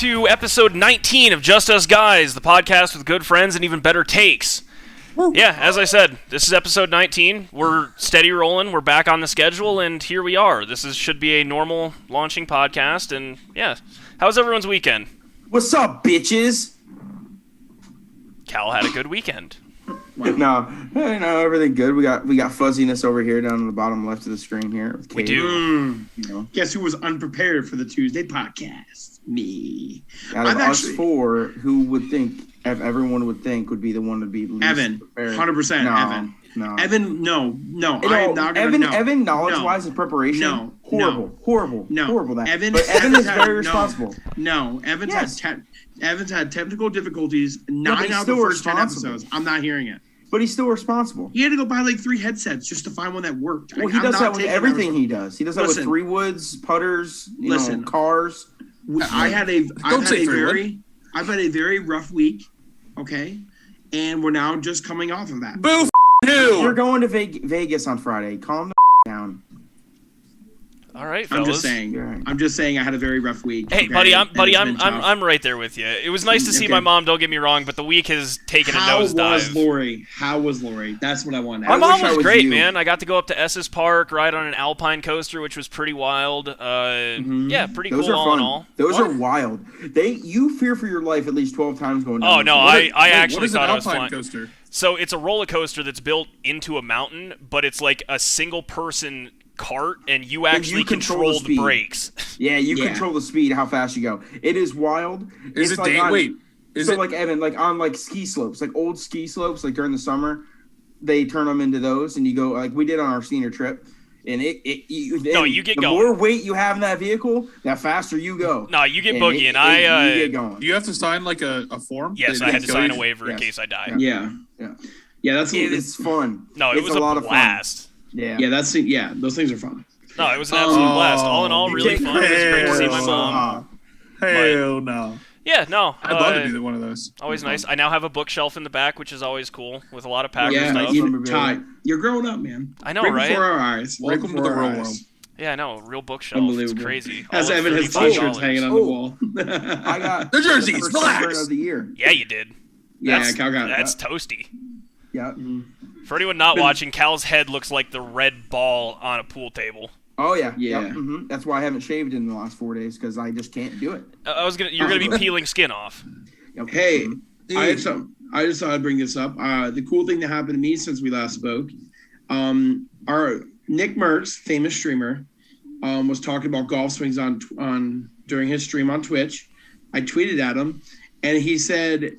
To episode 19 of Just Us Guys, the podcast with good friends and even better takes. Yeah, as I said, this is episode 19. We're steady rolling. We're back on the schedule, and here we are. Should be a normal launching podcast, and yeah. How's everyone's weekend? What's up, bitches? Cal had a good weekend. No, everything good. We got fuzziness over here down on the bottom left of the screen here. We do. Guess who was unprepared for the Tuesday podcast? Me. Out of us four, who would think, if everyone would think, would be the one to be least Evan, prepared? 100%. No, Evan. No. Evan, no. I am not going to. Evan, knowledge-wise and preparation, horrible. That. Evan is very responsible. No, Evan's had technical difficulties. 9 out of the first 10 episodes. I'm not hearing it. But he's still responsible. He had to go buy like 3 headsets just to find one that worked. Well, he does that with everything he does. He does that with 3-woods, putters, cars. I've had a very rough week, okay? And we're now just coming off of that. Boo who? You're going to Vegas on Friday. Calm the down. All right, fellas. I'm just saying I had a very rough week. Hey, okay? buddy, I'm right there with you. It was nice to see my mom, don't get me wrong, but the week has taken a nosedive. How was Lori? That's what I wanted. My mom was great, man. I got to go up to Estes Park, ride on an alpine coaster, which was pretty wild. Yeah, pretty cool all in all. Those are wild. You fear for your life at least 12 times going down. Oh, no, I actually thought I was flying. Coaster? So it's a roller coaster that's built into a mountain, but it's like a single-person cart, and you actually control the brakes. Yeah, you control the speed, how fast you go. It is wild. Is it like Evan, like on like ski slopes, like old ski slopes, like during the summer, they turn them into those, and you go like we did on our senior trip. And you get going. The more weight you have in that vehicle, the faster you go. No, you get boogie, and you get going. Do you have to sign like a form? Yes, I had to sign a waiver in case I die. Yeah. It's fun. No, it was a lot of blast. Yeah, those things are fun. No, it was an absolute blast. All in all, really fun. It was great to see my mom. Hell no. Yeah, no. I'd love to do one of those. Always nice. I now have a bookshelf in the back, which is always cool, with a lot of Packers stuff. You're growing up, man. I know, right? Before our eyes. Welcome to the real world. Yeah, I know. Real bookshelf. Unbelievable. It's crazy. As Evan has t-shirts hanging on the wall. I got the jerseys. Relax. Of the year. Yeah, you did. Cal got that's toasty. Yeah. For anyone not watching, Cal's head looks like the red ball on a pool table. Oh yeah. Yep. That's why I haven't shaved in the last 4 days, because I just can't do it. You're gonna be peeling skin off. Hey, I just thought I'd bring this up. The cool thing that happened to me since we last spoke, our Nick Mertz, famous streamer, was talking about golf swings on during his stream on Twitch. I tweeted at him, and he said,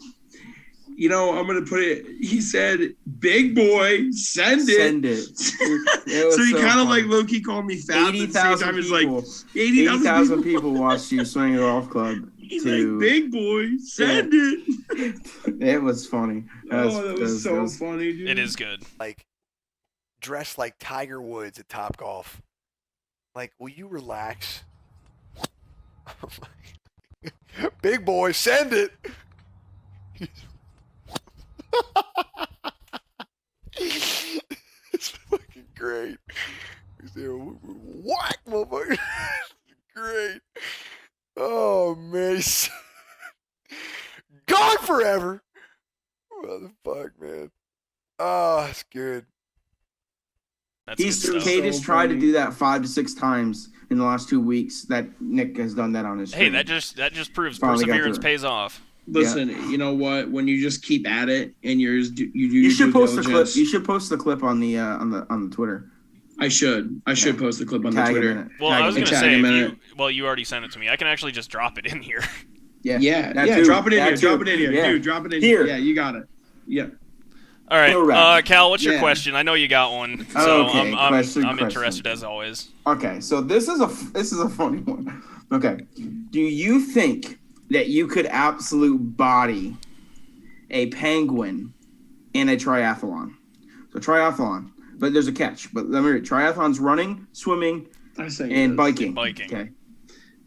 I'm going to put it, he said, big boy, send it. Send it. So he kind of like low-key called me fat. 80,000 people. 80,000 people watched you swing a golf club. He's like, big boy, send it. It was funny. That was so funny, dude. It is good. Like, dressed like Tiger Woods at Topgolf. Like, will you relax? Big boy, send it. It's fucking great. Whack, motherfucker. Great. Oh, man. Gone forever. Motherfucker, man. Oh, it's good. Kate tried to do that 5 to 6 times in the last 2 weeks. That Nick has done that on his stream. Hey, that just proves perseverance pays off. Listen, you know what? When you just keep at it and you should post the clip. You should post the clip on the Twitter. I should post the clip on the Twitter. Well, I was gonna say, you already sent it to me. I can actually just drop it in here. Yeah. Drop it in here. Drop it in here, dude. Drop it in here. Yeah, you got it. Yeah. All right, Cal, what's your question? I know you got one, so okay, I'm interested as always. Okay, so this is a funny one. Okay, do you think that you could absolute body a penguin in a triathlon? So triathlon, but there's a catch. But let me read. Triathlon's running, swimming, and biking. Okay.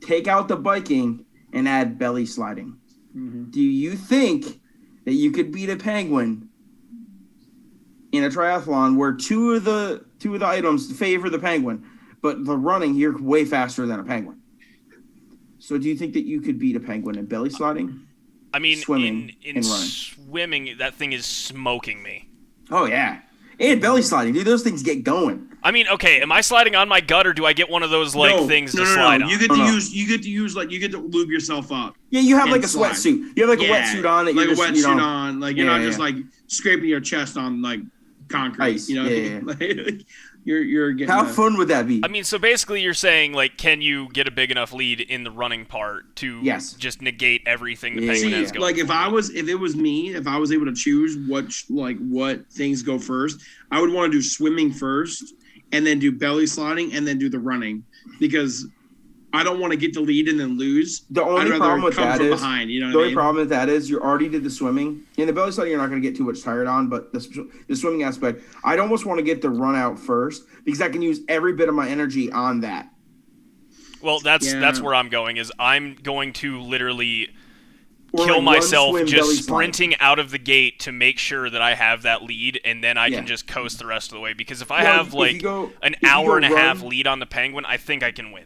Take out the biking and add belly sliding. Mm-hmm. Do you think that you could beat a penguin in a triathlon where two of the items favor the penguin, but the running, you're way faster than a penguin? So do you think that you could beat a penguin in belly sliding? I mean, Swimming in and running. swimming, that thing is smoking me. Oh yeah, and belly sliding, dude. Those things get going. I mean, okay, am I sliding on my gut, or do I get one of those things to slide on? You get to lube yourself up. Yeah, you have And like a slide. sweatsuit. You have like a wetsuit on. That like you're a just, wetsuit on. Like you're Yeah, not just yeah. like scraping your chest on like concrete. Ice. You know, Yeah, Like, you're getting. How fun would that be? I mean, so basically you're saying, like, can you get a big enough lead in the running part to Yes. just negate everything the Yeah, penguin yeah, has yeah. going? Like if for it? it was me, if I was able to choose what things go first, I would want to do swimming first, and then do belly sliding, and then do the running, because I don't want to get the lead and then lose. The only I'd rather problem with come that from is behind. You know the what I only mean? problem with that is you already did the swimming. In the belly sliding, you're not going to get too much tired on, but the swimming aspect, I'd almost want to get the run out first because I can use every bit of my energy on that. Well, that's Yeah. where I'm going. Is I'm going to literally Or kill like run, myself swim, belly just slide. sprinting out of the gate to make sure that I have that lead, and then I Yeah. can just coast the rest of the way. Because if I Well, have if like you go- an if you hour go and a half run- lead on the penguin, I think I can win.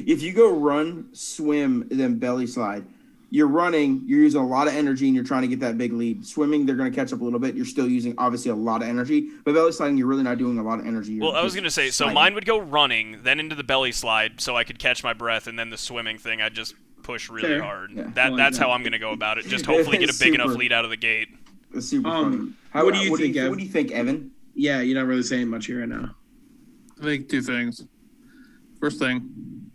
If you go run, swim, then belly slide, you're running, you're using a lot of energy, and you're trying to get that big lead. Swimming, they're going to catch up a little bit. You're still using, obviously, a lot of energy. But belly sliding, you're really not doing a lot of energy. You're Well, I was just going to say, so sliding. mine would go running, then into the belly slide, so I could catch my breath, and then the swimming thing, I'd just push really Fair. hard. Yeah, I like That's that. how I'm going to go about it. Just hopefully get a big enough Super. lead out of the gate. It's super funny. What do you think, Ev? What do you think, Evan? Yeah, you're not really saying much here right now. I think two things. First thing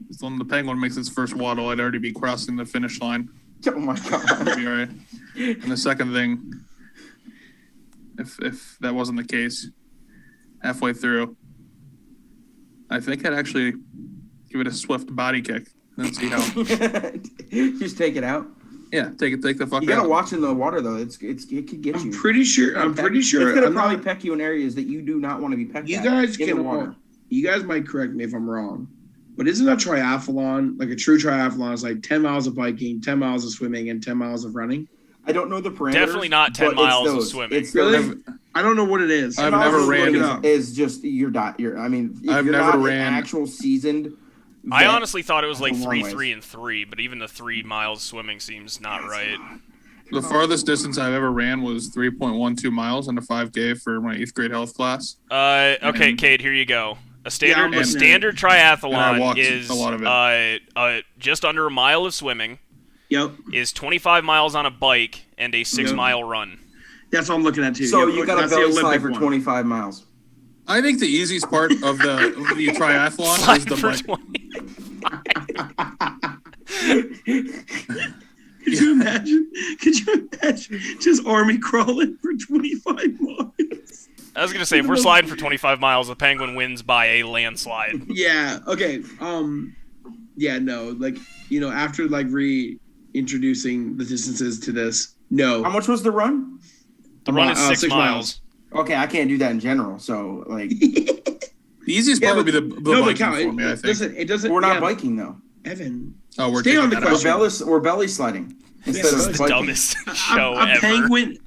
is when the penguin makes its first waddle, I'd already be crossing the finish line. Oh my god! That'd be all right. And the second thing, if that wasn't the case, halfway through, I think I'd actually give it a swift body kick and see how. Just take it out. Yeah, take the fuck You gotta out. watch in the water though. It could get I'm you. pretty sure. It's gonna probably peck you in areas that you do not want to be pecked. You at guys in the water. can. You guys might correct me if I'm wrong, but isn't a triathlon like a true triathlon? Is like 10 miles of biking, 10 miles of swimming, and 10 miles of running. I don't know the parameters. Definitely not 10 but it's miles of those. swimming. It's Really? those. I don't know what it is. I've 10 miles never of ran running it up. Is just your dot. I mean, if I've you're never not ran- an actual seasoned. I vet, honestly thought it was like That's a long 3, ways. 3, and 3, but even the 3 miles swimming seems not right. The farthest distance I've ever ran was 3.12 miles in a 5K for my 8th grade health class. Okay, Cade, here you go. A standard I'm a standard And I triathlon walked is a lot of it. just under a mile of swimming, Yep, is 25 miles on a bike, and a 6-mile run. that's what I'm looking at too. So Yep, you got a that's the belly slide Olympic for one. 25 miles. I think the easiest part of the triathlon is Slide the for bike. 20. Could you imagine? Could you imagine just army crawling for 25 miles? I was gonna say, if we're sliding for 25 miles, the penguin wins by a landslide. Yeah. Okay. Yeah. No. Like after like reintroducing the distances to this. How No. much was the run? The run is 6 6 miles. Okay, I can't do that in general. So like, The easiest part would be the No, but biking count. for me, I think. Listen, it doesn't. we're not yeah, biking though. Evan. Oh, we're Stay taking on the that out. question. We're belly sliding instead This of is The biking. dumbest show A ever. penguin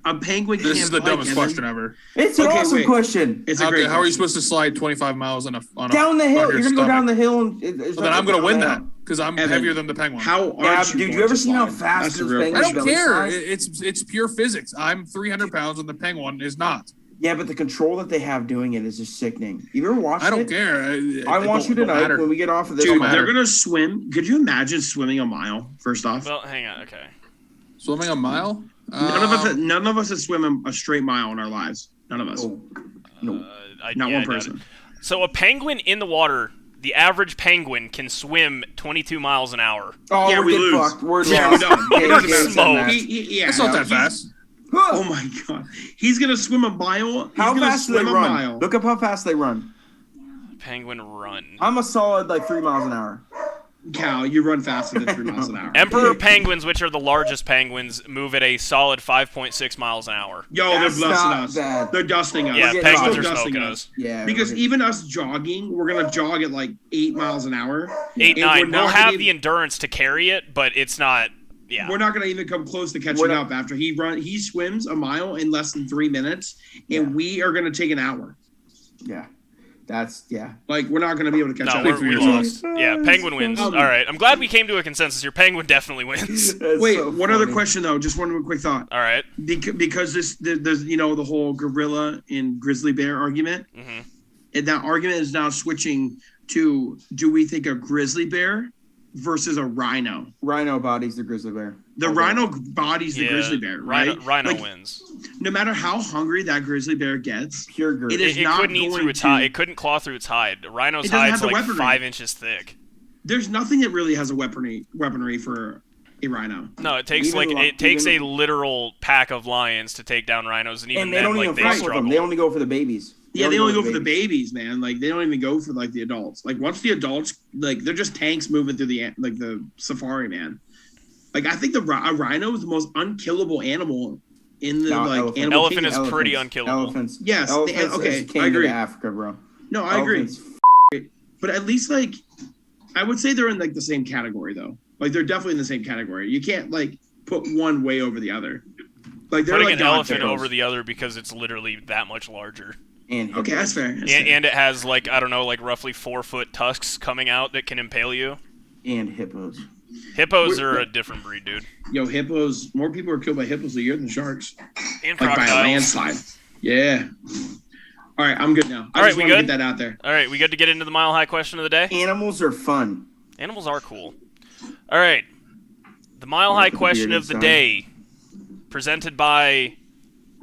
This can't is the bike, dumbest Evan. question ever. It's an Okay, awesome wait. question. It's a How, great. how are you question. supposed to slide 25 miles on a Down the hill. on your You're gonna go stomach? down the hill and. Well, then I'm gonna win that because I'm Evan, heavier than the penguin. How Yeah, aren't you dude, you going ever to seen how slide? fast That's the those real penguins I question. don't belly care. slide? It's pure physics. I'm 300 pounds and the penguin is not. Yeah, but the control that they have doing it is just sickening. You ever watched I don't it? care. I want you tonight when we get off of this. Dude, matter. they're gonna swim. Could you imagine swimming a mile? First off, Well, hang on. Okay. Swimming a mile? none of us have swim a straight mile in our lives. None of us. Oh, no. Not I one doubt person. it. So a penguin in the water, the average penguin can swim 22 miles an hour. Oh, Yeah, we're we getting lose. fucked. We're Yeah, lost. we're done. Yeah, We're yeah, smoked. yeah, Yeah, It's not that he's- fast. Oh my god, he's gonna swim a mile. He's How gonna fast do they swim a run? mile. Look up how fast they run. Penguin run. I'm a solid like 3 miles an hour. Cal, you run faster than 3 miles an hour. Emperor penguins, which are the largest penguins, move at a solid 5.6 miles an hour. Yo, they're That's blusting not us. bad. They're dusting us. Yeah, getting penguins hot. are They're dusting smoking us. Yeah. Because even us jogging, we're gonna jog at like 8 miles an hour. 8, And 9. we're We'll not have gonna the even- endurance to carry it, but it's not. Yeah. We're not gonna even come close to We're catching not- up after he swims a mile in less than 3 minutes, and Yeah. we are gonna take an hour. Yeah. Like, we're not going to be able to catch No, up. we lost. Yeah, Penguin wins. All right. I'm glad we came to a consensus here. Penguin definitely wins. Wait, one other question, though. Just one quick thought. All right. Because there's, the whole gorilla and grizzly bear argument. Mm-hmm. And that argument is now switching to, do we think a grizzly bear versus a rhino? Rhino bodies the grizzly bear. The rhino bodies the grizzly bear, right? Rhino wins. No matter how hungry that grizzly bear gets, pure grit. It couldn't eat through its hide. It couldn't claw through its hide. The rhino's hide's like weaponry. 5 inches thick. There's nothing that really has a weaponry for a rhino. No, it takes a literal pack of lions to take down rhinos, and even they don't even fight with them. They only go for the babies. They only go for the babies, man. Like, they don't even go for like the adults. Like, once the adults, like, they're just tanks moving through the safari, man. Like, I think a rhino is the most unkillable animal in the animal elephant kingdom. is pretty unkillable. Elephants. Yes. Elephants I agree. Africa, bro. No, I agree. But at least, like, I would say they're in like the same category, though. Like, they're definitely in the same category. You can't like put one way over the other. Like, they're putting like an elephant over the other because it's literally that much larger. Okay, that's fair. And it has like, I don't know, like roughly 4-foot tusks coming out that can impale you. And hippos. Hippos are a different breed, dude. Yo, hippos. More people are killed by hippos a year than sharks. And like crocodiles. by a landslide. Yeah. All right, I'm good now. All right, we good? To get that out there. All right, we good to get into the mile high question of the day? Animals are fun. Animals are cool. All right. The mile high question of the day, presented by,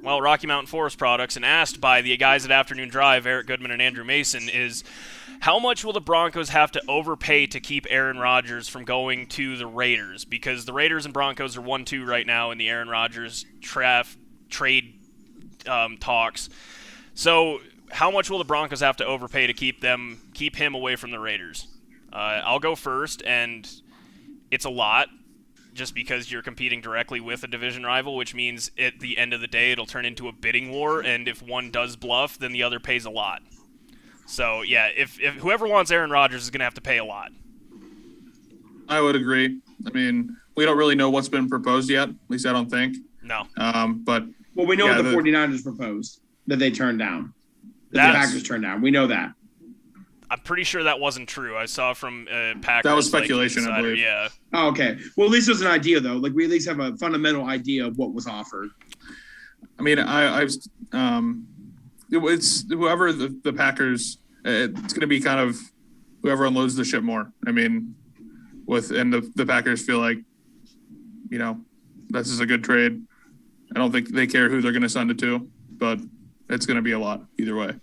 Rocky Mountain Forest Products, and asked by the guys at Afternoon Drive, Eric Goodman and Andrew Mason, is how much will the Broncos have to overpay to keep Aaron Rodgers from going to the Raiders? Because the Raiders and Broncos are 1-2 right now in the Aaron Rodgers trade talks. So how much will the Broncos have to overpay to keep him away from the Raiders? I'll go first, and it's a lot, just because you're competing directly with a division rival, which means at the end of the day it'll turn into a bidding war, and if one does bluff, then the other pays a lot. So, yeah, if whoever wants Aaron Rodgers is going to have to pay a lot. I would agree. I mean, we don't really know what's been proposed yet. At least I don't think. No. But well, we know what the 49ers proposed that they turned down. That the Packers turned down. We know that. I'm pretty sure that wasn't true. I saw from Packers. That was speculation, I believe. Yeah. Oh, okay. Well, at least there's an idea, though. Like, we at least have a fundamental idea of what was offered. I mean, it's whoever the Packers. It's going to be kind of whoever unloads the ship more. I mean, the Packers feel like, this is a good trade. I don't think they care who they're going to send it to, but it's going to be a lot either way.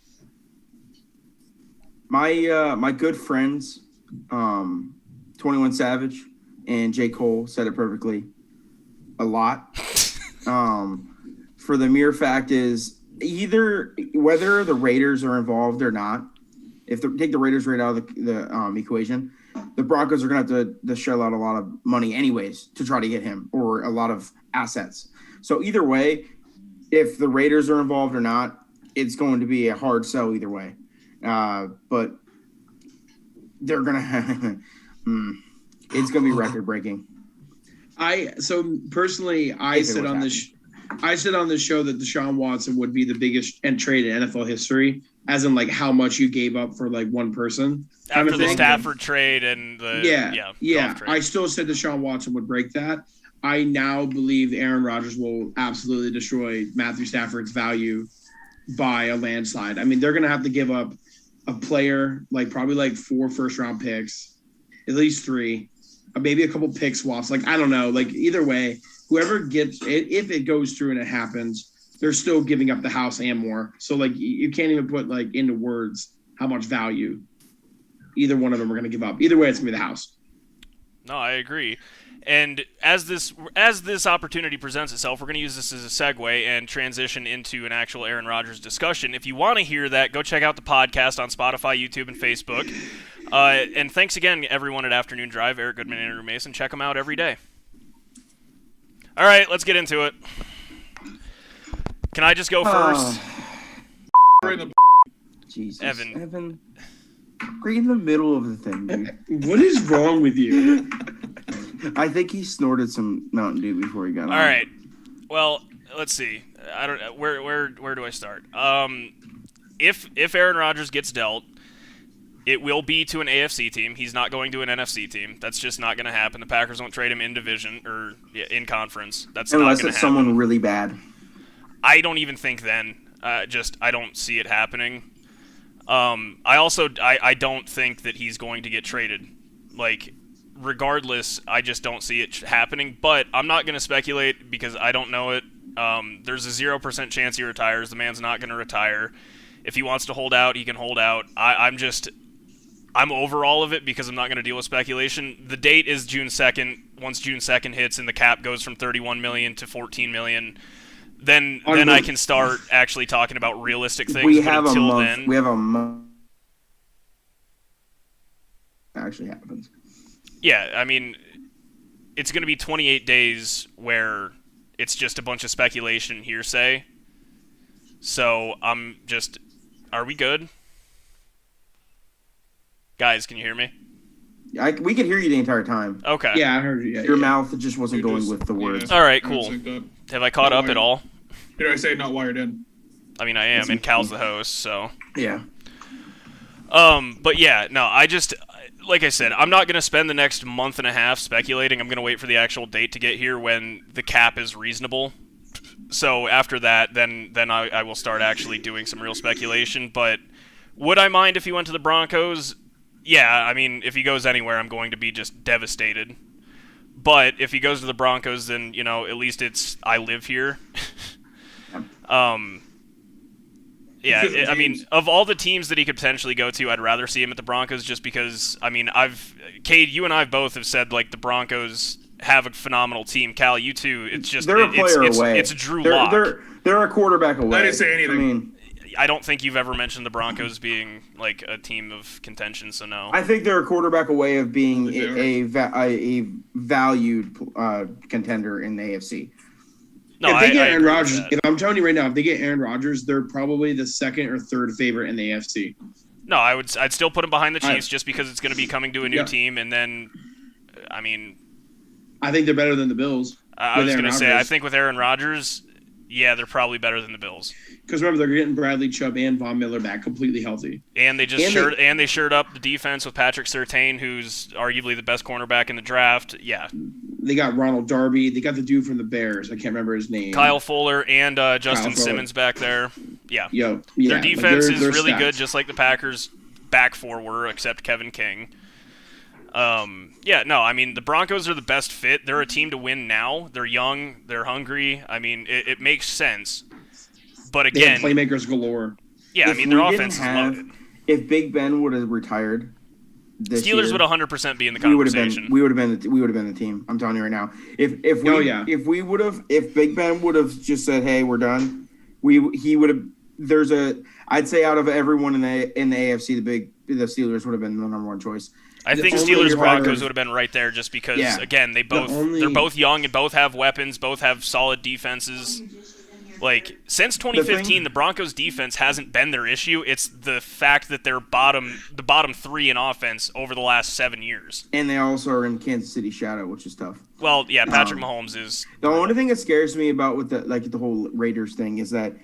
My good friends, 21 Savage and J. Cole said it perfectly. A lot. For the mere fact is, whether the Raiders are involved or not, if they take the Raiders right out of the equation, the Broncos are going to have to shell out a lot of money anyways to try to get him, or a lot of assets. So either way, if the Raiders are involved or not, it's going to be a hard sell either way. But they're going to it's going to be record breaking. I said on this show that Deshaun Watson would be the biggest trade in NFL history, as in like how much you gave up for like one person. After the Stafford trade and the trade. I still said Deshaun Watson would break that. I now believe Aaron Rodgers will absolutely destroy Matthew Stafford's value by a landslide. I mean, they're going to have to give up a player, probably 4 first-round picks, at least 3, maybe a couple pick swaps. I don't know. Either way, whoever gets it, if it goes through and it happens, they're still giving up the house and more. So, you can't even put, into words how much value either one of them are going to give up. Either way, it's going to be the house. No, I agree. And as this opportunity presents itself, we're going to use this as a segue and transition into an actual Aaron Rodgers discussion. If you want to hear that, go check out the podcast on Spotify, YouTube, and Facebook. And thanks again, everyone at Afternoon Drive, Eric Goodman and Andrew Mason. Check them out every day. All right, let's get into it. Can I just go first? Jesus. Evan. Right in the middle of the thing, dude. What is wrong with you? I think he snorted some Mountain Dew before he got on. All right. Well, let's see. I don't. Where do I start? If Aaron Rodgers gets dealt, it will be to an AFC team. He's not going to an NFC team. That's just not going to happen. The Packers won't trade him in division or in conference. That's Unless not going to it's happen. someone really bad. I don't even think then. I don't see it happening. I don't think that he's going to get traded. Like, regardless, I just don't see it happening. But I'm not going to speculate because I don't know it. There's a 0% chance he retires. The man's not going to retire. If he wants to hold out, he can hold out. I'm over all of it because I'm not going to deal with speculation. The date is June 2nd. Once June 2nd hits and the cap goes from $31 million to $14 million, then I can start actually talking about realistic things. We but have a until month. then, We have a month. Actually happens. yeah, I mean, it's going to be 28 days where it's just a bunch of speculation and hearsay. So are we good? Guys, can you hear me? We could hear you the entire time. Okay. Yeah, I heard you. Yeah, Your yeah. mouth just wasn't going with the words. All right, Not cool. synced up. Have I caught up at all? Did I say not wired in? I mean, I am, and Cal's the host, so. Yeah. But yeah, no, like I said, I'm not going to spend the next month and a half speculating. I'm going to wait for the actual date to get here when the cap is reasonable. So after that, then I will start actually doing some real speculation. But would I mind if he went to the Broncos? Yeah, I mean, if he goes anywhere, I'm going to be just devastated. But if he goes to the Broncos, then, at least I live here. Yeah, I mean, of all the teams that he could potentially go to, I'd rather see him at the Broncos just because, I mean, Cade, you and I both have said, like, the Broncos have a phenomenal team. Cal, you too. It's just, They're a player away. It's Drew Lock. They're a quarterback away. I didn't say anything. I mean, I don't think you've ever mentioned the Broncos being, like, a team of contention, so no. I think they're a quarterback away of being a valued contender in the AFC. No, If they get I Aaron agree with Rodgers, that. if I'm telling you right now, if they get Aaron Rodgers, they're probably the second or third favorite in the AFC. No, I'd still put him behind the Chiefs just because it's going to be coming to a new Yeah. team, and then, I mean, I think they're better than the Bills. I with was Aaron going to say, I Rodgers. think with Aaron Rodgers, yeah, they're probably better than the Bills. Because remember, they're getting Bradley Chubb and Von Miller back completely healthy. And they shored up the defense with Patrick Surtain, who's arguably the best cornerback in the draft. Yeah, They got Ronald Darby. They got the dude from the Bears. I can't remember his name. Kyle Fuller and Justin Fuller. Simmons back there. Yeah, Yeah, their defense is they're really stacked. good, just like the Packers' back four were, except Kevin King. Yeah, no, I mean, the Broncos are the best fit. They're a team to win now. They're young. They're hungry. I mean, it makes sense. But They have again, playmakers galore. yeah, I If mean, their we didn't offense is have- loaded. If Big Ben would have retired, this Steelers year, would 100% be in the we would have conversation. been. We would have been the team. I'm telling you right now. If Big Ben would have just said, "Hey, we're done," he would have. I'd say out of everyone in the AFC, the Steelers would have been the number one choice. I think only Steelers driver- Broncos would have been right there just because, Yeah. again, they're both young and both have weapons, both have solid defenses. Like, since 2015, the Broncos defense hasn't been their issue. It's the fact that they're the bottom three in offense over the last 7 years. And they also are in Kansas City shadow, which is tough. Well, yeah, Patrick Mahomes is. The only thing that scares me about with the whole Raiders thing is that,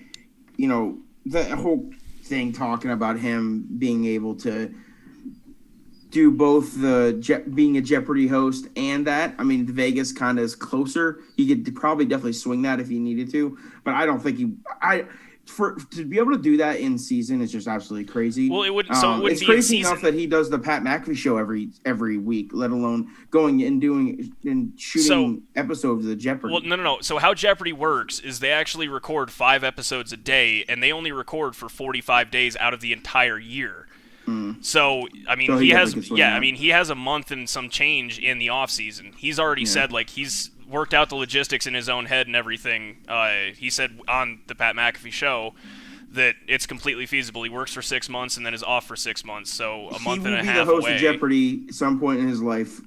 the whole thing talking about him being able to do both being a Jeopardy host and that. I mean, Vegas kind of is closer. He could probably definitely swing that if he needed to, but I don't think to be able to do that in season is just absolutely crazy. Well, it wouldn't. So it wouldn't it's be in crazy season. enough that he does the Pat McAfee show every week, let alone going and doing and shooting episodes of the Jeopardy. Well, no. So how Jeopardy works is they actually record 5 episodes a day, and they only record for 45 days out of the entire year. So, I mean, So he he has, definitely could swing yeah, that. I mean, he has a month and some change in the off season. He's already said, like, he's worked out the logistics in his own head and everything. He said on the Pat McAfee show that it's completely feasible. He works for 6 months and then is off for 6 months, so a month and a half He will be the host away. of Jeopardy at some point in his life.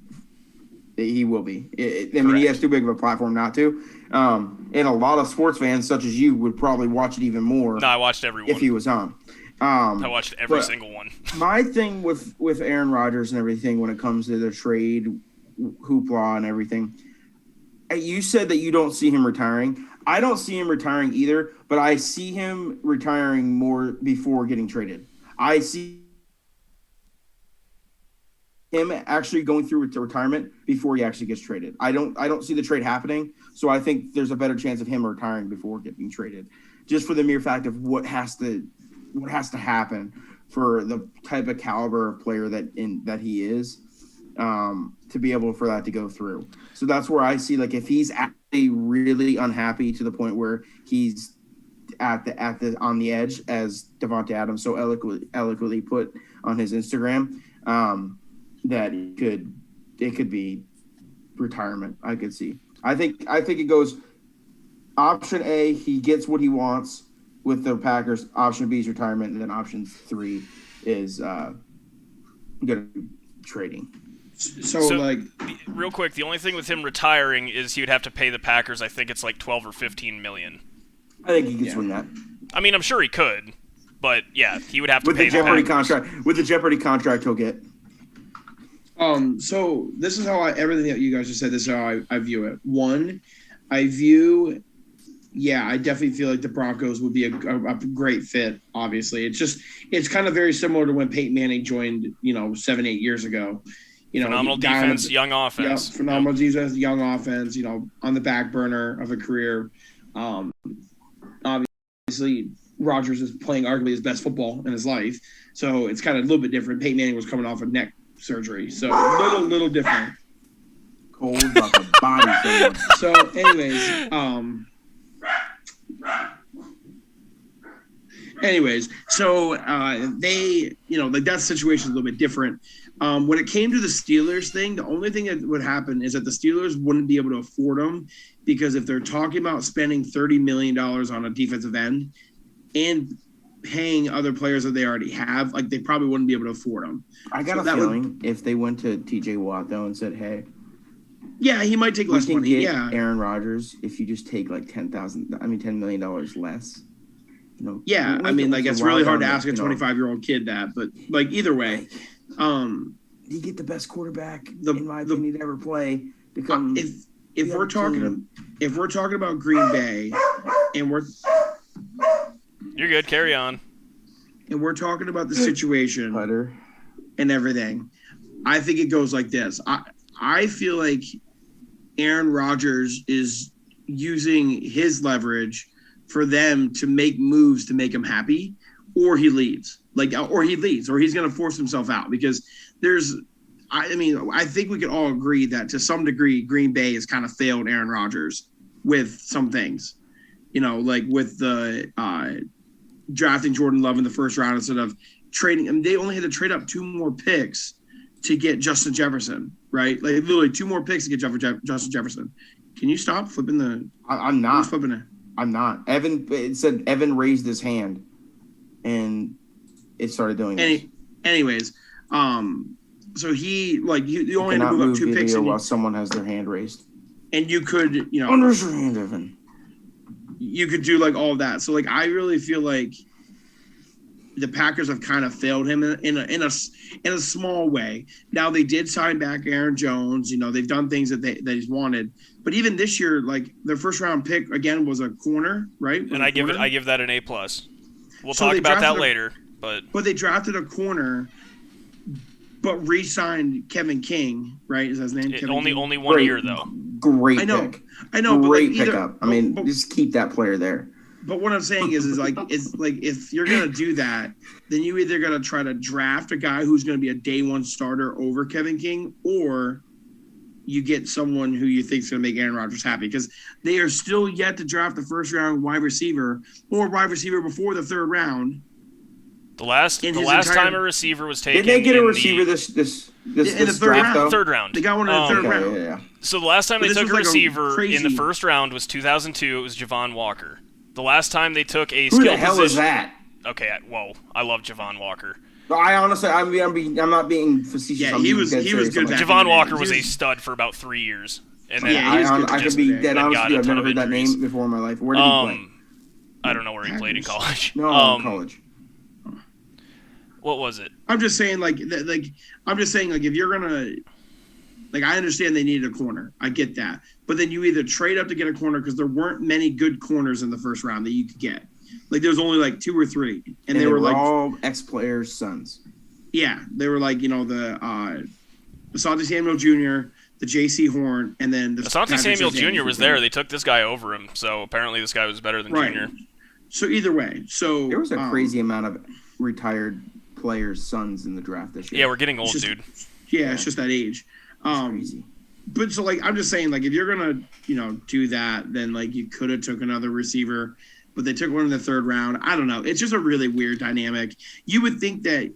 He will be. I mean, he has too big of a platform not to. And a lot of sports fans, such as you, would probably watch it even more No, I watched every one. if he was on. I watched every but- single one. My thing with Aaron Rodgers and everything when it comes to the trade hoopla and everything, you said that you don't see him retiring. I don't see him retiring either, but I see him retiring more before getting traded. I see him actually going through to retirement before he actually gets traded. I don't see the trade happening, so I think there's a better chance of him retiring before getting traded, just for the mere fact of what has to happen for the type of caliber of player that he is, to be able for that to go through. So that's where I see, like, if he's actually really unhappy to the point where he's at the on the edge, as Devontae Adams so eloquently put on his Instagram, that it could be retirement. I could see. I think it goes option A, he gets what he wants with the Packers. Option B is retirement, and then option 3 is trading. So like, real quick, the only thing with him retiring is he would have to pay the Packers. I think it's like 12 or 15 million. I think he can swing that. I mean, I'm sure he could, but yeah, he would have to With pay the Jeopardy Packers. contract. With the Jeopardy contract, he'll get. So this is how everything that you guys just said, this is how I view it. One, I definitely feel like the Broncos would be a great fit. Obviously, it's kind of very similar to when Peyton Manning joined, 7-8 years ago. Phenomenal defense, young offense. Yeah, phenomenal defense, young offense. On the back burner of a career. Obviously, Rodgers is playing arguably his best football in his life, so it's kind of a little bit different. Peyton Manning was coming off of neck surgery, so little different. Cold like a body. So, anyways, they, like that situation is a little bit different. When it came to the Steelers thing, the only thing that would happen is that the Steelers wouldn't be able to afford them, because if they're talking about spending $30 million on a defensive end and paying other players that they already have, like, they probably wouldn't be able to afford them. I got a feeling if they went to TJ Watt though and said, "Hey, yeah, he might take less money. Yeah, Aaron Rodgers, if you just take like $10 million less." Yeah, I mean, like, it's really hard to ask a 25-year-old kid that, but like either way, you get the best quarterback in my opinion to ever play. Become if we're talking about Green Bay, and You're good. Carry on. And we're talking about the situation and everything, I think it goes like this. I feel like Aaron Rodgers is using his leverage for them to make moves to make him happy, or he leaves. Or he's going to force himself out, because I think we could all agree that to some degree Green Bay has kind of failed Aaron Rodgers with some things, like with the drafting Jordan Love in the first round instead of trading him. They only had to trade up 2 more picks to get Justin Jefferson, right? Like literally 2 more picks to get Justin Jefferson. Can you stop flipping the? I'm not flipping it. I'm not. It said Evan raised his hand, and it started doing this. Anyways, so he you only had to move up 2 picks while someone has their hand raised, and you could underraise your hand, Evan. You could do like all of that. So like I really feel like the Packers have kind of failed him in a small way. Now they did sign back Aaron Jones. They've done things that he's wanted. But even this year, like their first round pick again was a corner, right? And I give that an A+. We'll talk about that later. But they drafted a corner, but re-signed Kevin King, right? Is that his name? Only 1 year though. Great I know. pick. Great pickup. Just keep that player there. But what I'm saying is if you're gonna do that, then you either gotta try to draft a guy who's gonna be a day one starter over Kevin King, or you get someone who you think is gonna make Aaron Rodgers happy, because they are still yet to draft the first round wide receiver or wide receiver before the 3rd round. The last time a receiver was taken. Did they get a receiver this draft though? Third round. They got one in the third round. Yeah. So the last time they took a receiver crazy... in the first round was 2002. It was Javon Walker. The last time they took a Who skill the hell position... is that? Okay, whoa. I love Javon Walker. I honestly, I'm not being facetious. Yeah, he was good. Javon Walker was a stud for about 3 years. And then I could be dead honest with you. I've never heard that name before in my life. Where did he play? I don't know where he played in college. No, college. What was it? I'm just saying, if you're gonna, I understand they needed a corner. I get that, but then you either trade up to get a corner, because there weren't many good corners in the first round that you could get. Like there was only like 2 or 3, and they were like all ex-players' sons. Yeah, they were like the Asante Samuel Jr., the J.C. Horn, and then the Asante Patrick Samuel Surtain. Jr. was there. They took this guy over him, so apparently this guy was better than Right. Junior. So either way, There was a crazy amount of retired players' sons in the draft this year. Yeah, we're getting old, just- dude. Yeah, it's just that age. Crazy. But so like I'm just saying, like if you're gonna do that, then like you could have took another receiver, but they took one in the third round. I don't know. It's just a really weird dynamic. You would think that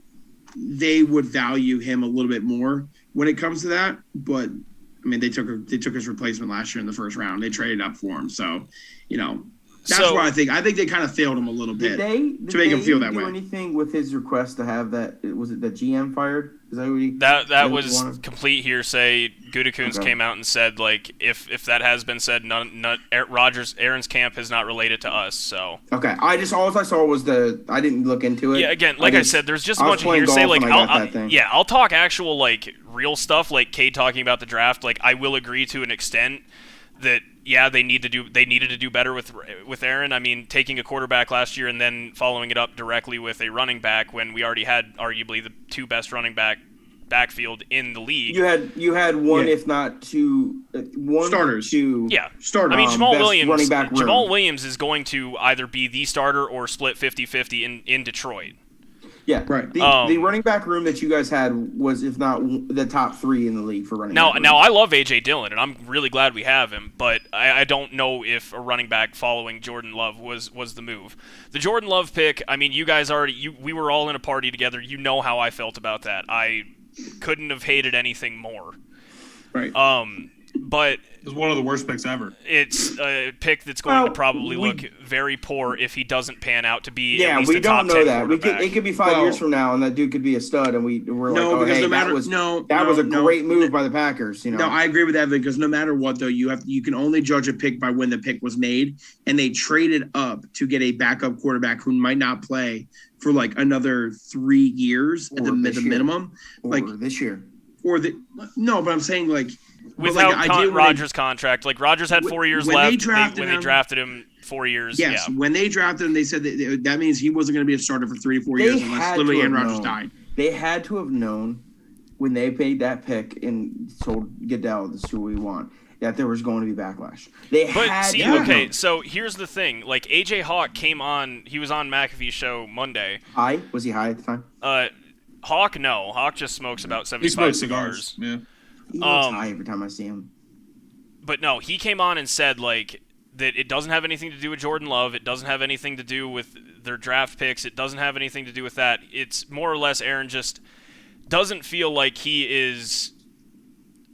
they would value him a little bit more when it comes to that, but I mean they took his replacement last year in the first round. They traded up for him, so that's why I think they kind of failed him a little bit to make him feel that way. Did they do anything with his request to have that? Was it the GM fired? Is that what he? That was complete hearsay. Gutekunst came out and said, like, if that has been said, Aaron's camp has not related to us. So okay, all I saw was I didn't look into it. Yeah, again, like I said, there's just a bunch of hearsay. Like, I'll talk actual like real stuff, like Cade talking about the draft. Like, I will agree to an extent that they needed to do better with Aaron. I mean, taking a quarterback last year and then following it up directly with a running back when we already had arguably the two best running backfield in the league. You had one, if not two, one starters. Two. Yeah, starters. I mean, running back room. Jamal Williams is going to either be the starter or split 50-50 in Detroit. Yeah, right. The running back room that you guys had was, if not the top 3 in the league for running back. Now I love A.J. Dillon, and I'm really glad we have him, but I don't know if a running back following Jordan Love was the move. The Jordan Love pick, I mean, you guys we were all in a party together. You know how I felt about that. I couldn't have hated anything more. Right. But it was one of the worst picks ever. It's a pick that's going to probably look very poor if he doesn't pan out to be at least we a top don't know 10 that. quarterback. It could be 5 years from now, and that dude could be a stud, and we're that was a great move by the Packers. No, I agree with that because no matter what, though, you can only judge a pick by when the pick was made, and they traded up to get a backup quarterback who might not play for like another 3 years at the minimum, like this year, but I'm saying like. Without Rodgers' contract. Like, Rodgers had 4 years left when they drafted him 4 years. Yes, yeah. when they drafted him, they said that means he wasn't going to be a starter for 3 to 4 years unless literally Aaron Rodgers died. They had to have known when they paid that pick and told Goodell, this is who we want, that there was going to be backlash. So here's the thing. Like, A.J. Hawk came on, he was on McAfee's show Monday. Was he high at the time? Hawk, no. Hawk just smokes about 75 cigars. Yeah. He looks high every time I see him. But no, he came on and said, like, that it doesn't have anything to do with Jordan Love. It doesn't have anything to do with their draft picks. It doesn't have anything to do with that. It's more or less Aaron just doesn't feel like he is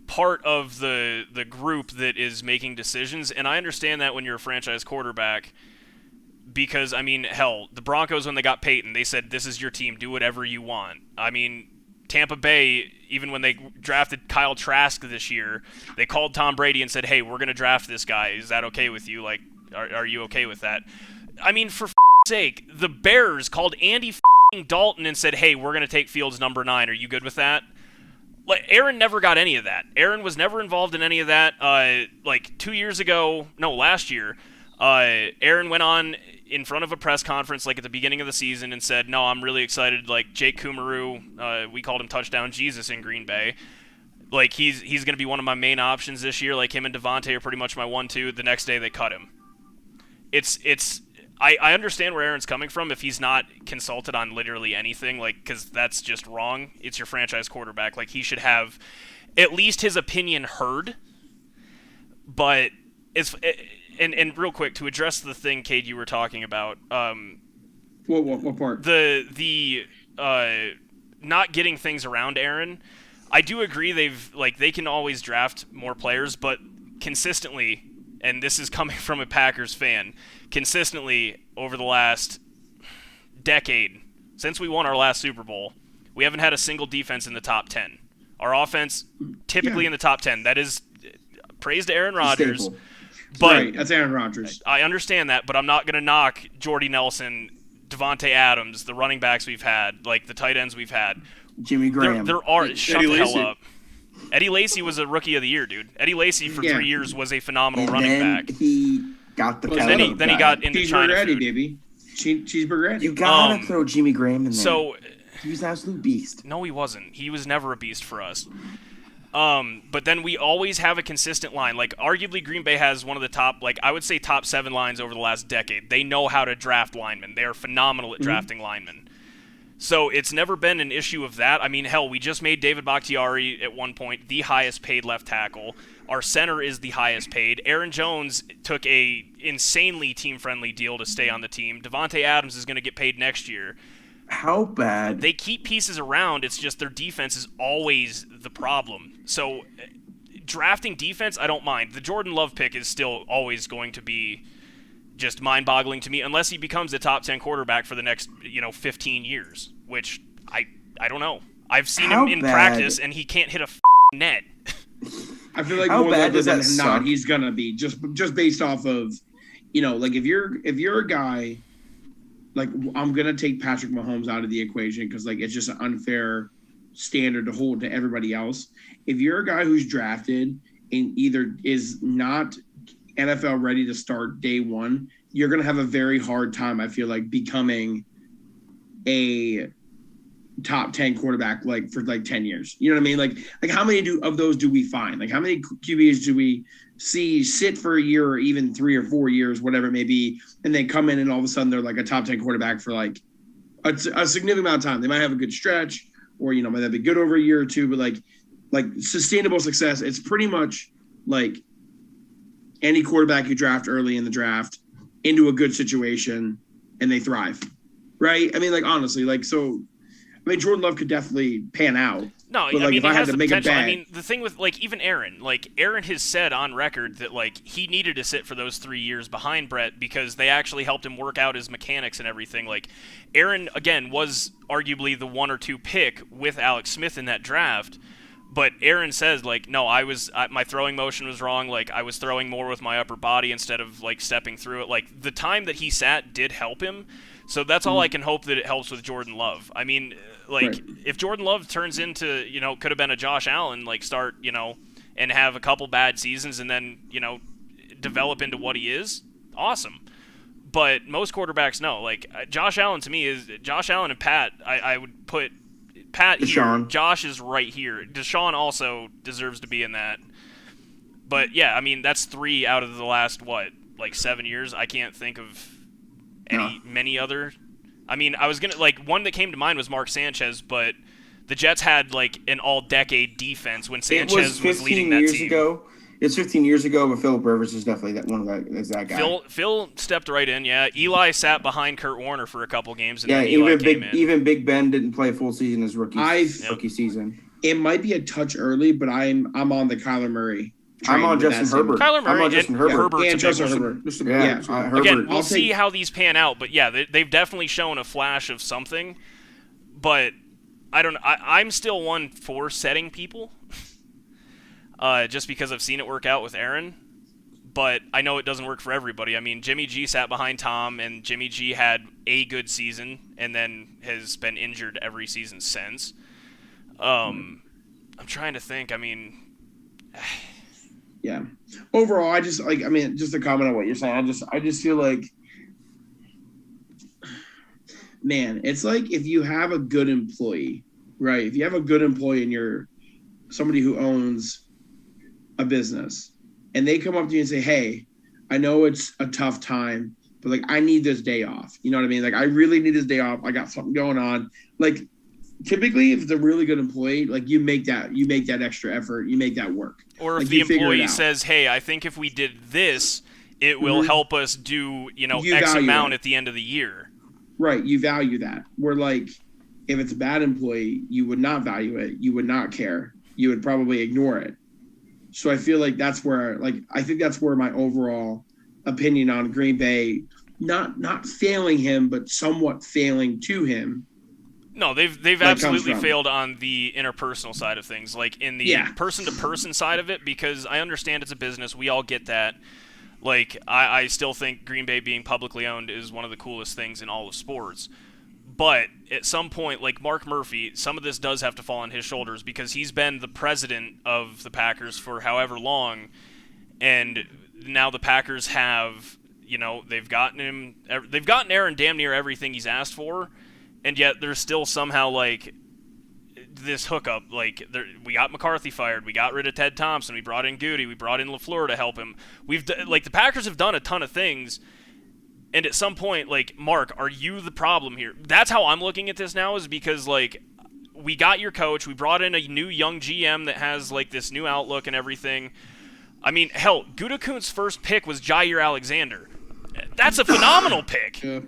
part of the group that is making decisions. And I understand that when you're a franchise quarterback because, I mean, hell, the Broncos, when they got Peyton, they said, this is your team. Do whatever you want. I mean, Tampa Bay, even when they drafted Kyle Trask this year, they called Tom Brady and said, hey, we're going to draft this guy. Is that okay with you? Like, are you okay with that? I mean, for sake, the Bears called Andy Dalton and said, hey, we're going to take Fields number 9. Are you good with that? Like, Aaron never got any of that. Aaron was never involved in any of that. Last year, Aaron went on in front of a press conference like at the beginning of the season and said, no, I'm really excited. Like, Jake Kumerow, we called him Touchdown Jesus in Green Bay. Like, he's going to be one of my main options this year. Like, him and Devontae are pretty much my 1-2. The next day they cut him. I understand where Aaron's coming from if he's not consulted on literally anything, like, because that's just wrong. It's your franchise quarterback. Like, he should have at least his opinion heard. But and real quick, to address the thing, Cade, you were talking about. What part? The not getting things around Aaron. I do agree they can always draft more players, but consistently, and this is coming from a Packers fan, consistently over the last decade, since we won our last Super Bowl, we haven't had a single defense in the top 10. Our offense typically in the top 10. That is praise to Aaron Rodgers. But right, that's Aaron Rodgers. I understand that, but I'm not going to knock Jordy Nelson, Devontae Adams, the running backs we've had, like the tight ends we've had. Jimmy Graham. Shut the hell up. Eddie Lacy was a rookie of the year, dude. Eddie Lacy for 3 years was a phenomenal running back. He got the then he got into China Eddie, food. baby. Cheeseburger Eddie. You gotta throw Jimmy Graham in there. So he was an absolute beast. No, he wasn't. He was never a beast for us. But then we always have a consistent line. Like, arguably, Green Bay has one of the top, like, I would say top 7 lines over the last decade. They know how to draft linemen. They are phenomenal at drafting linemen. So it's never been an issue of that. I mean, hell, we just made David Bakhtiari at one point the highest paid left tackle. Our center is the highest paid. Aaron Jones took a insanely team-friendly deal to stay on the team. Devontae Adams is going to get paid next year. How bad? They keep pieces around. It's just their defense is always the problem. So drafting defense, I don't mind. The Jordan Love pick is still always going to be just mind-boggling to me, unless he becomes a top 10 quarterback for the next 15 years, which I don't know. I've seen him in practice, and he can't hit a net. I feel like How more bad likely does that than not, suck? he's gonna be just based off of, like if you're a guy, like I'm gonna take Patrick Mahomes out of the equation because like it's just an unfair standard to hold to everybody else. If you're a guy who's drafted and either is not NFL ready to start day one, you're going to have a very hard time, I feel like, becoming a top 10 quarterback like for like 10 years. You know what I mean? Like how many of those do we find? Like how many QBs do we see sit for a year or even 3 or 4 years, whatever it may be, and then come in and all of a sudden they're like a top 10 quarterback for like a significant amount of time. They might have a good stretch or, might be good over a year or two, but like sustainable success, it's pretty much like any quarterback you draft early in the draft into a good situation and they thrive, right? I mean, like, honestly, like, so, I mean, Jordan Love could definitely pan out. No, but, like, I mean, if I he had has to the make a potential. bet, I mean, the thing with, like, even Aaron has said on record that, like, he needed to sit for those 3 years behind Brett because they actually helped him work out his mechanics and everything. Like, Aaron, again, was arguably the 1 or 2 pick with Alex Smith in that draft. But Aaron says, like, no, my throwing motion was wrong. Like, I was throwing more with my upper body instead of, like, stepping through it. Like, the time that he sat did help him. So that's all I can hope that it helps with Jordan Love. I mean, like, Right. if Jordan Love turns into, could have been a Josh Allen, like, start, and have a couple bad seasons and then, develop into what he is, awesome. But most quarterbacks, no. Like, Josh Allen to me is Josh Allen and Pat, I would put Pat here. Deshaun. Josh is right here. Deshaun also deserves to be in that. But yeah, I mean that's 3 out of the last 7 years. I can't think of many other. I mean, I was gonna one that came to mind was Mark Sanchez, but the Jets had like an all-decade defense when Sanchez was leading that team. It's 15 years ago, but Philip Rivers is definitely that guy. Phil stepped right in. Yeah, Eli sat behind Kurt Warner for a couple games, and Yeah, then Eli came in. even Big Ben didn't play a full season his rookie season. it might be a touch early, but I'm on the Kyler Murray. I'm on Justin Herbert. Kyler Murray I'm on Justin Herbert. And Justin Herbert. Herbert. Again, we'll see how these pan out, but yeah, they've definitely shown a flash of something. But I'm still one for setting people, just because I've seen it work out with Aaron. But I know it doesn't work for everybody. I mean, Jimmy G sat behind Tom, and Jimmy G had a good season, and then has been injured every season since. I'm trying to think. I mean. Yeah. Overall, just to comment on what you're saying, I just feel like, man, it's like if you have a good employee, right? If you have a good employee and you're somebody who owns a business and they come up to you and say, hey, I know it's a tough time, but like, I need this day off. You know what I mean? Like, I really need this day off. I got something going on. Like, typically, if it's a really good employee, like you make that extra effort, you make that work. Or if like, the employee says, "Hey, I think if we did this, it will help us do X amount at the end of the year." Right, you value that. Where like, if it's a bad employee, you would not value it. You would not care. You would probably ignore it. So I feel like that's where, I think that's where my overall opinion on Green Bay, not failing him, but somewhat failing to him. No, they've absolutely failed on the interpersonal side of things, like in the person-to-person side of it, because I understand it's a business. We all get that. Like, I still think Green Bay being publicly owned is one of the coolest things in all of sports. But at some point, like Mark Murphy, some of this does have to fall on his shoulders because he's been the president of the Packers for however long, and now the Packers have, they've gotten Aaron damn near everything he's asked for. And yet there's still somehow, this hookup. Like, we got McCarthy fired. We got rid of Ted Thompson. We brought in Goody. We brought in LaFleur to help him. The Packers have done a ton of things. And at some point, like, Mark, are you the problem here? That's how I'm looking at this now, is because, like, we got your coach. We brought in a new young GM that has, like, this new outlook and everything. I mean, hell, Gutekunst's first pick was Jair Alexander. That's a phenomenal pick. Yeah.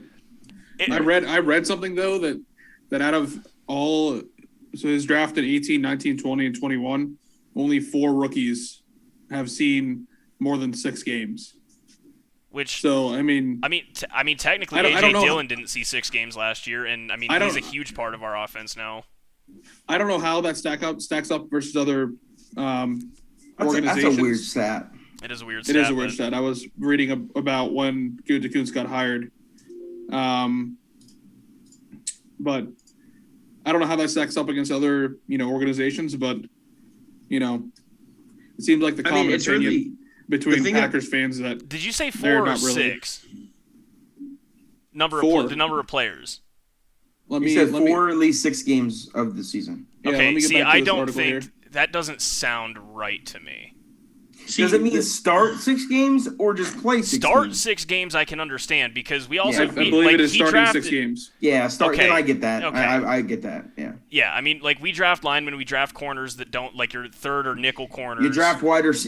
I read something, though, that out of all – so his draft in 18, 19, 20, and 21, only 4 rookies have seen more than 6 games. Which, so I mean, technically, AJ Dillon didn't see 6 games last year, and I mean, he's a huge part of our offense now. I don't know how that stacks up versus other organizations. That's a weird stat. It is a weird stat. It is a weird stat. I was reading about when Gutekunst got hired, but I don't know how that stacks up against other organizations. But it seems like the common opinion between Packers fans that did you say 4 or 6? The number of players. He said 4 at least 6 games of the season. Okay, see, I don't think that doesn't sound right to me. Does it mean start 6 games or just play 6 games? Start 6 games I can understand, because we also... I believe it is starting 6 games. Yeah, Okay. I get that. Okay. I get that, yeah. Yeah, I mean, like, we draft linemen, we draft corners that don't, like, your third or nickel corners. You draft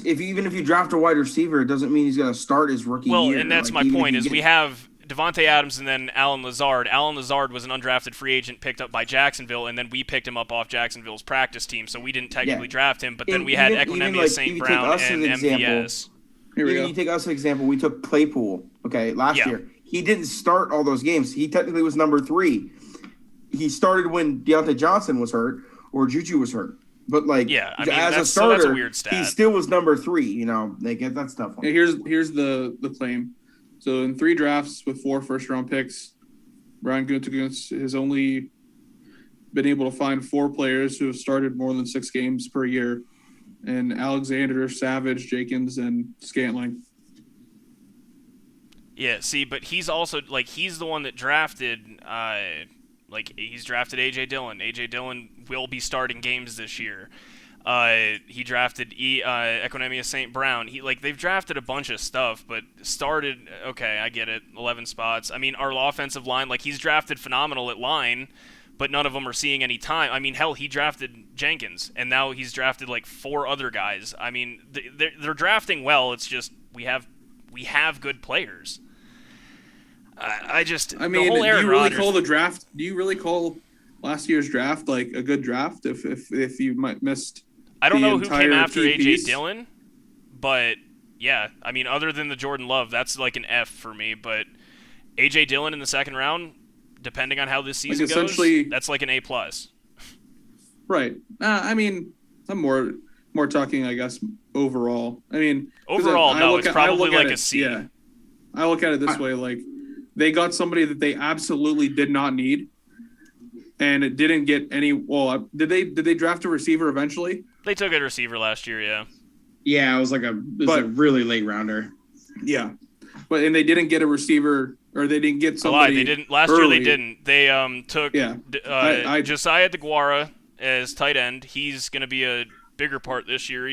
even if you draft a wide receiver, it doesn't mean he's going to start his rookie year. Well, and that's my point, is we have Devontae Adams and then Alan Lazard. Alan Lazard was an undrafted free agent picked up by Jacksonville, and then we picked him up off Jacksonville's practice team, so we didn't technically draft him, but then we had Equinemius St. Brown and MVS. You take us as an example, we took Claypool, last year. He didn't start all those games. He technically was number 3. He started when Deontay Johnson was hurt or Juju was hurt. But, as a starter, that's a weird stat. He still was number 3, that's tough. Yeah, here's the claim. So in 3 drafts with 4 first-round picks, Brian Gutekunst has only been able to find 4 players who have started more than 6 games per year, and Alexander, Savage, Jenkins, and Scantling. Yeah, see, but he's also, he's the one that drafted, he's drafted A.J. Dillon. A.J. Dillon will be starting games this year. He drafted Equinemius St. Brown. They've drafted a bunch of stuff, but started, okay, I get it, 11 spots. I mean, our offensive line, he's drafted phenomenal at line, but none of them are seeing any time. I mean, hell, he drafted Jenkins, and now he's drafted 4 other guys. I mean, they're drafting well. It's just we have good players. Do you really call last year's draft a good draft if you might missed? I don't know who came after A.J. Dillon, but yeah, I mean, other than the Jordan Love, that's an F for me. But A.J. Dillon in the second round, depending on how this season goes, that's an A+. Right. I mean, I'm more talking, I guess, overall. I mean, overall, it's probably a C. Yeah. I look at it this way: they got somebody that they absolutely did not need, and it didn't get any. Well, did they draft a receiver eventually? They took a receiver last year, yeah. Yeah, it was a really late rounder. Yeah, and they didn't get a receiver, or they didn't get somebody. They didn't last early. year. They didn't. They took Josiah DeGuara as tight end. He's going to be a bigger part this year.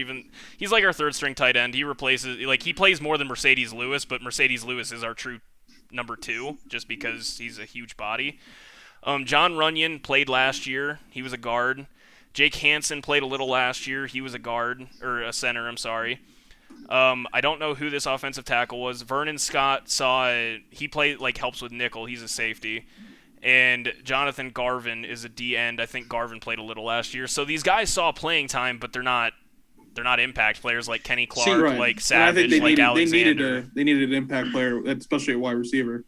He's like our third string tight end. He replaces he plays more than Mercedes Lewis, but Mercedes Lewis is our true number 2 just because he's a huge body. John Runyon played last year. He was a guard. Jake Hansen played a little last year. He was a guard, or a center, I'm sorry. I don't know who this offensive tackle was. Vernon Scott he played, helps with nickel. He's a safety. And Jonathan Garvin is a D-end. I think Garvin played a little last year. So these guys saw playing time, but they're not impact players like Kenny Clark, Savage, Alexander. They needed an impact player, especially a wide receiver.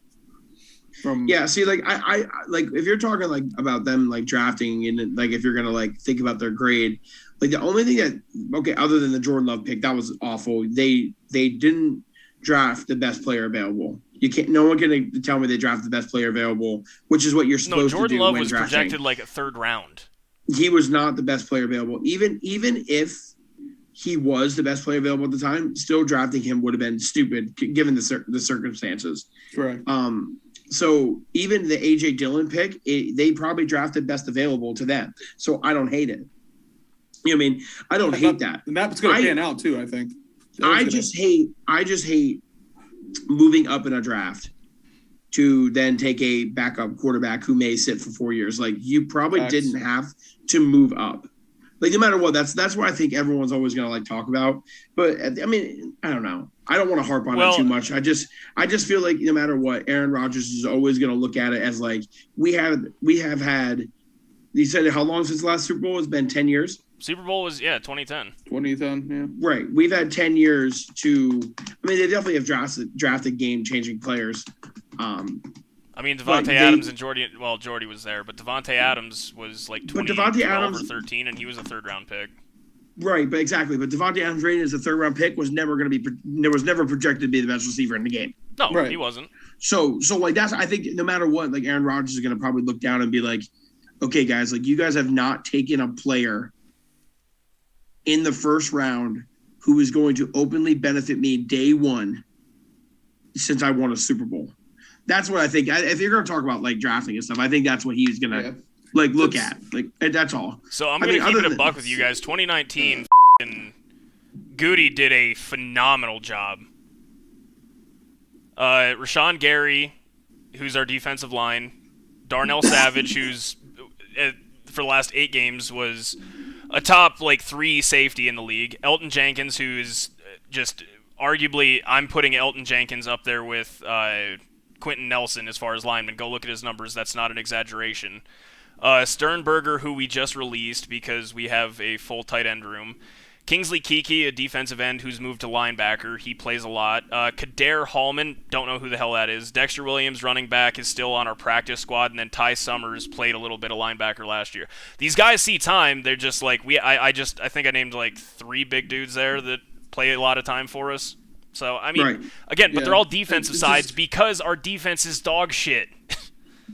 I if you're talking about them drafting and if you're gonna think about their grade, the only thing that other than the Jordan Love pick that was awful, they didn't draft the best player available. No one can tell me they drafted the best player available, which is what you're supposed to do. Jordan Love was drafting. projected a third round. He was not the best player available. Even if he was the best player available at the time, still drafting him would have been stupid given the circumstances. Correct. So even the A.J. Dillon pick, they probably drafted best available to them. So I don't hate it. You know what I mean? I don't hate that. And that's going to pan out too, I think. I just hate moving up in a draft to then take a backup quarterback who may sit for 4 years. Like, you probably didn't have to move up. Like, no matter what, that's what I think everyone's always going to like talk about. But I mean, I don't know. I don't want to harp on it too much. I just feel like no matter what, Aaron Rodgers is always going to look at it as like, we have had. You said how long since the last Super Bowl? It's been 10 years. Super Bowl was 2010. 2010, yeah. Right. We've had 10 years to. I mean, they definitely have drafted game-changing players. I mean, Devontae Adams and Jordy. Well, Jordy was there, but Devontae Adams was like 12 or 13, and he was a third-round pick. Right, but exactly. But Devontae Adams rated as a third-round pick was never projected to be the best receiver in the game. No, right. He wasn't. So like that's. I think no matter what, like Aaron Rodgers is going to probably look down and be like, okay, guys, like you guys have not taken a player in the first round who is going to openly benefit me day one since I won a Super Bowl. That's what I think. If you're going to talk about like drafting and stuff, I think that's what he's going to like look at. Like, that's all. So I'm going to keep it a buck with you guys. 2019, Goody did a phenomenal job. Rashawn Gary, who's our defensive line, Darnell Savage, who's for the last 8 games was a top 3 safety in the league. Elton Jenkins, who's just arguably, I'm putting Elton Jenkins up there with Quentin Nelson as far as linemen. Go look at his numbers. That's not an exaggeration. Sternberger, who we just released because we have a full tight end room. Kingsley Keke, a defensive end who's moved to linebacker. He plays a lot. Kader Hallman, don't know who the hell that is. Dexter Williams, running back, is still on our practice squad. And then Ty Summers played a little bit of linebacker last year. These guys see time. They're just like, I think I named 3 big dudes there that play a lot of time for us. So, I mean, again, but they're all defensive sides because our defense is dog shit.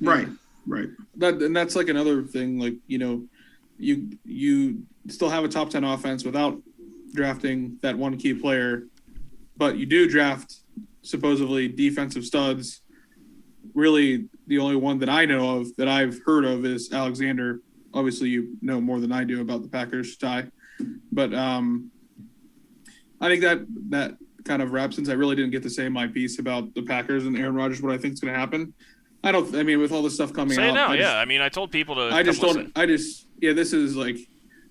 Right. That's like another thing, you still have a top 10 offense without drafting that one key player, but you do draft supposedly defensive studs. Really, the only one that I know of that I've heard of is Alexander. Obviously, you know more than I do about the Packers, Ty. But I think that kind of wraps, since I really didn't get to say my piece about the Packers and Aaron Rodgers, what I think is going to happen. With all this stuff coming out. I told people to.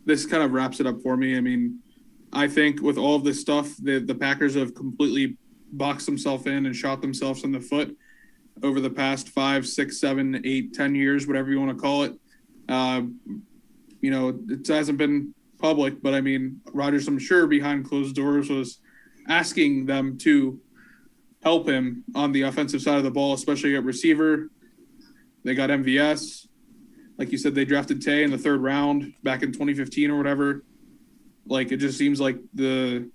This kind of wraps it up for me. I mean, I think with all of this stuff, the Packers have completely boxed themselves in and shot themselves in the foot over the past 5, 6, 7, 8, 10 years, whatever you want to call it. It hasn't been public, but I mean, Rodgers, I'm sure behind closed doors, was asking them to help him on the offensive side of the ball, especially at receiver. They got MVS. Like you said, they drafted Tay in the 3rd round back in 2015 or whatever. It just seems like the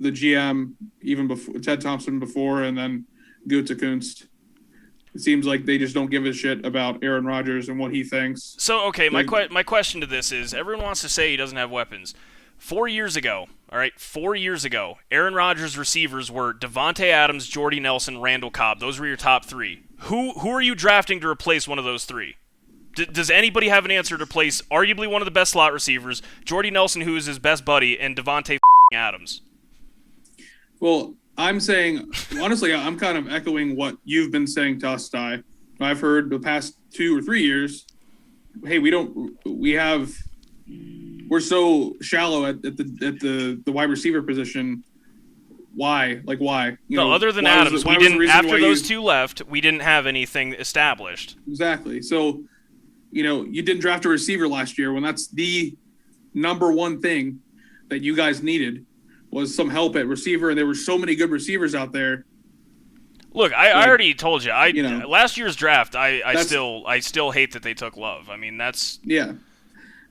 GM, even before Ted Thompson before, and then Gutekunst, it seems like they just don't give a shit about Aaron Rodgers and what he thinks. So, okay, my question to this is, everyone wants to say he doesn't have weapons. 4 years ago, Aaron Rodgers' receivers were Devontae Adams, Jordy Nelson, Randall Cobb. Those were your top 3. Who are you drafting to replace one of those 3? Does anybody have an answer to replace arguably one of the best slot receivers, Jordy Nelson, who is his best buddy, and Devontae Adams? Well, I'm saying, honestly, I'm kind of echoing what you've been saying to us, Ty. I've heard the past 2 or 3 years, hey, we're so shallow at the wide receiver position. Why? Why? Other than Adams, we didn't. After those 2 left, we didn't have anything established. Exactly. So, you didn't draft a receiver last year when that's the number one thing that you guys needed was some help at receiver, and there were so many good receivers out there. Look, I already told you. Last year's draft, I still hate that they took Love. I mean, that's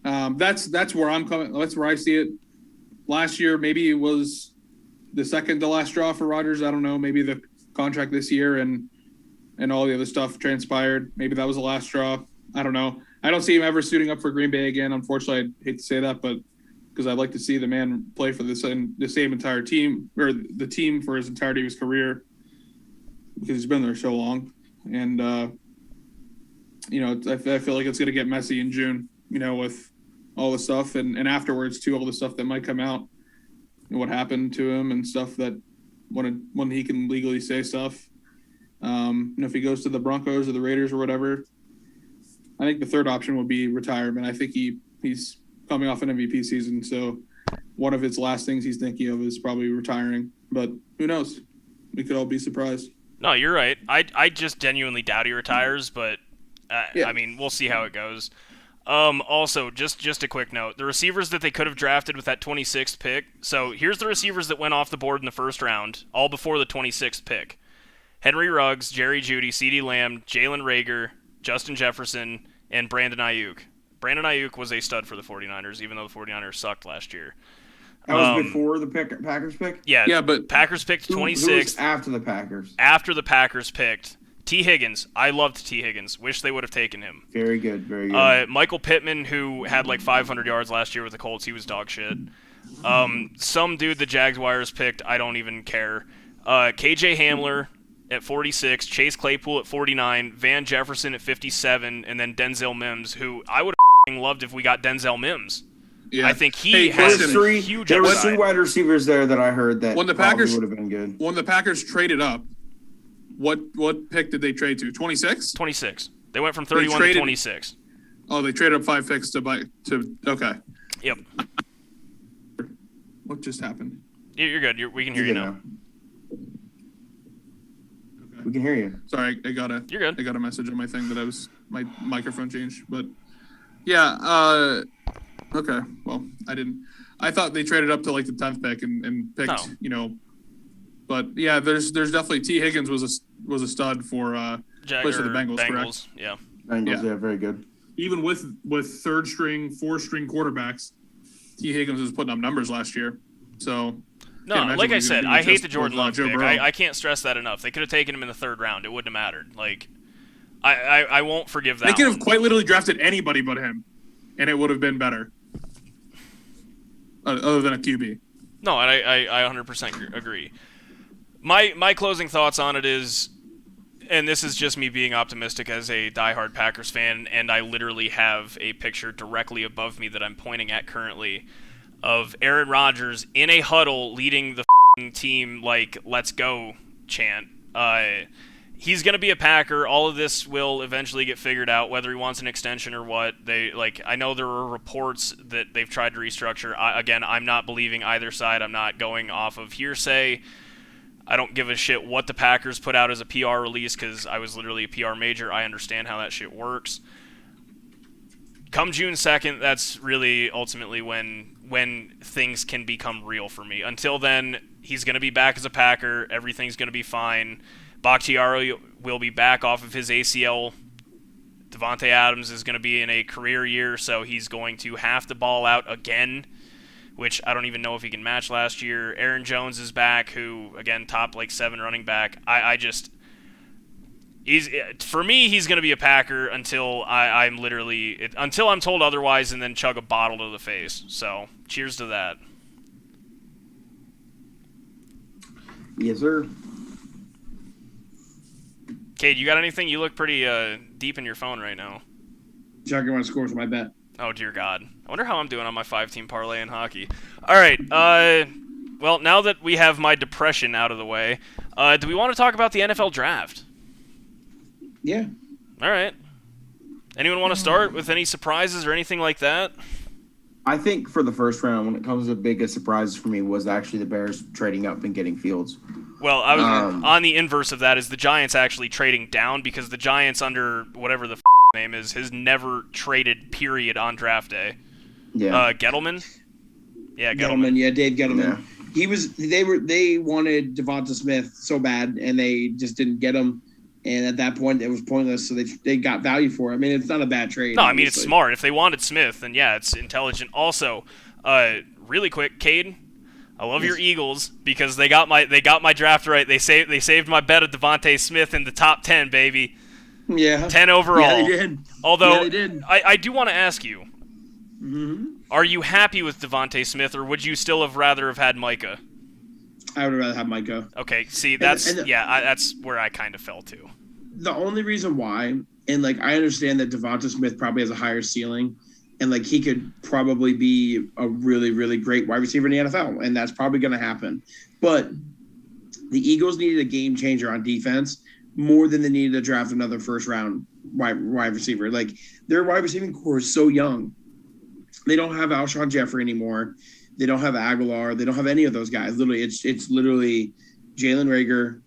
that's where I'm coming. That's where I see it. Last year, maybe it was the second to last draw for Rodgers. I don't know. Maybe the contract this year and all the other stuff transpired. Maybe that was the last draw. I don't know. I don't see him ever suiting up for Green Bay again. Unfortunately, I hate to say that, but because I'd like to see the man play for the same entire team, or the team for his entirety of his career. because he's been there so long. And, I feel like it's going to get messy in June, with all the stuff and afterwards too, all the stuff that might come out and what happened to him and stuff that when he can legally say stuff. If he goes to the Broncos or the Raiders or whatever, I think the third option would be retirement. I think he's coming off an MVP season, so one of his last things he's thinking of is probably retiring. But who knows? We could all be surprised. No, you're right. I just genuinely doubt he retires, but Yeah. I mean, we'll see how it goes. Also, just a quick note. The receivers that they could have drafted with that 26th pick. So here's the receivers that went off the board in the first round, all before the 26th pick. Henry Ruggs, Jerry Jeudy, CeeDee Lamb, Jalen Reagor, Justin Jefferson, and Brandon Ayuk. Brandon Ayuk was a stud for the 49ers, even though the 49ers sucked last year. That was before the Packers pick? Yeah, but Packers picked 26th. Who was after the Packers? After the Packers picked T. Higgins. I loved T. Higgins. Wish they would have taken him. Very good, very good. Michael Pittman, who had like 500 yards last year with the Colts, he was dog shit. Some dude the Jaguars picked, I don't even care. KJ Hamler at 46, Chase Claypool at 49, Van Jefferson at 57, and then Denzel Mims, who I would have loved if we got Denzel Mims. Yeah. I think he has huge There were upside. 3 wide receivers there that I heard that When the probably Packers- would have been good. when the Packers traded up, what pick did they trade to? 26? 26. They went from 31 to 26. Oh, they traded up 5 picks to okay. Yep. What just happened? You're good. We can hear you now. Okay. We can hear you. Sorry, You're good. I got a message on my thing that my microphone changed, but yeah. Okay. Well, I didn't. I thought they traded up to like the 10th pick and picked, No. But yeah, there's definitely T. Higgins was a stud for plays for the Bengals, correct? Yeah. Bengals, Yeah. yeah, very good. Even with 3rd string, 4th string quarterbacks, T. Higgins was putting up numbers last year. So No, can't imagine like what I he's said, gonna do I hate just the Jordan with, Love Joe pick. Burrow. I can't stress that enough. They could have taken him in the 3rd round. It wouldn't have mattered. Like, I won't forgive that. They could one. have quite literally drafted anybody but him, and it would have been better. Other than a QB. No, and I 100% agree. My closing thoughts on it is, and this is just me being optimistic as a diehard Packers fan, and I literally have a picture directly above me that I'm pointing at currently of Aaron Rodgers in a huddle leading the team like "Let's go" chant. He's going to be a Packer. All of this will eventually get figured out, whether he wants an extension or what. I know there were reports that they've tried to restructure. Again, I'm not believing either side. I'm not going off of hearsay. I don't give a shit what the Packers put out as a PR release because I was literally a PR major. I understand how that shit works. Come June 2nd, that's really ultimately when things can become real for me. Until then, he's going to be back as a Packer. Everything's going to be fine. Bakhtiari will be back off of his ACL. Devontae Adams is going to be in a career year, so he's going to have to ball out again, which I don't even know if he can match last year. Aaron Jones is back, who, again, top 7 running back. For me, he's going to be a Packer until until I'm told otherwise, and then chug a bottle to the face. So, cheers to that. Yes, sir. Cade, you got anything? You look pretty deep in your phone right now. Checking my scores for my bet. Oh, dear God. I wonder how I'm doing on my 5-team parlay in hockey. All right. Well, now that we have my depression out of the way, do we want to talk about the NFL draft? Yeah. All right. Anyone want to start with any surprises or anything like that? I think for the first round, when it comes to the biggest surprises for me was actually the Bears trading up and getting Fields. Well, I was on the inverse of that is the Giants actually trading down because the Giants under whatever the name is has never traded period on draft day. Yeah. Gettleman? Yeah, Gettleman. Yeah, Dave Gettleman. Yeah. They wanted Devonta Smith so bad, and they just didn't get him. And at that point, it was pointless, so they got value for it. I mean, it's not a bad trade. No, I mean, it's obviously. smart. If they wanted Smith, then yeah, it's intelligent. Also, really quick, Cade, I love your Eagles because they got my draft right. They saved my bet of Devontae Smith in the top 10, baby. Yeah. 10 overall. Yeah, they did. Although, Yeah, they did. I do want to ask you, Mm-hmm. are you happy with Devontae Smith, or would you still have rather have had Micah? I would rather have Micah. Okay, see, that's where I kind of fell to. The only reason why, and like I understand that Devonta Smith probably has a higher ceiling, and like he could probably be a really, really great wide receiver in the NFL, and that's probably going to happen. But the Eagles needed a game changer on defense more than they needed to draft another first round wide receiver. Like their wide receiving core is so young. They don't have Alshon Jeffrey anymore. They don't have Aguilar. They don't have any of those guys. Literally, it's literally Jalen Reagor,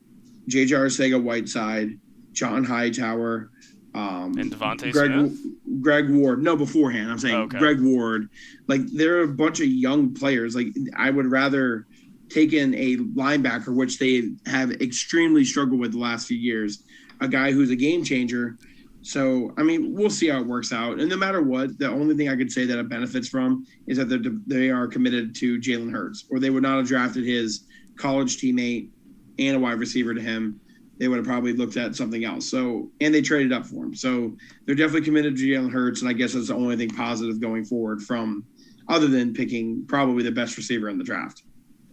J.J. Arcega-Whiteside, John Hightower, and Devontae Smith? Greg Ward. No, beforehand. I'm saying Greg Ward. Like they're a bunch of young players. Like I would rather take in a linebacker, which they have extremely struggled with the last few years, a guy who's a game changer. So, I mean, we'll see how it works out. And no matter what, the only thing I could say that it benefits from is that they are committed to Jalen Hurts, or they would not have drafted his college teammate and a wide receiver to him. They would have probably looked at something else. So, and they traded up for him. So they're definitely committed to Jalen Hurts. And I guess that's the only thing positive going forward from other than picking probably the best receiver in the draft.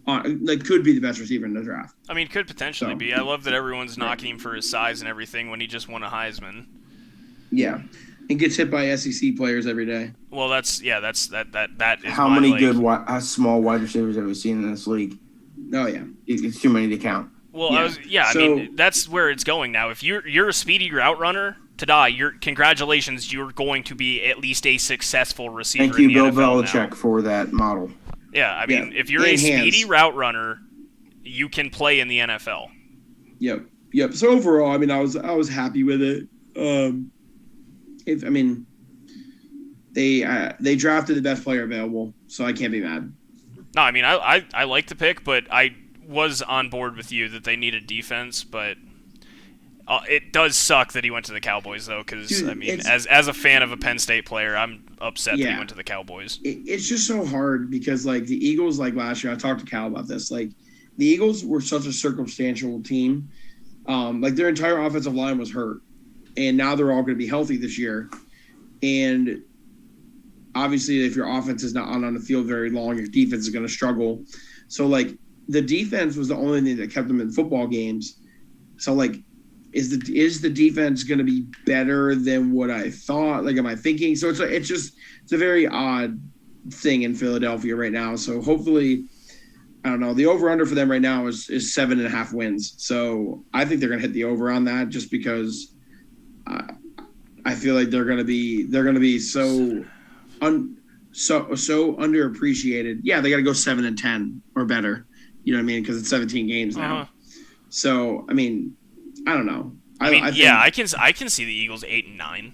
Like could be the best receiver in the draft. I mean, could potentially be. I love that everyone's knocking him for his size and everything when he just won a Heisman. Yeah, and gets hit by SEC players every day. Well, that is how many good small wide receivers have we seen in this league? Oh yeah, it's too many to count. Well, I mean that's where it's going now. If you're a speedy route runner, congratulations, you're going to be at least a successful receiver. Thank you, in the Bill NFL Belichick, now. For that model. Yeah, I mean, if you're a speedy route runner, you can play in the NFL. Yep. So overall, I mean, I was happy with it. They drafted the best player available, so I can't be mad. No, I mean, I like the pick, but I was on board with you that they needed defense, but it does suck that he went to the Cowboys, though, because, I mean, as a fan of a Penn State player, I'm upset that he went to the Cowboys. It's just so hard because, like, the Eagles, like, last year, I talked to Cal about this, like, the Eagles were such a circumstantial team. Like, their entire offensive line was hurt, and now they're all going to be healthy this year. And obviously, if your offense is not on the field very long, your defense is going to struggle. So, like, the defense was the only thing that kept them in football games. So, like, is the defense going to be better than what I thought? Like, am I thinking? So it's a very odd thing in Philadelphia right now. So hopefully, I don't know. The over under for them right now is 7.5 wins. So I think they're going to hit the over on that just because I feel like they're going to be so underappreciated. Yeah, they got to go 7-10 or better. You know what I mean? Because it's 17 games now. So I mean, I don't know. I can see the Eagles 8-9.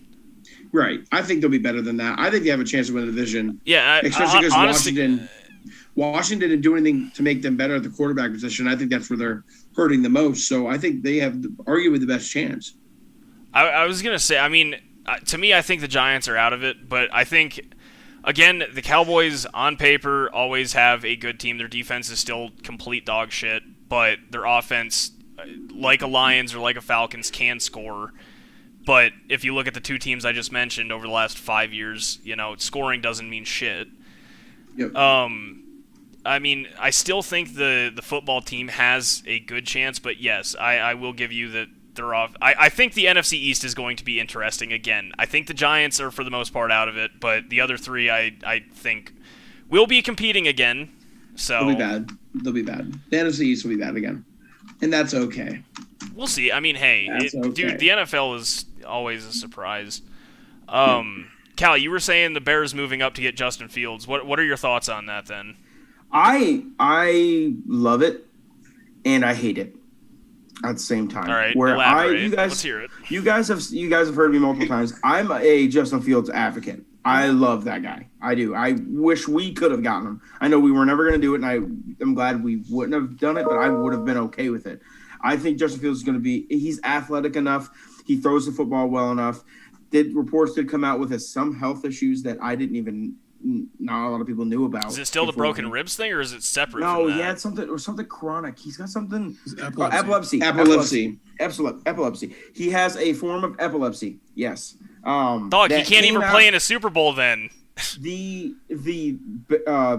Right. I think they'll be better than that. I think they have a chance to win the division. Yeah, especially because Washington didn't do anything to make them better at the quarterback position. I think that's where they're hurting the most. So I think they have arguably the best chance. I was gonna say. I mean, to me, I think the Giants are out of it, but I think. Again, the Cowboys, on paper, always have a good team. Their defense is still complete dog shit, but their offense, like a Lions or like a Falcons, can score. But if you look at the two teams I just mentioned over the last 5 years, scoring doesn't mean shit. Yep. I mean, I still think the football team has a good chance, but yes, I will give you that they're off. I think the NFC East is going to be interesting again. I think the Giants are for the most part out of it, but the other three I think will be competing again. So They'll be bad. The NFC East will be bad again. And that's okay. We'll see. I mean, hey, dude, the NFL is always a surprise. Cal, you were saying the Bears moving up to get Justin Fields. What are your thoughts on that then? I love it and I hate it at the same time. All right, let's hear it. You guys have heard me multiple times. I'm a Justin Fields advocate. I love that guy. I do. I wish we could have gotten him. I know we were never going to do it, and I'm glad we wouldn't have done it, but I would have been okay with it. I think Justin Fields is going to be – he's athletic enough. He throws the football well enough. Reports did come out with some health issues that I didn't even – not a lot of people knew about. Is it still the broken ribs thing, or is it separate No, from that? Yeah, it's something chronic. He's got something – Epilepsy. Epilepsy. He has a form of epilepsy, yes. Dog, he can't even play in a Super Bowl then. the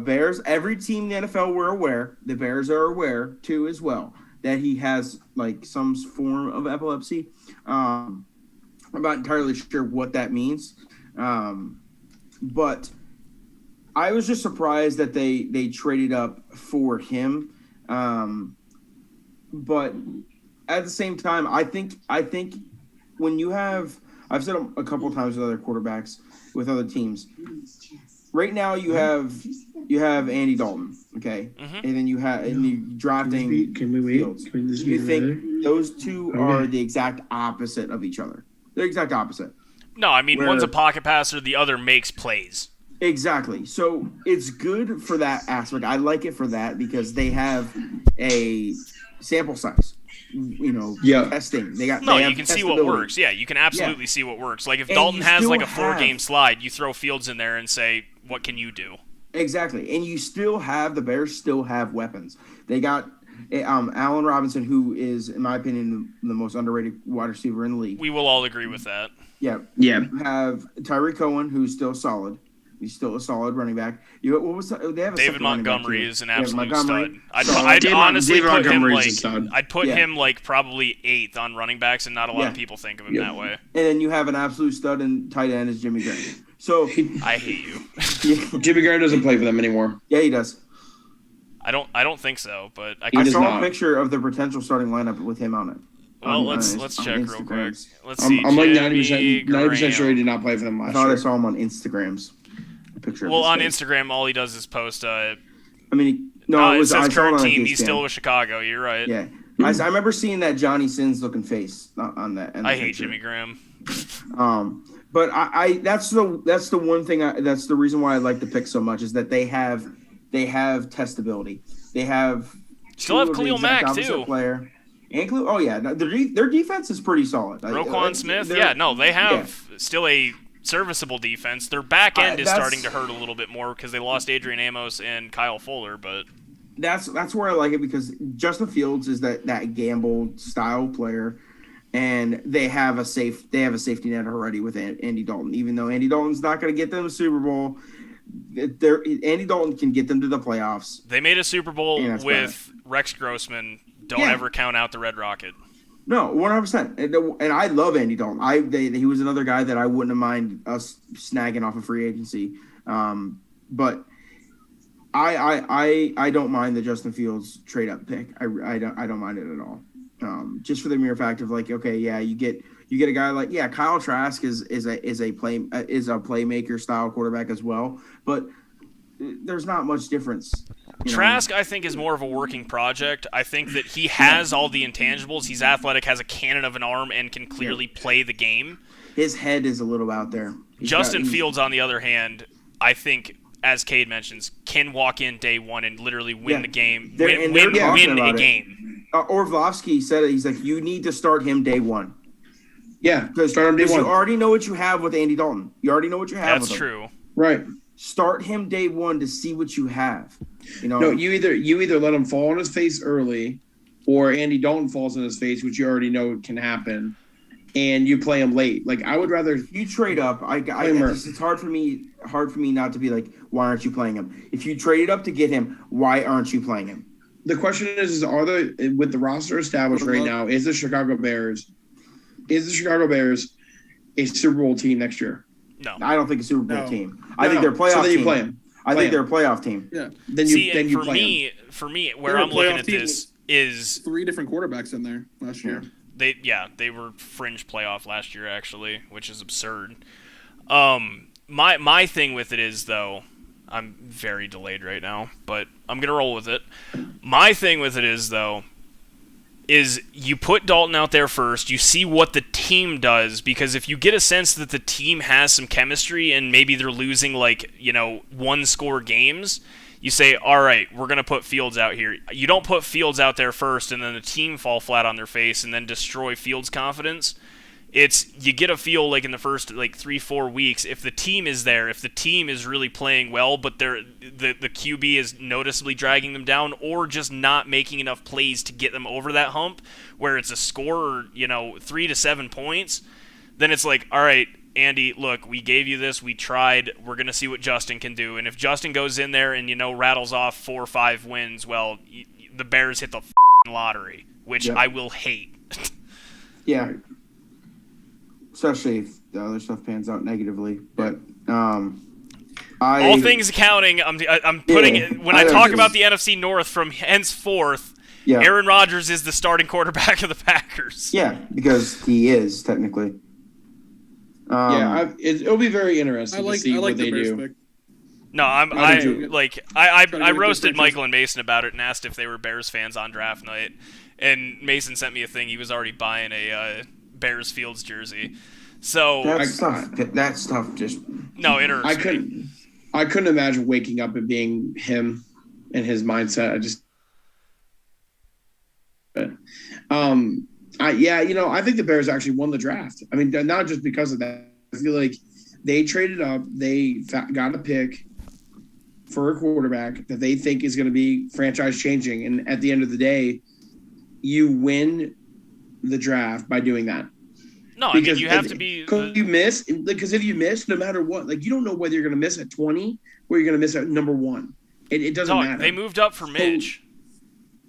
Bears, every team in the NFL were aware. The Bears are aware too as well that he has like some form of epilepsy. I'm not entirely sure what that means, but I was just surprised that they traded up for him. But at the same time, I think when you have, I've said a couple of times with other quarterbacks with other teams. Right now, you have Andy Dalton, okay, and then you drafting. Can we wait? Fields. Can this You be think later? those two are the exact opposite of each other? They're exact opposite. No, I mean, Where- one's a pocket passer, the other makes plays. Exactly. So it's good for that aspect. I like it for that because they have a sample size. Testing. They have No, you can see what testability. works. Yeah, you can absolutely see what works. Like if And Dalton you has still like a have- 4-game slide, you throw Fields in there and say, what can you do? Exactly. And you still have the Bears still have weapons. They got Allen Robinson, who is, in my opinion, the most underrated wide receiver in the league. We will all agree with that. Yeah. Yeah. You have Tyree Cohen, who's still solid. He's still a solid running back. They have a David second running back, Montgomery too. is an David absolute Montgomery, stud. solid. I'd David- honestly David put him Montgomery's a like stud. I'd put Yeah. him like probably 8th on running backs, and not a lot of Yeah. people think of him Yeah. that way. And then you have an absolute stud and tight end is Jimmy Graham. So I hate you. Jimmy Graham doesn't play for them anymore. yeah, he does. I don't think so, but I He I can. does saw not. a picture of the potential starting lineup with him on it. Well, on let's on check real quick. Instagrams. Let's see. I'm like Jimmy 90% sure he Graham. did not play for them I last thought I year. saw him on Instagrams. A picture. Well, of on his face. Instagram, all he does is post. I mean, no, it It was I says saw it current on team. his He's cam. still with Chicago. You're right. Yeah, I remember seeing that Johnny Sins looking face on that. in the I hate picture. Jimmy Graham. But I that's the one thing that's the reason why I like the pick so much is that they have testability. They have Still have two of the Khalil exact Mack, opposite too. Player. And oh yeah, their defense is pretty solid. Roquan Smith. they're- Yeah, no, they have still a serviceable defense. Their back end is that's- starting to hurt a little bit more because they lost Adrian Amos and Kyle Fuller, but That's where I like it because Justin Fields is that gamble style player, and they have a safety net already with Andy Dalton. Even though Andy Dalton's not going to get them a Super Bowl, Andy Dalton can get them to the playoffs. they made a Super Bowl Yeah, that's with Rex Grossman. Don't Yeah. ever count out the Red Rocket. No, 100%. And I love Andy Dalton. He was another guy that I wouldn't have mind us snagging off of free agency. But I don't mind the Justin Fields trade up pick. I don't mind it at all. Just for the mere fact of like, okay, yeah, you get a guy like Kyle Trask is a playmaker style quarterback as well, but there's not much difference. you know? Trask, I think, is more of a working project. I think that he has all the intangibles. He's athletic, has a cannon of an arm, and can clearly play the game. His head is a little out there. Justin Fields, on the other hand, I think, as Cade mentions, can walk in day one and literally win Yeah. the game, They're- and they're win talking a about it. game. Orlovsky said it. He's like, you need to start him day one. Yeah, Because start on day you one. already know what you have with Andy Dalton. You already know what you have That's with him. true. Right. Start him day one to see what you have. No, you either let him fall on his face early, or Andy Dalton falls on his face, which you already know can happen, and you play him late. Like I would rather. you trade up. It's hard for me not to be like, why aren't you playing him? If you traded up to get him, why aren't you playing him? The question is are there with the roster established right now? Is the Chicago Bears a Super Bowl team next year? No. I don't think a Super Bowl No. team. I think they're a playoff So then you team. play him. I Play think they're him. a playoff team. Yeah, Then See, you and play him. for me, They where were a I'm looking playoff at team this is 3 different quarterbacks in there last year. they were fringe playoff last year actually, which is absurd. My thing with it is though, I'm very delayed right now, but I'm gonna roll with it. My thing with it is though, is you put Dalton out there first, you see what the team does, because if you get a sense that the team has some chemistry and maybe they're losing like, one score games, you say, all right, we're going to put Fields out here. You don't put Fields out there first and then the team fall flat on their face and then destroy Fields' confidence. It's you get a feel like in the first 3-4 weeks, if the team is there, if the team is really playing well, but the QB is noticeably dragging them down or just not making enough plays to get them over that hump where it's a score, 3 to 7 points, then it's like, all right, Andy, look, we gave you this. We tried. We're going to see what Justin can do. And if Justin goes in there and, rattles off 4 or 5 wins, well, the Bears hit the lottery, which I will hate. Yeah. Especially if the other stuff pans out negatively. But all things accounting, I'm putting it, when I talk about the NFC North from henceforth, Aaron Rodgers is the starting quarterback of the Packers. Yeah, because he is technically. It'll be very interesting to see what they do. Pick. No, I roasted Michael and Mason about it and asked if they were Bears fans on draft night, and Mason sent me a thing. He was already buying a Bears Fields jersey. So that stuff just it hurts. I couldn't imagine waking up and being him and his mindset. I think the Bears actually won the draft. I mean, not just because of that. I feel like they traded up. They got a pick for a quarterback that they think is going to be franchise changing. And at the end of the day, you win the draft by doing that. No, I mean, you have to be. Because if you miss, no matter what, you don't know whether you're going to miss at 20 or you're going to miss at number 1. It doesn't matter. They moved up for Mitch.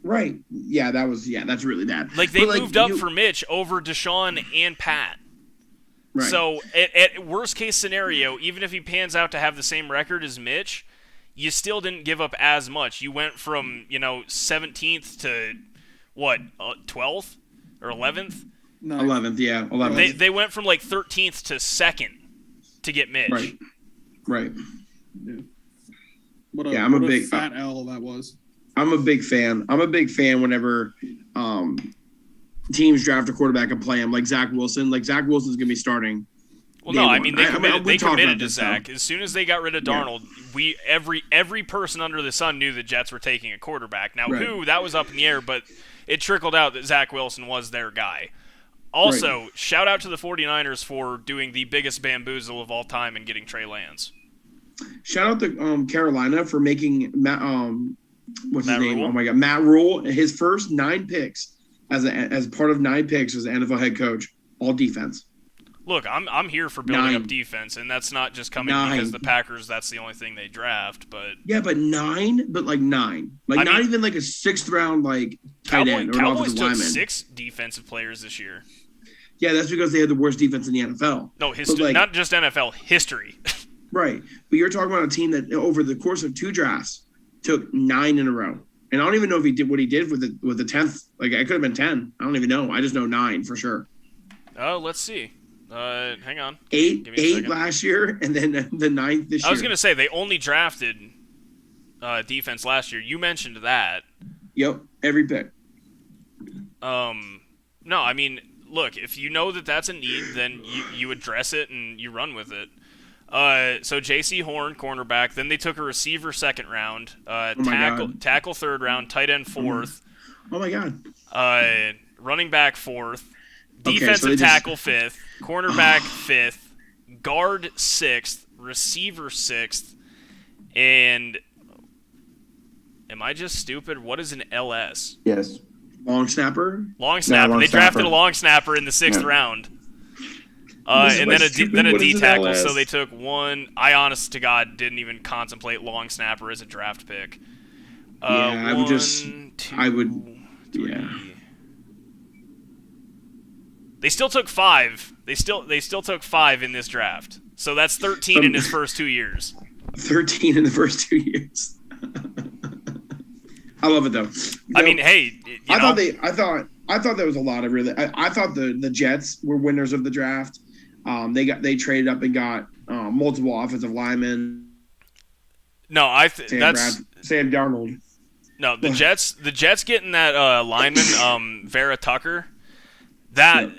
Right. Yeah, that's really bad. They moved up for Mitch over Deshaun and Pat. Right. So at worst case scenario, even if he pans out to have the same record as Mitch, you still didn't give up as much. You went from 17th to 12th or 11th. 11th, yeah, 11th. They went from 13th to 2nd to get Mitch. Right. What a big fat L that was. I'm a big fan. Whenever teams draft a quarterback and play him, like Zach Wilson. Zach Wilson's going to be starting. Well, no, I mean, they committed to Zach. As soon as they got rid of Darnold, every person under the sun knew the Jets were taking a quarterback. Now, that was up in the air, but it trickled out that Zach Wilson was their guy. Also, shout out to the 49ers for doing the biggest bamboozle of all time and getting Trey Lance. Shout out to Carolina for making what's his name? Rule? Oh my God, Matt Rule. His first 9 picks as part of 9 picks as an NFL head coach, all defense. Look, I'm here for building up defense, and that's not just coming because the Packers. That's the only thing they draft, but 9, not even a 6th round tight end or Cowboys offensive took lineman. 6 defensive players this year. Yeah, that's because they had the worst defense in the NFL. No, history, not just NFL history. Right, but you're talking about a team that over the course of 2 drafts took 9 in a row, and I don't even know if he did what he did with the 10th. It could have been 10. I don't even know. I just know 9 for sure. Oh, let's see. Hang on. 8 last year, and then the 9th this year. I was gonna say they only drafted defense last year. You mentioned that. Yep, every pick. No, I mean, look, if you know that that's a need, then you address it and you run with it. So J.C. Horn, cornerback. Then they took a receiver 2nd round, tackle 3rd round, tight end 4th. Oh my God. Running back 4th, defensive tackle 5th, cornerback 5th, guard 6th, receiver 6th, and am I just stupid? What is an LS? Yes. Long snapper. They drafted a long snapper in the 6th round. And then a D tackle. So they took 1. I honest to God didn't even contemplate long snapper as a draft pick. I would. They still took 5. They still took 5 in this draft. So that's 13 in his first 2 years. 13 in the first 2 years. I love it though. I mean, hey, I thought there was a lot of really. I thought the Jets were winners of the draft. They traded up and got multiple offensive linemen. No, Sam Darnold. No, the Jets getting that lineman Vera Tucker. That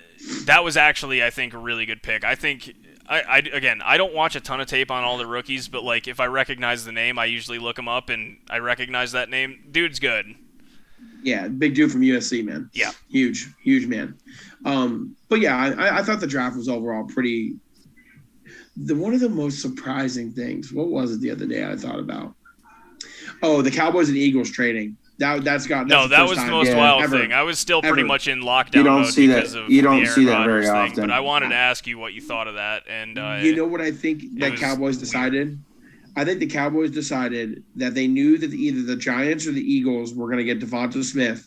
was actually, I think, a really good pick. I think I don't watch a ton of tape on all the rookies, but if I recognize the name, I usually look him up and I recognize that name. Dude's good. Yeah, big dude from USC, man. Yeah, huge man. But yeah, I thought the draft was overall pretty. One of the most surprising things. What was it the other day I thought about? Oh, the Cowboys and Eagles trading. That's No, the that first was the time most Yeah, wild ever. thing. I was still Ever. pretty much in lockdown You don't mode see because that- of you don't the Aaron see that very Rodgers thing. often. But I wanted to ask you what you thought of that. And You know what I think that was Cowboys weird. decided? I think the Cowboys decided that they knew that either the Giants or the Eagles were going to get Devonta Smith,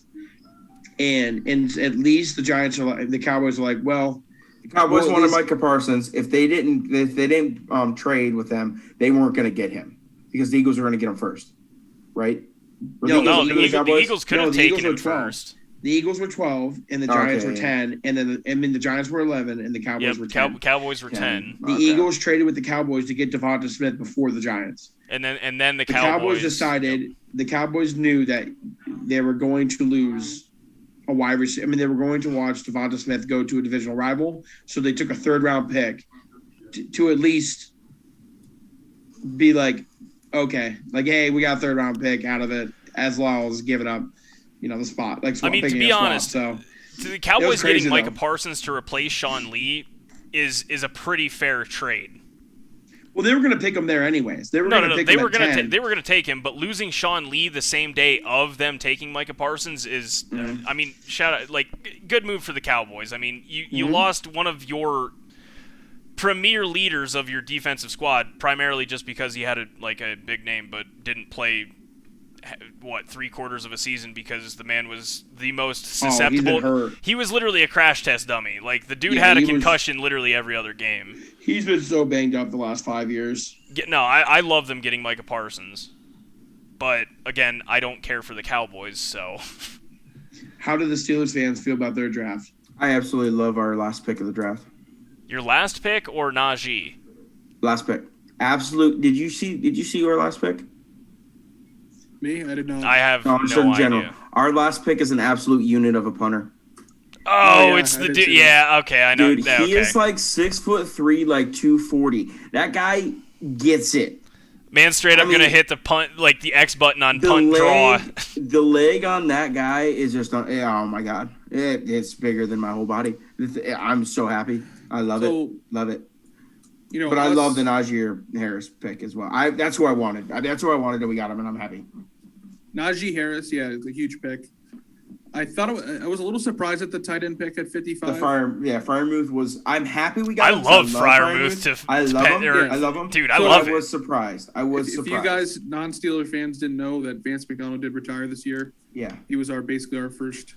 and at least the Cowboys are like, well, Cowboys well, wanted this- Micah Parsons. If they didn't trade with them, they weren't going to get him because the Eagles were going to get him first, right? Were No, no, Eagles the getting Cowboys? Eagles could No, have the Eagles taken were him 12. first. The Eagles were 12 and the Giants were Okay. 10, and then the Giants were 11 and the Cowboys were 10. Cowboys were 10. The Okay. Eagles traded with the Cowboys to get Devonta Smith before the Giants. And then the The Cowboys Cowboys decided the Cowboys knew that they were going to lose a wide receiver. I mean, they were going to watch Devonta Smith go to a divisional rival, so they took a third-round pick to at least be like, okay, like, hey, we got a third-round pick out of it, as well as giving up, the spot. Like, I mean, to picking be a spot. honest, So to the Cowboys crazy, getting Micah though. Parsons to replace Sean Lee is a pretty fair trade. well, they were going to pick him there anyways. They were No, going to pick they him were at gonna 10. they were gonna take him, but losing Sean Lee the same day of them taking Micah Parsons is, Mm-hmm. I mean, shout out, like, good move for the Cowboys. I mean, you Mm-hmm. lost one of your premier leaders of your defensive squad primarily just because he had a big name but didn't play 3/4 of a season because the man was the most he's been susceptible. hurt. He was literally a crash test dummy. Like, the dude Yeah, had a he was- concussion literally every other game. He's been so banged up the last 5 years. No, I love them getting Micah Parsons. But, again, I don't care for the Cowboys, so... How do the Steelers fans feel about their draft? I absolutely love our last pick of the draft. Your last pick or Najee? Last pick. Absolute. Did you see our last pick? Me, I did not. I have No, just in no general. idea. Our last pick is an absolute unit of a punter. Oh, yeah, it's I the did dude. too. Yeah, okay, I know. Dude, yeah, he okay. is like 6'3", like 240. That guy gets it. Man, straight up I mean, gonna hit the punt, like the X button on The punt draw. the leg on that guy is just oh my god, it's bigger than my whole body. I'm so happy. I love So, it, love it. But But I love the Najee Harris pick as well. That's who I wanted. That's who I wanted, and we got him, and I'm happy. Najee Harris. Yeah, it's a huge pick. I thought I was a little surprised at the tight end pick at 55. The Freiermuth was. I'm happy we got I him. love Freiermuth. Freiermuth. I love him. or- I love him. Dude, I So love I it. was surprised. If you guys non-Steeler fans didn't know that Vance McDonald did retire this year, yeah. he was basically our first.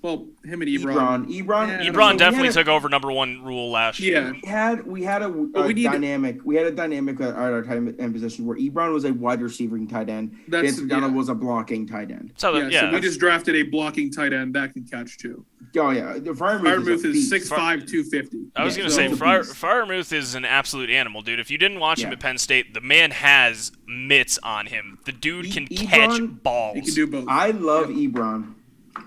Well, him and Ebron. Ebron. Yeah, Ebron definitely we had took over number one rule last year. Yeah, we had a we need- dynamic. We had a dynamic at our tight end position where Ebron was a wide receiving tight end. That's- Vance McDonald yeah. was a blocking tight end. So, So we just drafted a blocking tight end that can catch too. Oh yeah, the Freiermuth is beast. 6'5", 250. I was Yeah, going to so say, he's a beast. Freiermuth is an absolute animal, dude. If you didn't watch him Yeah. at Penn State, the man has mitts on him. The dude can Ebron- catch balls. He can do both. I love Ebron,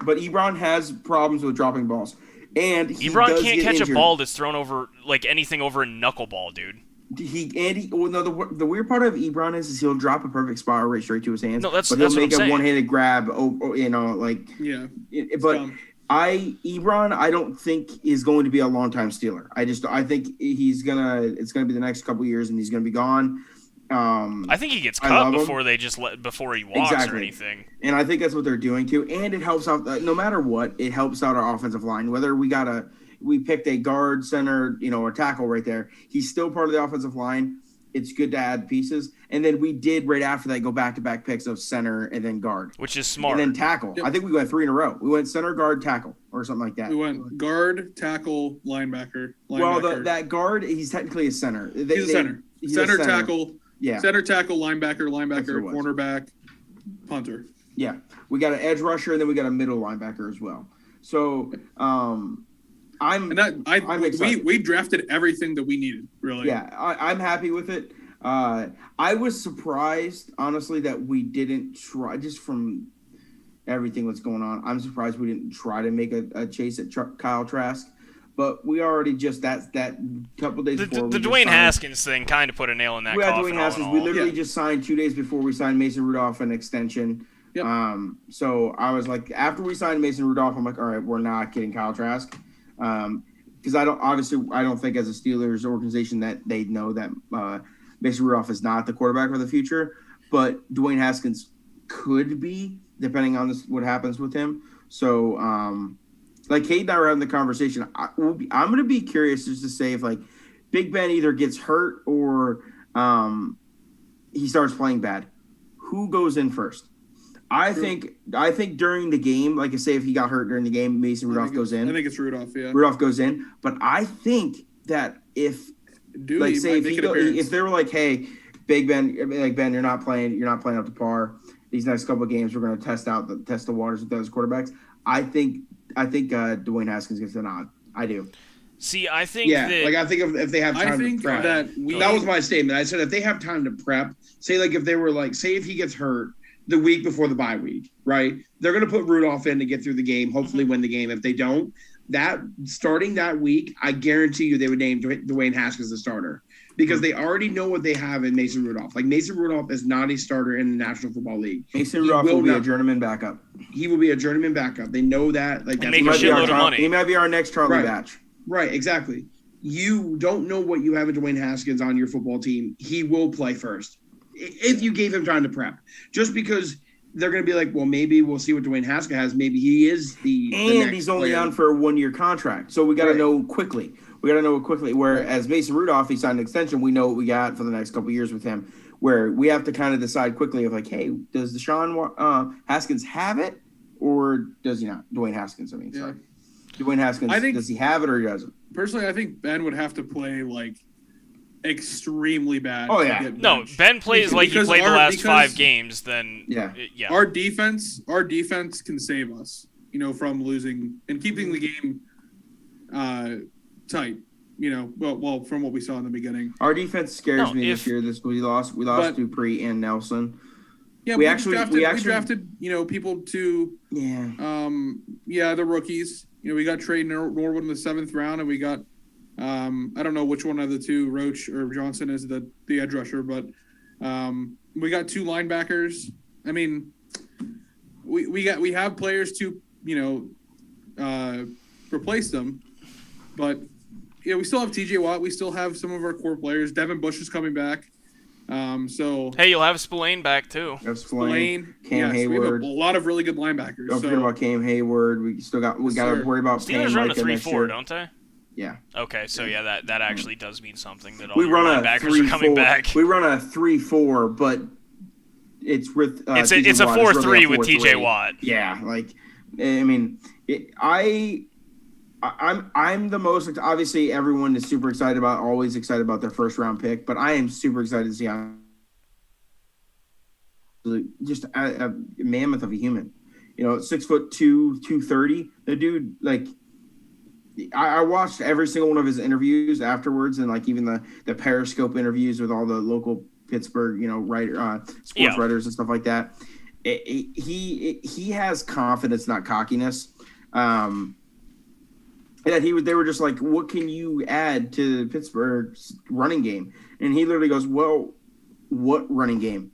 but Ebron has problems with dropping balls, and he Ebron does can't get catch injured. a ball that's thrown over, like, anything over a knuckleball, dude. The weird part of Ebron is he'll drop a perfect spot right straight to his hands. No, that's but he'll what I'm make a saying. one-handed grab. Yeah. But dumb. Ebron, I don't think is going to be a long-time Steeler. I think it's gonna be the next couple years, and he's gonna be gone. I think he gets I cut love him. before he walks or Exactly. anything. And I think that's what they're doing too. And it helps out. No matter what, it helps out our offensive line. Whether we picked a guard, center, or tackle right there, he's still part of the offensive line. It's good to add pieces. And then we did right after that go back-to-back picks of center and then guard. Which is smart. And then tackle. Yep. I think we went 3 in a row. We went center, guard, tackle, or something like that. We went guard, tackle, linebacker. Well, that guard, he's technically a center. He's a center. He's a Center, tackle, Yeah. center, tackle, linebacker, That's what it was. cornerback, punter. Yeah. We got an edge rusher, and then we got a middle linebacker as well. So, I'm excited. We drafted everything that we needed, really. Yeah, I'm happy with it. I was surprised, honestly, that we didn't try, just from everything that's going on, I'm surprised we didn't try to make a chase at Kyle Trask. But we already just, that couple days before. The we just Dwayne signed- Haskins thing kind of put a nail in that We had coffin. Dwayne all in Haskins. all. We literally Yeah. just signed 2 days before we signed Mason Rudolph an extension. Yep. So I was like, after we signed Mason Rudolph, I'm like, all right, we're not getting Kyle Trask. Because I don't think as a Steelers organization that they know that Mason Rudolph is not the quarterback for the future, but Dwayne Haskins could be. depending on what happens with him. So, like Kate and I were having the conversation. I'm going to be curious just to say if like Big Ben either gets hurt or he starts playing bad. Who goes in first? I think during the game, like I say, if he got hurt during the game, Mason Rudolph goes in. I think it's Rudolph. Yeah, Rudolph goes in. But I think that if Dooley if they were like, hey, Big Ben, like Ben, you're not playing up to par. These next couple of games, we're going to test the waters with those quarterbacks. I think Dwayne Haskins gets the nod. I do. See, I think I think if they have time to prep. That was my statement. I said if they have time to prep, say like if they were like, say if he gets hurt the week before the bye week, right? They're going to put Rudolph in to get through the game, hopefully win the game. If they don't, starting that week, I guarantee you they would name Dwayne Haskins the starter because they already know what they have in Mason Rudolph. Like Mason Rudolph is not a starter in the National Football League. Mason Rudolph will be a journeyman backup. He will be a journeyman backup. They know that. Like make a shitload of money. He might be our next Charlie Batch. Right, exactly. You don't know what you have in Dwayne Haskins on your football team. He will play first if you gave him time to prep. Just because they're going to be like, well, maybe we'll see what Dwayne Haskins has. Maybe he is the next he's only player. on for a 1-year contract. So we got to know quickly. Whereas Mason Rudolph, he signed an extension. We know what we got for the next couple of years with him. Where we have to kind of decide quickly of like, hey, does Deshaun Haskins have it or does he not? Dwayne Haskins, sorry. Dwayne Haskins, does he have it or he doesn't? Personally, I think Ben would have to play like extremely bad. Oh yeah, no, Ben plays like he played the last 5 games. Then yeah, our defense can save us, from losing and keeping the game tight. Well, from what we saw in the beginning, our defense scares me this year. We lost Dupree and Nelson. Yeah, we drafted people to the rookies. We got Trey Norwood in the 7th round, and we got I don't know which one of the two, Roach or Johnson, is the edge rusher, but we got 2 linebackers. I mean, we have players to replace them, but we still have T.J. Watt. We still have some of our core players. Devin Bush is coming back. Hey, you'll have Spillane back too. Spillane, Cam Hayward. We have a lot of really good linebackers. Don't forget about Cam Hayward. We got to worry about Steelers run a 3-4, don't they? Yeah. Okay, so that actually does mean something that all we your run linebackers are coming back. We run a 3-4, but it's with it's a 4-3 with T.J. Watt. Yeah, like I mean, I'm the most, obviously everyone is always excited about their first round pick, but I am super excited to see how just a mammoth of a human, 6'2", 230. The dude, like, I watched every single one of his interviews afterwards, and like even the Periscope interviews with all the local Pittsburgh, sports writers and stuff like that. He has confidence, not cockiness. They were just like, what can you add to Pittsburgh's running game? And he literally goes, well, what running game?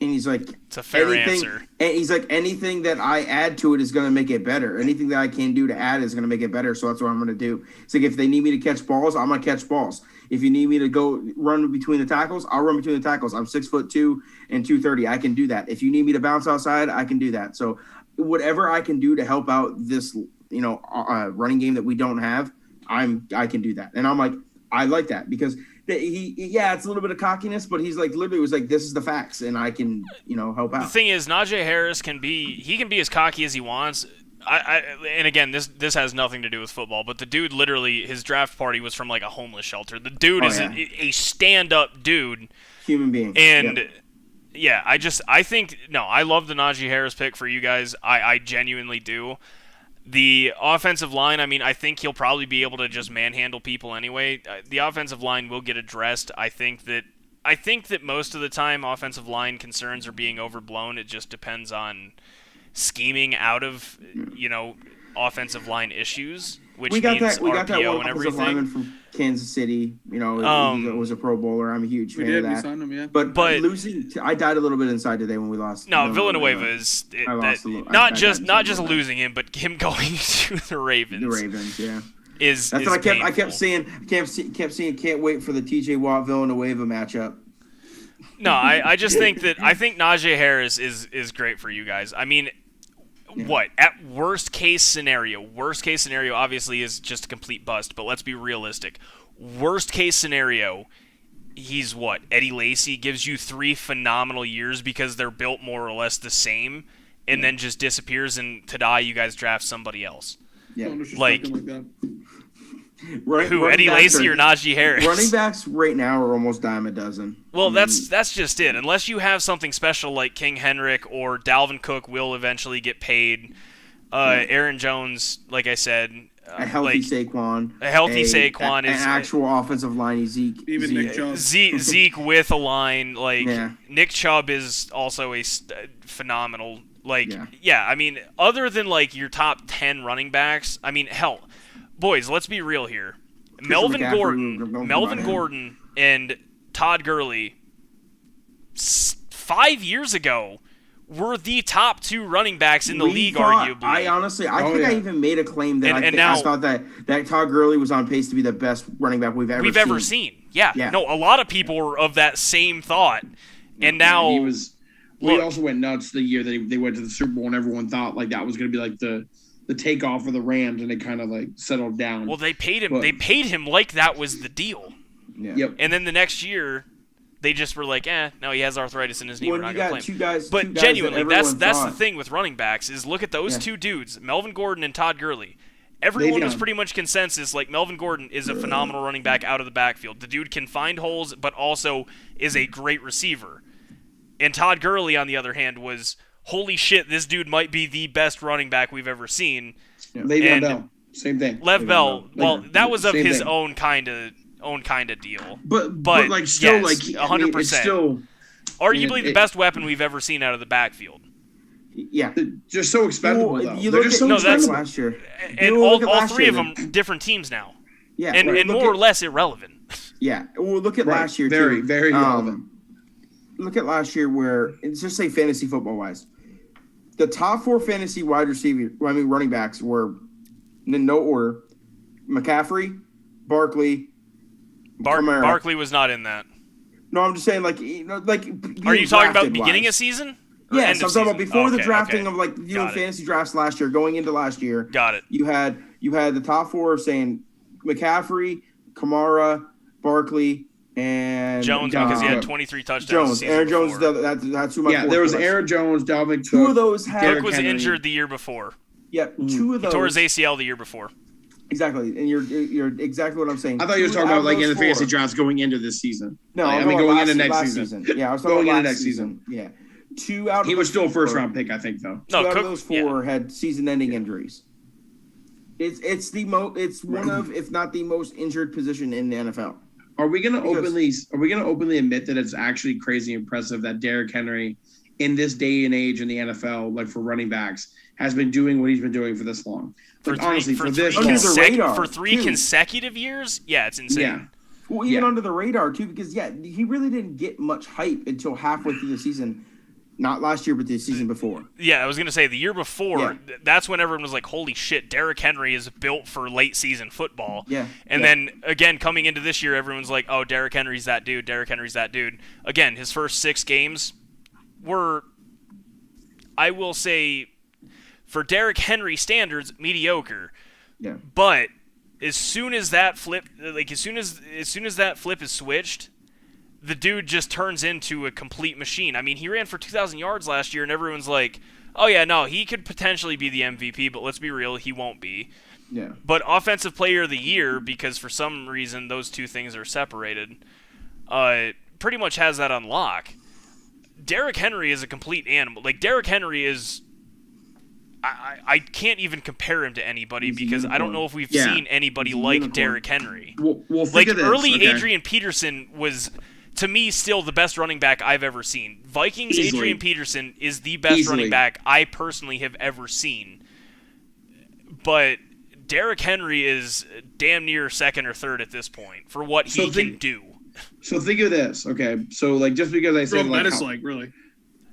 And he's like, it's a fair answer. And he's like, anything that I add to it is going to make it better. Anything that I can do to add is going to make it better. So that's what I'm going to do. It's like, if they need me to catch balls, I'm going to catch balls. If you need me to go run between the tackles, I'll run between the tackles. I'm 6'2" and 230. I can do that. If you need me to bounce outside, I can do that. So whatever I can do to help out this, running game that we don't have, I can do that. And I'm like, I like that because it's a little bit of cockiness, but he's like literally was like, this is the facts, and I can help out. The thing is, Najee Harris can be as cocky as he wants. And again, this has nothing to do with football, but the dude literally, his draft party was from like a homeless shelter. The dude is a stand-up dude, human being, and I love the Najee Harris pick for you guys. I genuinely do. The offensive line, I mean, I think he'll probably be able to just manhandle people anyway. The offensive line will get addressed. I think that most of the time offensive line concerns are being overblown. It just depends on scheming out of, offensive line issues, which means RPO we got that one and offensive everything. Lineman from Kansas City, he was a Pro Bowler. I'm a huge fan of that. We signed him, yeah. But losing, I died a little bit inside today when we lost. No, Villanueva is not just losing him, but him going to the Ravens. The Ravens, yeah. That's what I kept seeing. Can't wait for the T.J. Watt Villanueva matchup. No, I just think Najee Harris is great for you guys. I mean, what at worst case scenario obviously is just a complete bust. But let's be realistic. Worst case scenario, he's what? Eddie Lacy gives you 3 phenomenal years because they're built more or less the same, and then just disappears, and to die, you guys draft somebody else. Yeah, Like that. Who, Eddie Lacy or Najee Harris? Running backs right now are almost dime a dozen. Well, that's just it. Unless you have something special like King Henrik or Dalvin Cook will eventually get paid. Aaron Jones, like I said, a healthy Saquon. A healthy Saquon is an actual offensive line. Zeke. Even Nick Chubb. Zeke with a line. Nick Chubb is also a phenomenal. I mean, other than your top 10 running backs, I mean, hell, boys, let's be real here. Melvin Gordon and Todd Gurley 5 years ago were the top 2 running backs in the league, arguably. I even made a claim that I thought that Todd Gurley was on pace to be the best running back we've ever seen. Yeah. No, a lot of people were of that same thought. And now we also went nuts the year that they went to the Super Bowl, and everyone thought that was going to be the takeoff for the Rams, and it kind of settled down. Well, they paid him. They paid him like that was the deal. Yeah. Yep. And then the next year, they just were like, no, he has arthritis in his knee. We're not going to play him. But genuinely, that's the thing with running backs is look at those 2 dudes, Melvin Gordon and Todd Gurley. Everyone was pretty much consensus Melvin Gordon is a phenomenal running back out of the backfield. The dude can find holes, but also is a great receiver. And Todd Gurley, on the other hand, was, holy shit, this dude might be the best running back we've ever seen. Yeah. Le'Veon Bell, same thing. Lev Bell, that was of his own kind of deal. But still, yes, 100%. Still arguably the best weapon we've ever seen out of the backfield. Yeah, they're so expendable. Well, though. You look at last year, and all 3 of them different teams now. Yeah, and more or less irrelevant. Yeah, well, look at last year. Very, too. very relevant. Look at last year where, just say fantasy football wise, the top 4 fantasy running backs were in no order: McCaffrey, Barkley, Kamara. Barkley was not in that. No, I'm just saying, Are you talking about beginning of season? Yes, I'm talking about before the drafting of doing fantasy drafts last year, going into last year. Got it. You had the top 4 saying McCaffrey, Kamara, Barkley, and Jones because he had 23 touchdowns. Aaron Jones. That's who my there was Aaron Jones, Dalvin Cook. 2 of those had Cook was injured the year before. Yep, 2 of those. He tore his ACL the year before. Exactly, and you're exactly what I'm saying. I thought you were talking about in the fantasy drafts going into this season. No, going into next season. Yeah, I was talking going about into next season. Yeah, 2 out. He was still a first round pick, I think, though. No, 2 out of those 4 had season-ending injuries. It's one of, if not the most injured position in the NFL. Are we gonna openly admit that it's actually crazy impressive that Derrick Henry, in this day and age in the NFL, for running backs, has been doing what he's been doing for this long? For 3 consecutive years, it's insane. Yeah. Well, even under the radar too, because he really didn't get much hype until halfway through the season. Not last year, but the season before. Yeah, I was going to say the year before, that's when everyone was like, holy shit, Derrick Henry is built for late season football. Yeah. And then, again, coming into this year, everyone's like, oh, Derrick Henry's that dude, Derrick Henry's that dude. Again, his first 6 games were, I will say, for Derrick Henry standards, mediocre. Yeah. But as soon as that flip, as soon as that flip is switched, the dude just turns into a complete machine. I mean, he ran for 2,000 yards last year, and everyone's like, oh, yeah, no, he could potentially be the MVP, but let's be real, he won't be. Yeah. But Offensive Player of the Year, because for some reason those 2 things are separated, pretty much has that on lock. Derrick Henry is a complete animal. Derrick Henry is... I can't even compare him to anybody because I don't know if we've seen anybody like Derrick Henry. Well, think of this. Early Adrian Peterson was... to me, still the best running back I've ever seen. Vikings Adrian Peterson is the best running back I personally have ever seen. But Derrick Henry is damn near second or third at this point for what he can do. So think of this, okay? So just because I said really.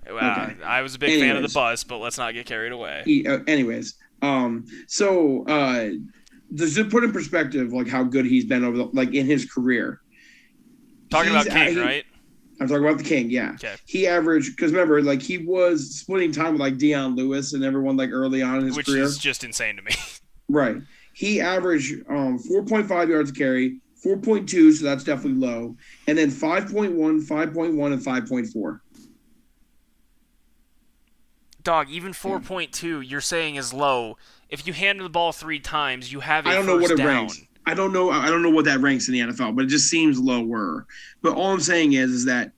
I was a big fan of the bus, but let's not get carried away. Anyways, just to put in perspective, how good he's been over in his career. Talking about King, right? I'm talking about the King, yeah. Okay. He averaged, because remember, like, he was splitting time with, like, Deion Lewis and everyone, like, early on in his career. Which is just insane to me. Right. He averaged 4.5 yards a carry, 4.2, so that's definitely low, and then 5.1, 5.1, and 5.4. Dog, even 4.2 you're saying is low. If you hand the ball 3 times, you have a I don't know what it down. ranks. I don't know what that ranks in the NFL, but it just seems lower. But all I'm saying is that,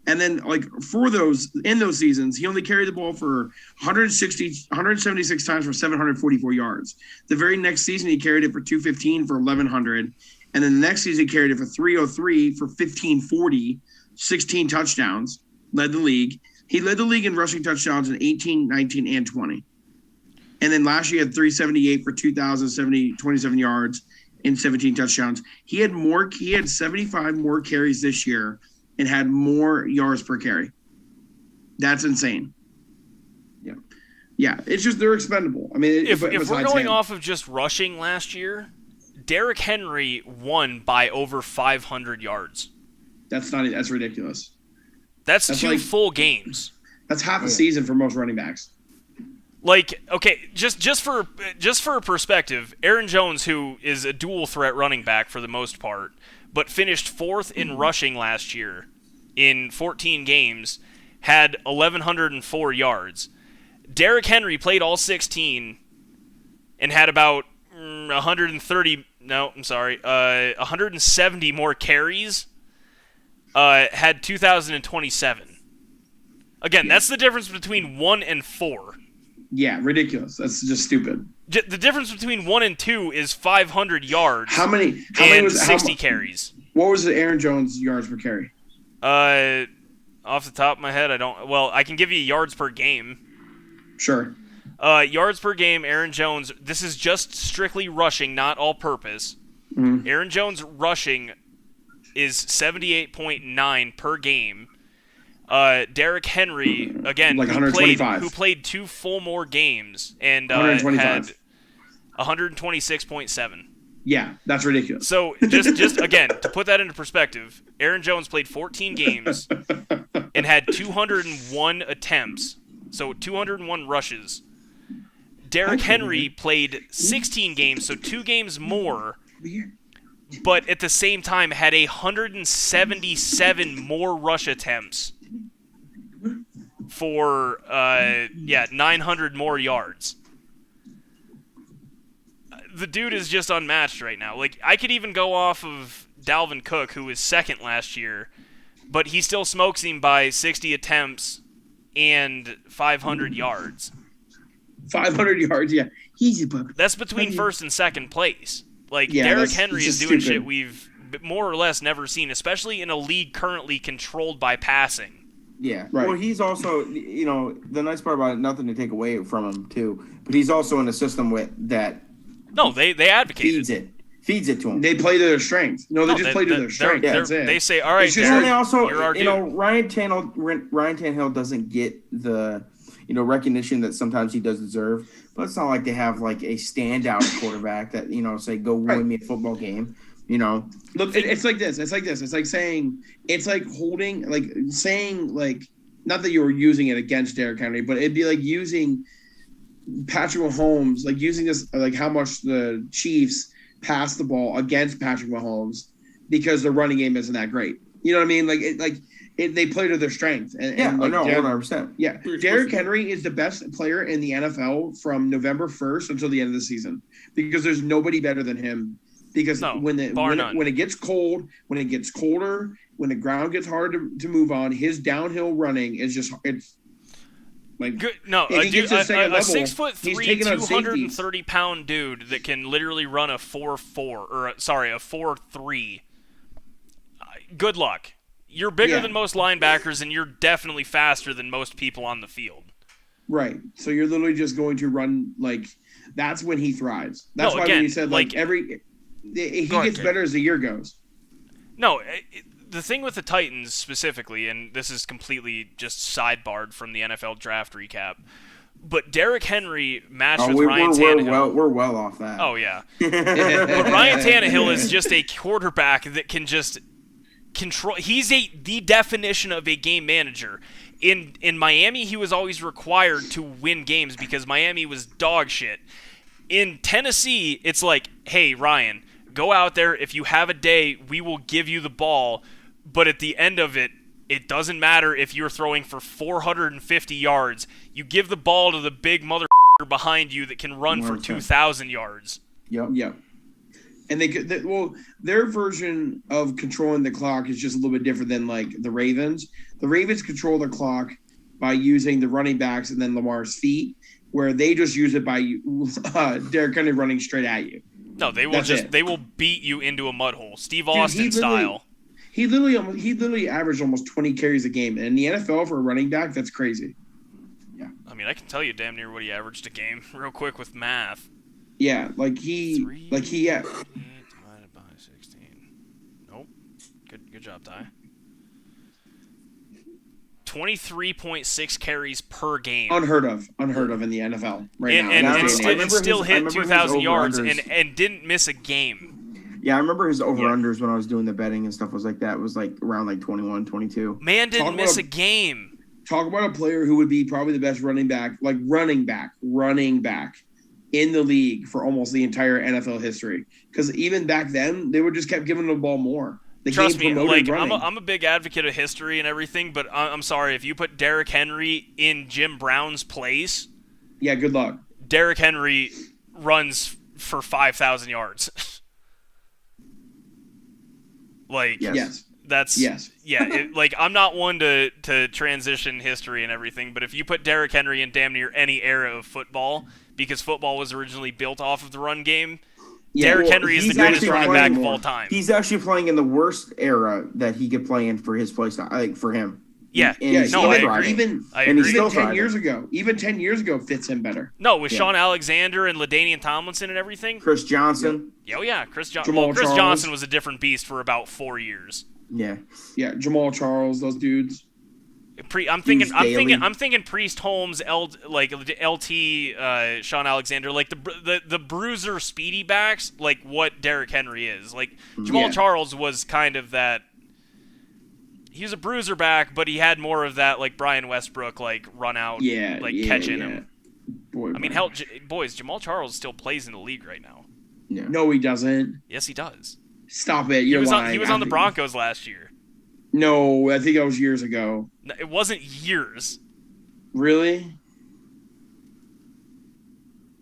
and then like for those in those seasons, he only carried the ball for 176 times for 744 yards. The very next season, he carried it for 215 for 1,100, and then the next season he carried it for 303 for 1,540, 16 touchdowns. Led the league. He led the league in rushing touchdowns in 18, 19, and 20. And then last year he had 378 for 2,027 yards and 17 touchdowns. He had 75 more carries this year and had more yards per carry. That's insane. Yeah. Yeah, it's just they're expendable. I mean, if we're going off of just rushing last year, Derrick Henry won by over 500 yards. That's ridiculous. That's 2 full games. That's half a season for most running backs. Like, okay, just for perspective, Aaron Jones, who is a dual threat running back for the most part, but finished 4th in rushing last year in 14 games, had 1,104 yards. Derrick Henry played all 16 and had about 170 more carries. Had 2,027. Again, that's the difference between 1 and 4. Yeah, ridiculous. That's just stupid. The difference between 1 and 2 is 500 yards. How many was 60 carries. What was the Aaron Jones yards per carry? Off the top of my head, I don't. Well, I can give you yards per game. Sure. Yards per game, Aaron Jones. This is just strictly rushing, not all purpose. Mm-hmm. Aaron Jones rushing is 78.9 per game. Derrick Henry, again, like who played 2 full more games and had 126.7. Yeah, that's ridiculous. So just again, to put that into perspective, Aaron Jones played 14 games and had 201 attempts, so 201 rushes. Derrick Henry played 16 games, so 2 games more, but at the same time had 177 more rush attempts for 900 more yards. The dude is just unmatched right now. Like, I could even go off of Dalvin Cook, who was 2nd last year, but he still smokes him by 60 attempts and 500 yards. 500 yards, yeah. Easy, pup. That's between 1st and 2nd place. Like, Derrick Henry is doing shit we've more or less never seen, especially in a league currently controlled by passing. Yeah. Right. Well, he's also, the nice part about it, nothing to take away from him, too, but he's also in a system that No, they advocate feeds it to him. They play to their strength. No, they just play to their strength. That's it. They say, all right, Derek, they also, you're our dude. Ryan Tannehill doesn't get the, recognition that sometimes he does deserve. But it's not like they have like a standout quarterback that, say, go win me a football game. Look, it's like this. It's like this. It's like saying, not that you were using it against Derrick Henry, but it'd be like using Patrick Mahomes, like using this, like how much the Chiefs pass the ball against Patrick Mahomes because the running game isn't that great. You know what I mean? They play to their strength. And 100%. Yeah, Derrick Henry is the best player in the NFL from November 1st until the end of the season because there's nobody better than him. Because when it gets cold, when it gets colder, when the ground gets hard to move on, his downhill running is just like good. No, a 6'3", 230-pound dude that can literally run a 4.3. Good luck. You're bigger than most linebackers, and you're definitely faster than most people on the field. Right. So you're literally just going to run that's when he thrives. That's why when you said he gets better as the year goes. No, the thing with the Titans specifically, and this is completely just sidebarred from the NFL draft recap, but Derrick Henry matched with Ryan Tannehill. We're well off that. Oh, yeah. But Ryan Tannehill is just a quarterback that can just control. He's the definition of a game manager. In Miami, he was always required to win games because Miami was dog shit. In Tennessee, it's like, hey, Ryan, go out there. If you have a day, we will give you the ball. But at the end of it, it doesn't matter if you're throwing for 450 yards. You give the ball to the big mother behind you that can run for 2,000 yards. Yep. And their version of controlling the clock is just a little bit different than like the Ravens. The Ravens control the clock by using the running backs and then Lamar's feet, where they just use it by Derrick Henry running straight at you. No, they will beat you into a mud hole, Steve Austin style. He literally averaged almost 20 carries a game, and in the NFL for a running back, that's crazy. Yeah, I mean, I can tell you damn near what he averaged a game real quick with math. Yeah, divided by 16. Nope. Good job, Ty. 23.6 carries per game. Unheard of in the NFL right now. And still hit 2,000 yards and didn't miss a game. Yeah, I remember his over-unders when I was doing the betting and stuff was like that. It was like around like 21, 22. Man didn't miss a game. Talk about a player who would be probably the best running back in the league for almost the entire NFL history. Because even back then, they would just kept giving the ball more. Trust me, like I'm a big advocate of history and everything, but I'm sorry, if you put Derrick Henry in Jim Brown's place, yeah, good luck. Derrick Henry runs for 5,000 yards. Like, yes. That's yes. Yeah, like I'm not one to transition history and everything, but if you put Derrick Henry in damn near any era of football, because football was originally built off of the run game, Derrick Henry is the greatest running back of all time. He's actually playing in the worst era that he could play in for his play style, like for him. Yeah, I agree. Even 10 years ago fits him better. No, with Sean Alexander and LaDainian Tomlinson and everything. Chris Johnson. Oh yeah, Chris Johnson was a different beast for about 4 years. Yeah, Jamal Charles, those dudes. I'm thinking Priest, Holmes, LT, Sean Alexander, like the bruiser speedy backs, like what Derrick Henry is. Like Jamal Charles was kind of that. He was a bruiser back, but he had more of that like Brian Westbrook like run out, catching him. Boy, I mean, hell, boys, Jamal Charles still plays in the league right now. Yeah. No, he doesn't. Yes, he does. Stop it! You're lying. He was on the Broncos last year. No, I think that was years ago. No, it wasn't years. Really?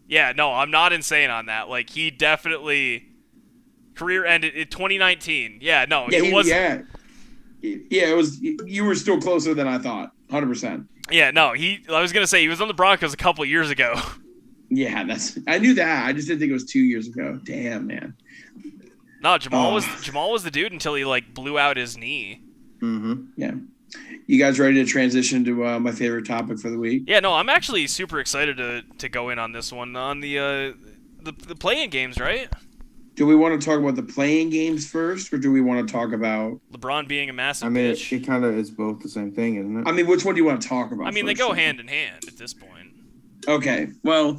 Yeah, no, I'm not insane on that. Like, he definitely career ended in 2019. Yeah, no, it was. Yeah, it was. You were still closer than I thought. 100%. Yeah, no, I was gonna say he was on the Broncos a couple years ago. Yeah, I knew that. I just didn't think it was 2 years ago. Damn, man. No, Jamal was the dude until he like blew out his knee. Mm-hmm. Yeah. You guys ready to transition to my favorite topic for the week? Yeah, no, I'm actually super excited to go in on this one on the play-in games, right? Do we want to talk about the playing games first, or do we want to talk about LeBron being a massive? I mean, bitch? it kind of is both the same thing, isn't it? I mean, which one do you want to talk about? I mean, they go hand in hand at this point. Okay, well,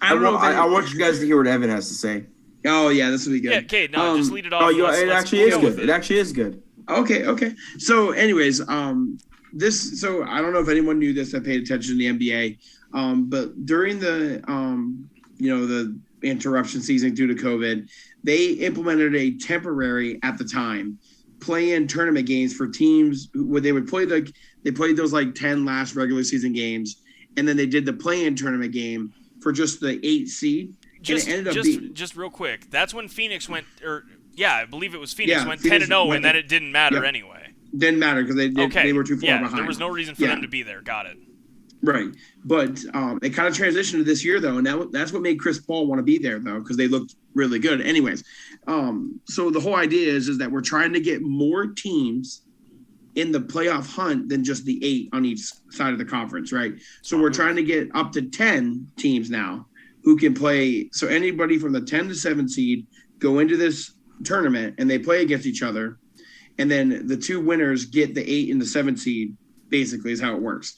I want you guys to hear what Evan has to say. Oh yeah, this will be good. Yeah, okay, no, just lead it off. It actually is good. It actually is good. Okay. So, anyways, So I don't know if anyone knew this that paid attention to the NBA, but during the the interruption season due to COVID, they implemented a temporary, at the time, play-in tournament games for teams where they would play they played those like 10 last regular season games, and then they did the play-in tournament game for just the 8 seed. Just real quick, that's when Phoenix went, I believe it was Phoenix went 10-0, and then it didn't matter anyway. Didn't matter because they were too far behind. There was no reason for them to be there. Got it. Right, but it kind of transitioned to this year though, and that's what made Chris Paul want to be there though, because they looked really good. Anyways, so the whole idea is that we're trying to get more teams in the playoff hunt than just the 8 on each side of the conference, right? So we're trying to get up to 10 teams now who can play. So anybody from the 10 to 7 seed go into this tournament and they play against each other, and then the 2 winners get the 8 and the 7 seed. Basically, is how it works.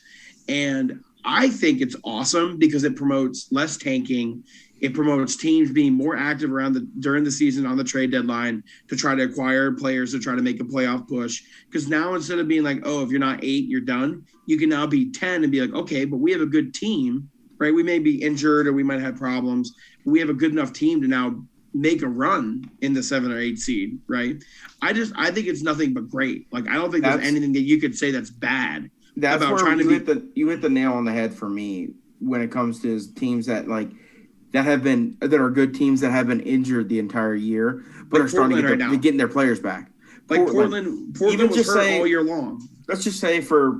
And I think it's awesome because it promotes less tanking. It promotes teams being more active during the season on the trade deadline to try to acquire players to try to make a playoff push. Because now instead of being like, oh, if you're not 8, you're done, you can now be 10 and be like, okay, but we have a good team, right? We may be injured or we might have problems. But we have a good enough team to now make a run in the 7 or 8 seed, right? I think it's nothing but great. Like, I don't think there's anything that you could say that's bad. That's about where you hit the nail on the head for me when it comes to teams that are good teams that have been injured the entire year, but are starting to getting their players back. Like Portland was hurt all year long. Let's just say for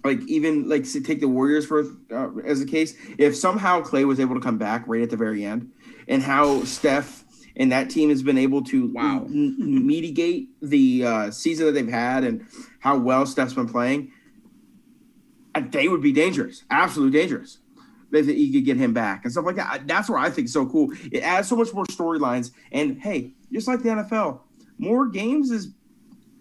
take the Warriors for as a case. If somehow Klay was able to come back right at the very end, and how Steph and that team has been able to mitigate the season that they've had, and how well Steph's been playing, they would be dangerous, absolutely dangerous. That you could get him back and stuff like that. That's where I think it's so cool. It adds so much more storylines. And hey, just like the NFL, more games is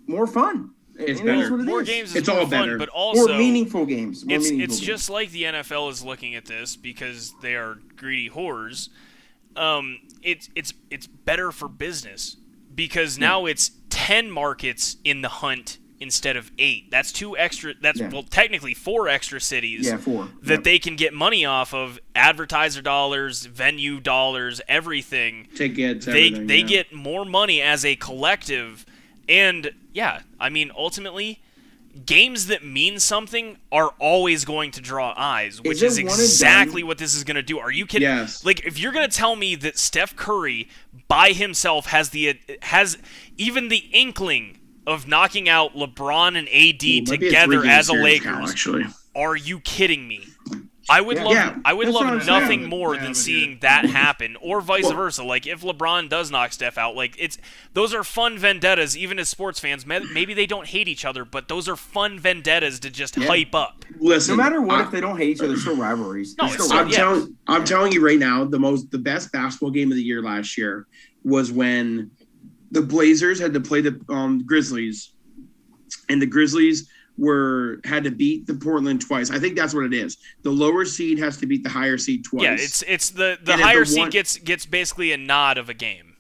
more fun. It's better. More games is more fun, but also more meaningful games. It's just like the NFL is looking at this because they are greedy whores. It's better for business because now it's 10 markets in the hunt instead of 8. That's 2 extra. Well, technically 4 extra cities. Yeah, 4 that they can get money off of: advertiser dollars, venue dollars, everything. Tickets. They get more money as a collective, and ultimately, games that mean something are always going to draw eyes, which is exactly what this is going to do. Are you kidding? Yes. Like, if you're going to tell me that Steph Curry by himself has even the inkling of knocking out LeBron and AD together as a Lakers, are you kidding me? I would love nothing more than seeing that happen, or vice versa. Like, if LeBron does knock Steph out, those are fun vendettas. Even as sports fans, maybe they don't hate each other, but those are fun vendettas to just hype up. Listen, no matter what, if they don't hate each other, there's still rivalries. No, I'm telling you right now, the best basketball game of the year last year was when the Blazers had to play the Grizzlies, and the Grizzlies had to beat the Portland twice. I think that's what it is. The lower seed has to beat the higher seed twice. Yeah, it's the higher seed gets basically a nod of a game.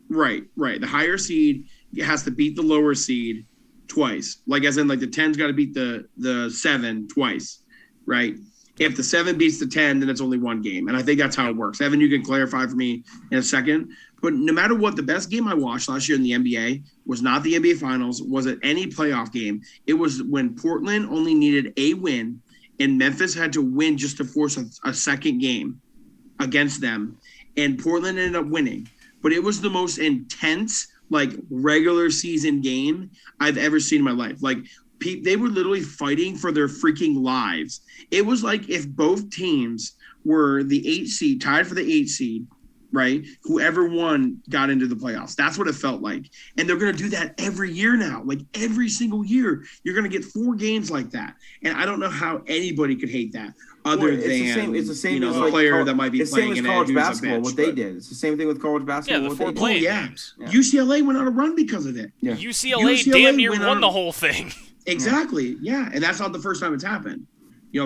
Right. The higher seed has to beat the lower seed twice. Like, as in, like, the 10's got to beat the 7 twice, right? If the 7 beats the 10, then it's only one game. And I think that's how it works. Evan, you can clarify for me in a second. But no matter what, the best game I watched last year in the NBA was not the NBA Finals, wasn't any playoff game. It was when Portland only needed a win, and Memphis had to win just to force a second game against them. And Portland ended up winning. But it was the most intense, regular season game I've ever seen in my life. They were literally fighting for their freaking lives. It was like if both teams were the 8 seed, tied for the 8 seed, right? Whoever won got into the playoffs. That's what it felt like. And they're going to do that every year now. Like, every single year, you're going to get 4 games like that. And I don't know how anybody could hate that it's the same as a player that might be playing in college basketball. What they did. It's the same thing with college basketball. Yeah, the 4 playing games. Yeah. UCLA went on a run because of it. Yeah. UCLA damn near won the whole thing. Exactly. Yeah. And that's not the first time it's happened.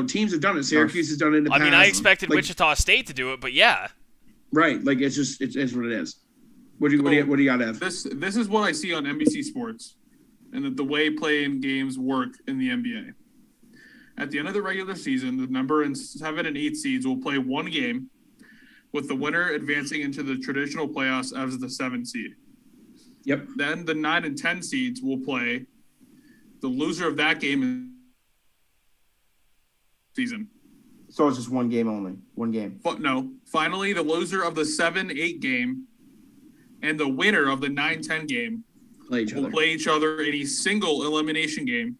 Teams have done it. Syracuse has done it in the past. I expected Wichita State to do it, but yeah. Right. It's what it is. What do you got, Ev? This is what I see on NBC Sports, and the way playing games work in the NBA. At the end of the regular season, the number in 7 and 8 seeds will play one game, with the winner advancing into the traditional playoffs as the 7 seed. Yep. Then the 9 and 10 seeds will play. The loser of that game in season. So it's just one game only. One game. But no. Finally, the loser of the 7-8 game and the winner of the 9-10 game will play each other in a single elimination game.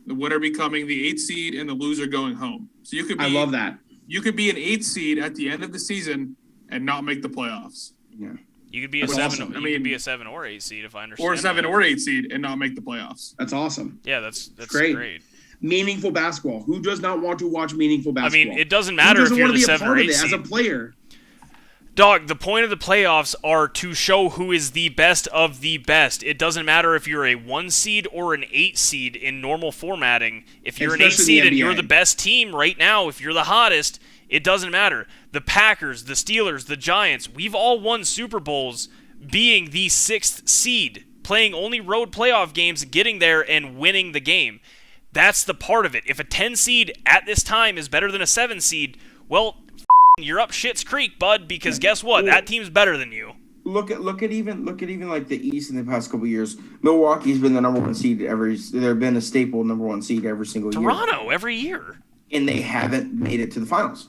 The winner becoming the 8th seed and the loser going home. So you could be, I love that. You could be an 8th seed at the end of the season and not make the playoffs. Yeah. You could be a 7. Awesome. You could be a 7 or 8 seed if I understand. Or a 7 or 8 seed and not make the playoffs. That's awesome. Yeah, that's great. Meaningful basketball. Who does not want to watch meaningful basketball? I mean, it doesn't matter if you're the 7 or 8 seed. As a player. Dog, the point of the playoffs are to show who is the best of the best. It doesn't matter if you're a 1 seed or an 8 seed in normal formatting. If you're an 8 seed and you're the best team right now, if you're the hottest, It doesn't matter. The Packers, the Steelers, the Giants, we've all won Super Bowls being the 6th seed, playing only road playoff games, getting there and winning the game. That's the part of it. If a 10 seed at this time is better than a 7 seed, well, you're up shit's creek, bud, because guess what? That team's better than you. Look at even like the East in the past couple of years. Milwaukee's been the number 1 seed they've been a staple number 1 seed every single year. Toronto every year. And they haven't made it to the finals.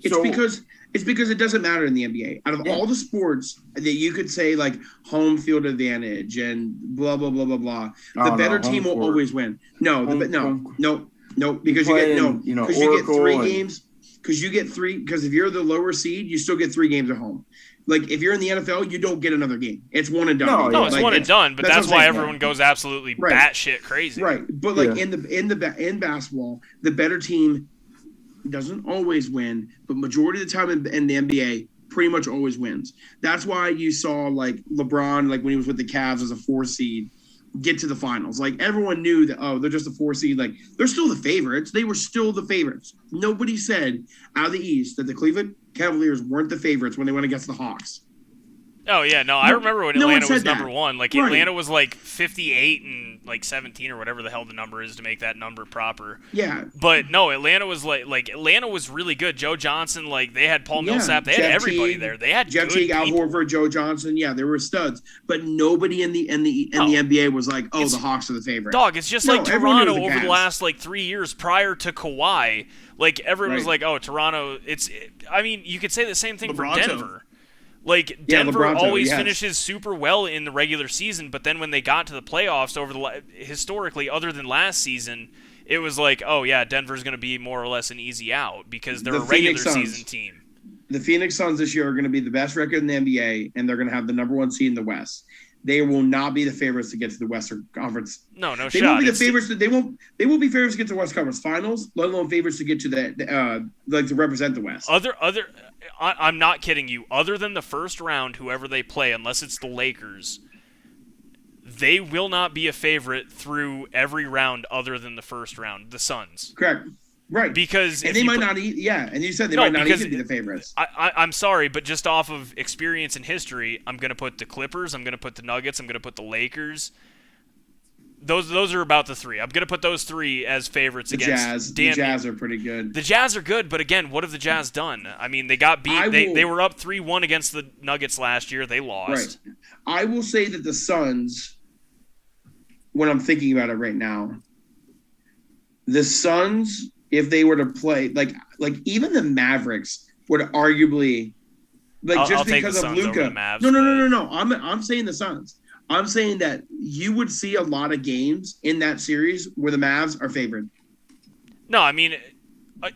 It's because it doesn't matter in the NBA. Out of all the sports that you could say like home field advantage and blah blah blah blah blah, the better team will always win. No, because you get 3 games. Because if you're the lower seed, you still get 3 games at home. Like if you're in the NFL, you don't get another game. It's one and done. No, it's one and done. But that's why everyone goes absolutely batshit crazy. Right, but like in basketball, the better team doesn't always win, but majority of the time in the NBA, pretty much always wins. That's why you saw like LeBron, like when he was with the Cavs as a 4 seed, get to the finals. Like everyone knew that, they're just a 4 seed. Like they're still the favorites. They were still the favorites. Nobody said out of the East that the Cleveland Cavaliers weren't the favorites when they went against the Hawks. Oh yeah, no, I remember when Atlanta was number 1. Like Atlanta was like 58 and like 17 or whatever the hell the number is to make that number proper. Yeah. But no, Atlanta was like Atlanta was really good. Joe Johnson, like they had Paul Millsap, they had everybody there. They had Jeff Teague, Al Horford, Joe Johnson. Yeah, they were studs. But nobody in the NBA was like, the Hawks are the favorite. Dog, it's just like Toronto over the last like 3 years prior to Kawhi. Like everyone was like, Toronto. I mean, you could say the same thing for Denver. Like, Denver always finishes super well in the regular season, but then when they got to the playoffs historically, other than last season, it was like, Denver's going to be more or less an easy out because they're a regular season team. The Phoenix Suns this year are going to be the best record in the NBA, and they're going to have the number 1 seed in the West. They will not be the favorites to get to the Western Conference. No they shot. Won't be the favorites. They won't be favorites to get to the West Conference Finals, let alone favorites to get to to represent the West. I'm not kidding you. Other than the first round, whoever they play, unless it's the Lakers, they will not be a favorite through every round other than the first round. The Suns. Correct. Right. Because and they might not. And you said they might not even be the favorites. I'm sorry, but just off of experience and history, I'm going to put the Clippers. I'm going to put the Nuggets. I'm going to put the Lakers. Those are about the 3. I'm going to put those 3 as favorites against the Jazz are pretty good. The Jazz are good, but again, what have the Jazz done? I mean, they got beat. They were up 3-1 against the Nuggets last year. They lost. Right. I will say that the Suns, when I'm thinking about it right now, the Suns, if they were to play, like even the Mavericks would arguably, just because of Luka. No. I'm saying the Suns. I'm saying that you would see a lot of games in that series where the Mavs are favored. No, I mean,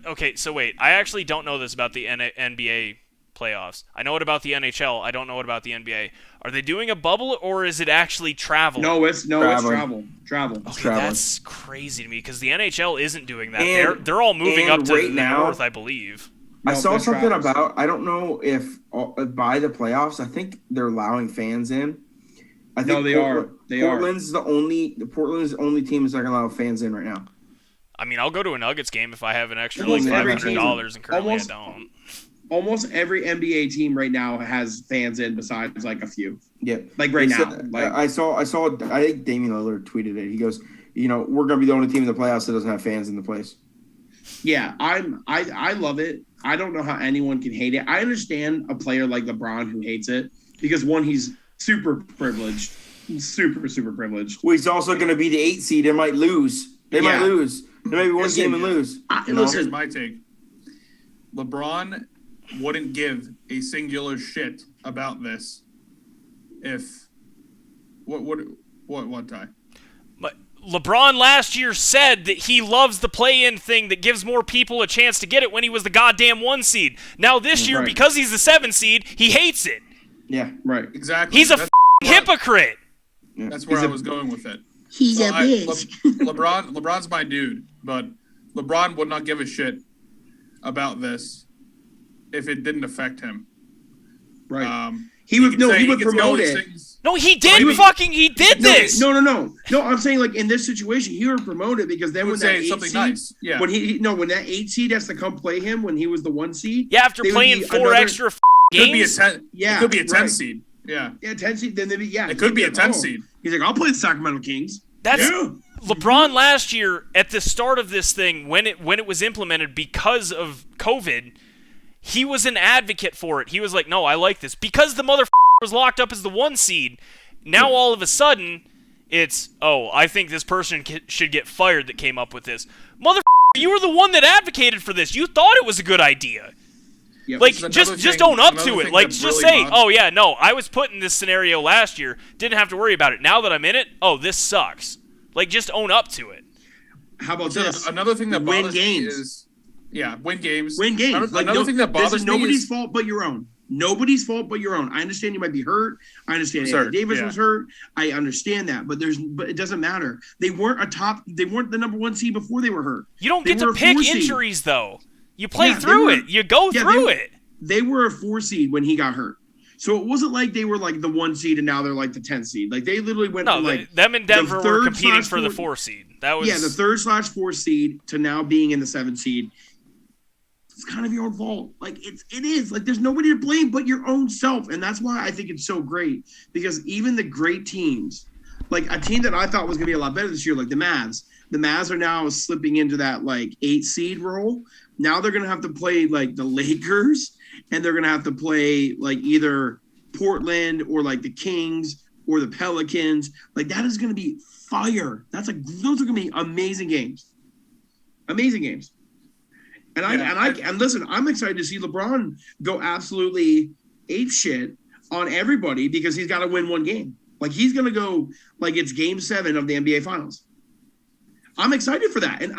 okay, so wait. I actually don't know this about the NBA playoffs. I know it about the NHL. I don't know it about the NBA. Are they doing a bubble or is it actually travel? No, it's travel. Okay, that's crazy to me because the NHL isn't doing that. They're all moving up to the north, I believe. I saw something about, I don't know if by the playoffs, I think they're allowing fans in. I think they are. Portland's the only team that's not gonna allow fans in right now. I mean, I'll go to a Nuggets game if I have an extra $500, and currently I don't. Almost every NBA team right now has fans in, besides like a few. Yeah, like right now. I saw. I think Damian Lillard tweeted it. He goes, we're gonna be the only team in the playoffs that doesn't have fans in the place. Yeah, I love it. I don't know how anyone can hate it. I understand a player like LeBron who hates it because one, he's super privileged, super privileged. Well, he's also going to be the 8 seed and might lose. They might lose. There may be one game and lose. Here's my take. LeBron wouldn't give a singular shit about this if what Ty? But LeBron last year said that he loves the play-in thing that gives more people a chance to get it when he was the goddamn 1 seed. Now this year, because he's the 7 seed, he hates it. Yeah, right. Exactly. He's a hypocrite. Yeah. That's where I was going with it. He's a bitch. LeBron's my dude, but LeBron would not give a shit about this if it didn't affect him. Right. He would promote it. No, he did this. No. I'm saying like in this situation, he would promote it because then when that 8 something seed, nice. Yeah. when that 8 seed has to come play him when he was the 1 seed. Yeah, after playing 4 extra games. Could be a 10. Yeah, it could be a 10 right. seed. Yeah. Yeah, 10 seed. Then they'd be It could be a 10 seed. He's like, I'll play the Sacramento Kings. That's yeah. LeBron last year at the start of this thing when it was implemented because of COVID. He was an advocate for it. He was like, no, I like this because the motherfucker was locked up as the 1 seed. Now all of a sudden, it's, I think this person should get fired that came up with this. Motherfucker, you were the one that advocated for this. You thought it was a good idea. Yep. Like, just own up to it. Like, just really say, bugs. I was put in this scenario last year. Didn't have to worry about it. Now that I'm in it, this sucks. Like, just own up to it. How about this? Another thing that bothers me is, win games. Win games. Another thing that bothers me nobody's fault but your own. Nobody's fault but your own. I understand you might be hurt. I understand Anthony Davis was hurt. I understand that, but it doesn't matter. They weren't the number 1 seed before they were hurt. You don't get to pick injuries though. You play through it. You go through it. They were a 4 seed when he got hurt. So it wasn't like they were like the 1 seed and now they're like the 10 seed. Like they literally went from like them in Denver were competing for the 4 seed. That was the 3rd/4 seed to now being in the 7 seed. It's kind of your own fault. Like it is. Like there's nobody to blame but your own self. And that's why I think it's so great. Because even the great teams, like a team that I thought was gonna be a lot better this year, like the Mavs. The Mavs are now slipping into that like 8 seed role. Now they're gonna have to play like the Lakers, and they're gonna have to play like either Portland or like the Kings or the Pelicans. Like that is gonna be fire. Those are gonna be amazing games. Amazing games. And listen, I'm excited to see LeBron go absolutely ape shit on everybody because he's got to win 1 game. Like he's gonna go like it's Game 7 of the NBA Finals. I'm excited for that, and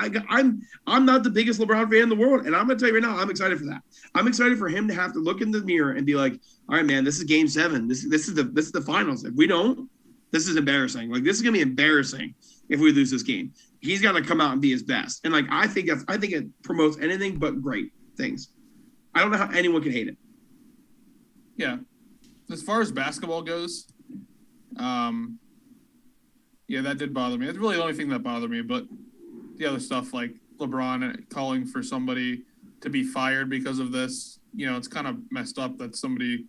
I'm not the biggest LeBron fan in the world, and I'm gonna tell you right now, I'm excited for that. I'm excited for him to have to look in the mirror and be like, all right, man, this is Game 7. This is the finals. If we don't, this is embarrassing. Like this is gonna be embarrassing if we lose this game. He's got to come out and be his best. And like I think it promotes anything but great things. I don't know how anyone can hate it. Yeah. As far as basketball goes, that did bother me. That's really the only thing that bothered me. But the other stuff like LeBron calling for somebody to be fired because of this, it's kind of messed up. That's somebody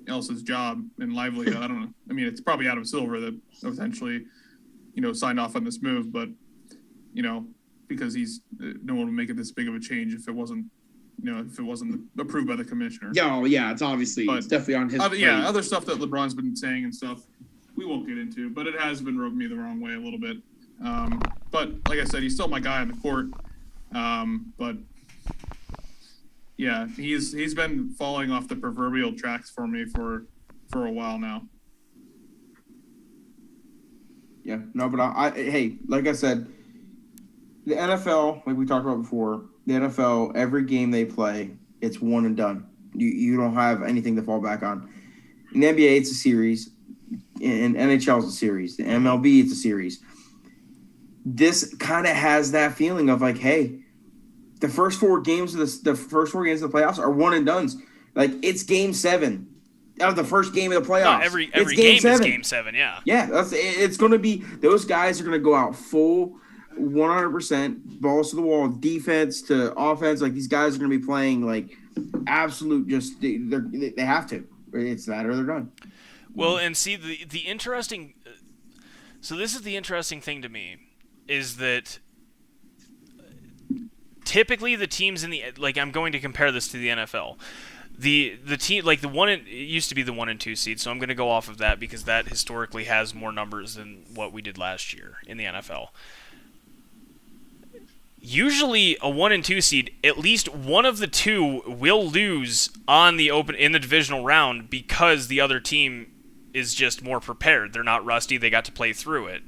else's job and livelihood. I don't know. I mean, it's probably Adam Silver that essentially, signed off on this move, but because no one would make it this big of a change if it wasn't approved by the commissioner. Yeah, it's obviously it's definitely on his. Other stuff that LeBron's been saying and stuff we won't get into, but it has been rubbing me the wrong way a little bit. But like I said, he's still my guy on the court. But yeah, he's been falling off the proverbial tracks for me for a while now. Yeah, no, but hey, like I said, the NFL, like we talked about before, the NFL, every game they play, it's one and done. You don't have anything to fall back on. In the NBA, it's a series. In NHL, it's a series. The MLB, it's a series. This kind of has that feeling of like, hey, the first 4 games of the playoffs are one and dones. Like it's Game 7 of the first game of the playoffs. No, every game is Game 7. Yeah. Yeah, it's going to be those guys are going to go out full 100% balls to the wall, defense to offense. Like these guys are going to be playing like absolute. Just they have to. It's that or they're done. Well, and see the interesting. So this is the interesting thing to me, is that typically the teams in the I'm going to compare this to the NFL. The team like it used to be the 1 and 2 seed, so I'm going to go off of that because that historically has more numbers than what we did last year in the NFL. Usually a 1 and 2 seed, at least one of the two will lose in the divisional round because the other team is just more prepared. They're not rusty. They got to play through it.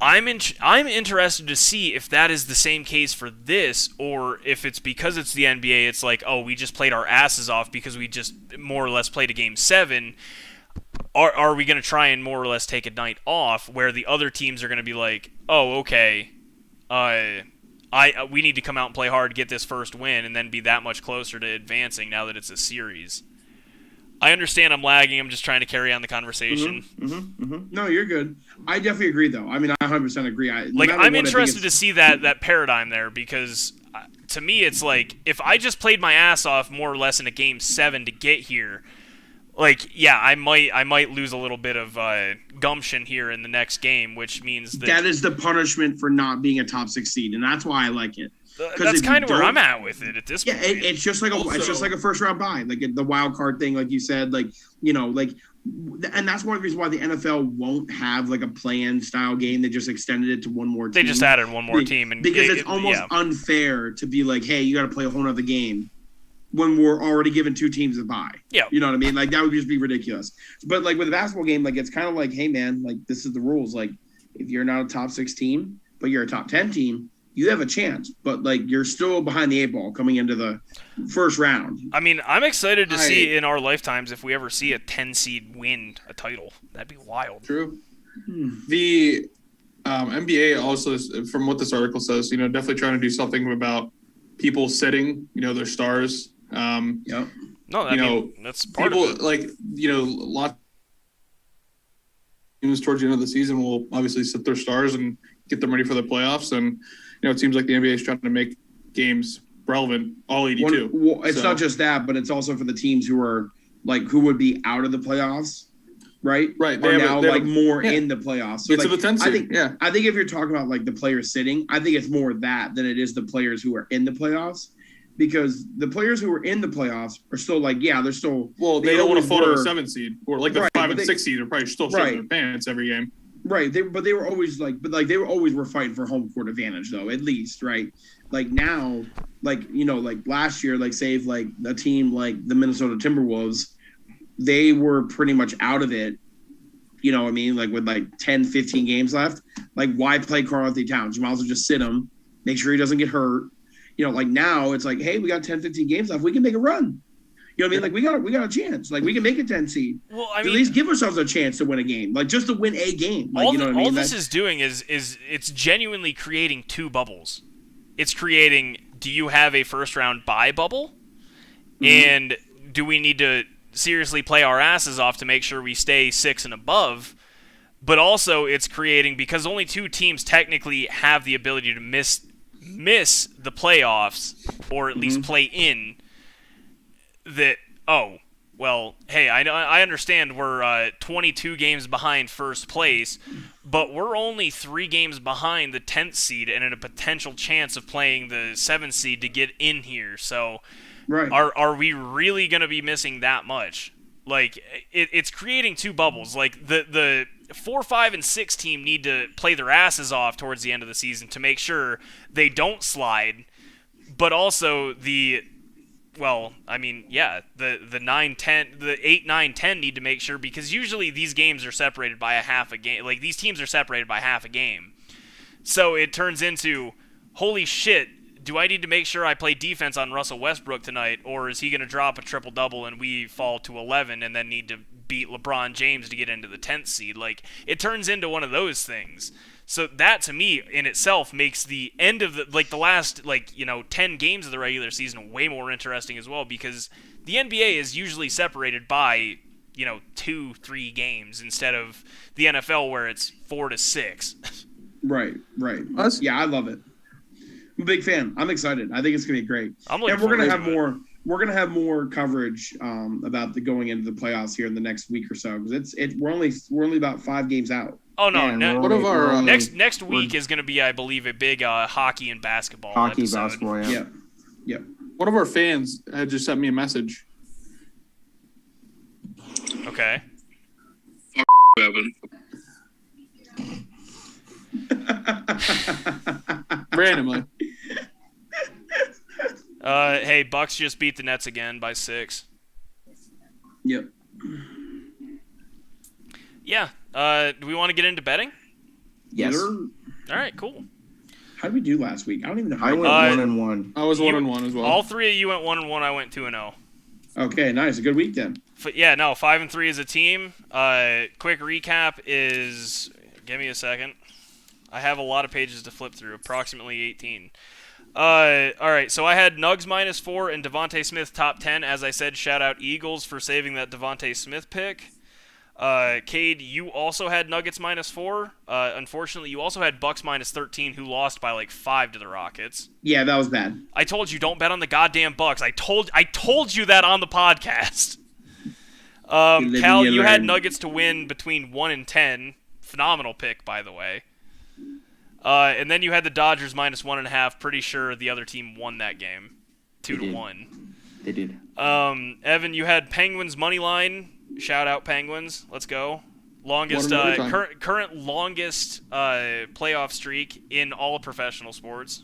I'm interested to see if that is the same case for this, or if it's because it's the NBA, it's like, oh, we just played our asses off because we just more or less played a Game 7. Are we going to try and more or less take a night off where the other teams are going to be like, oh, okay, we need to come out and play hard, get this first win, and then be that much closer to advancing now that it's a series? I understand I'm lagging. I'm just trying to carry on the conversation. No, you're good. I definitely agree, though. I mean, I 100% agree. I'm interested to see that paradigm there because to me, it's like if I just played my ass off more or less in a game 7 to get here, I might lose a little bit of gumption here in the next game, which means that is the punishment for not being a top 6 seed, and that's why I like it. That's kind of where I'm at with it at this point. Yeah, it's just like a first round bye, like the wild card thing, like you said, and that's one of the reasons why the NFL won't have like a play-in style game. They just extended it to one more team. They just added one more team, and because it's almost unfair to be like, hey, you got to play a whole other game when we're already giving 2 teams a bye. Yeah, you know what I mean? Like that would just be ridiculous. But like with a basketball game, like it's kind of like, hey man, like this is the rules. Like if you're not a top 6 team, but you're a top 10 team, you have a chance, but like you're still behind the 8 ball coming into the first round. I mean, I'm excited to see in our lifetimes if we ever see a 10 seed win a title. That'd be wild. True. The NBA also, from what this article says, definitely trying to do something about people sitting, their stars. Yep. No, that's part people, of it. lots of teams towards the end of the season will obviously sit their stars and get them ready for the playoffs. And, it seems like the NBA is trying to make games relevant, all 82. Well, it's not just that, but it's also for the teams who are who would be out of the playoffs, right? Right. Are now more in the playoffs. So it's a 10 seed. I think if you're talking about like the players sitting, I think it's more that than it is the players who are in the playoffs. Because the players who are in the playoffs are still they're still. Well, they don't want to fall to the 7 seed or like the 5 and 6 seed are probably still shitting their pants every game. Right, they were always were fighting for home court advantage though, at least, right? Like now, like last year, save a team like the Minnesota Timberwolves, they were pretty much out of it. You know what I mean? Like with 10, 15 games left, why play Karl-Anthony Towns? You might as well just sit him, make sure he doesn't get hurt. Now it's hey, we got 10, 15 games left, we can make a run. You know what I mean? We got a chance. We can make a 10 seed. Well, at least give ourselves a chance to win a game. Just to win a game. All this is doing is it's genuinely creating 2 bubbles. It's creating, do you have a first round bye bubble? Mm-hmm. And do we need to seriously play our asses off to make sure we stay 6 and above? But also it's creating, because only 2 teams technically have the ability to miss the playoffs or at least play in. That, hey, I understand we're 22 games behind first place, but we're only 3 games behind the 10th seed and in a potential chance of playing the 7th seed to get in here. So are we really going to be missing that much? It's creating 2 bubbles. The 4, 5, and 6 team need to play their asses off towards the end of the season to make sure they don't slide, but also the 9, 10, the 8, 9, 10 need to make sure, because usually these games are separated by a half a game. These teams are separated by half a game. So it turns into, holy shit, do I need to make sure I play defense on Russell Westbrook tonight, or is he going to drop a triple-double and we fall to 11 and then need to beat LeBron James to get into the 10th seed? It turns into one of those things. So that, to me, in itself, makes the end of the last 10 games of the regular season way more interesting as well, because the NBA is usually separated by 2-3 games instead of the NFL where it's 4 to 6. Right. Yeah, I love it. I'm a big fan. I'm excited. I think it's gonna be great. We're gonna have more. We're gonna have more coverage about the going into the playoffs here in the next week or so, because we're only about 5 games out. Oh no! What of our next week is going to be, I believe, a big hockey and basketball episode. Basketball, yeah. One of our fans had just sent me a message. Okay. Evan. Randomly. Hey, Bucks just beat the Nets again by 6. Yep. Yeah. Do we want to get into betting? Yes. All right, cool. How did we do last week? I don't even know. I went 1-1. I was 1-1 as well. All 3 of you went 1-1. I went 2-0. Okay, nice. A good week then. 5-3 as a team. Quick recap is, give me a second. I have a lot of pages to flip through, approximately 18. All right, so I had Nugs -4 and Devontae Smith top 10. As I said, shout out Eagles for saving that Devontae Smith pick. Cade, you also had Nuggets -4. Unfortunately, you also had Bucks -13, who lost by like 5 to the Rockets. Yeah, that was bad. I told you don't bet on the goddamn Bucks. I told you that on the podcast. Cal, you had Nuggets to win between 1 and 10. Phenomenal pick, by the way. And then you had the Dodgers -1.5. Pretty sure the other team won that game, 2-1. They did. Evan, you had Penguins money line. Shout out Penguins. Let's go. Longest current longest playoff streak in all of professional sports.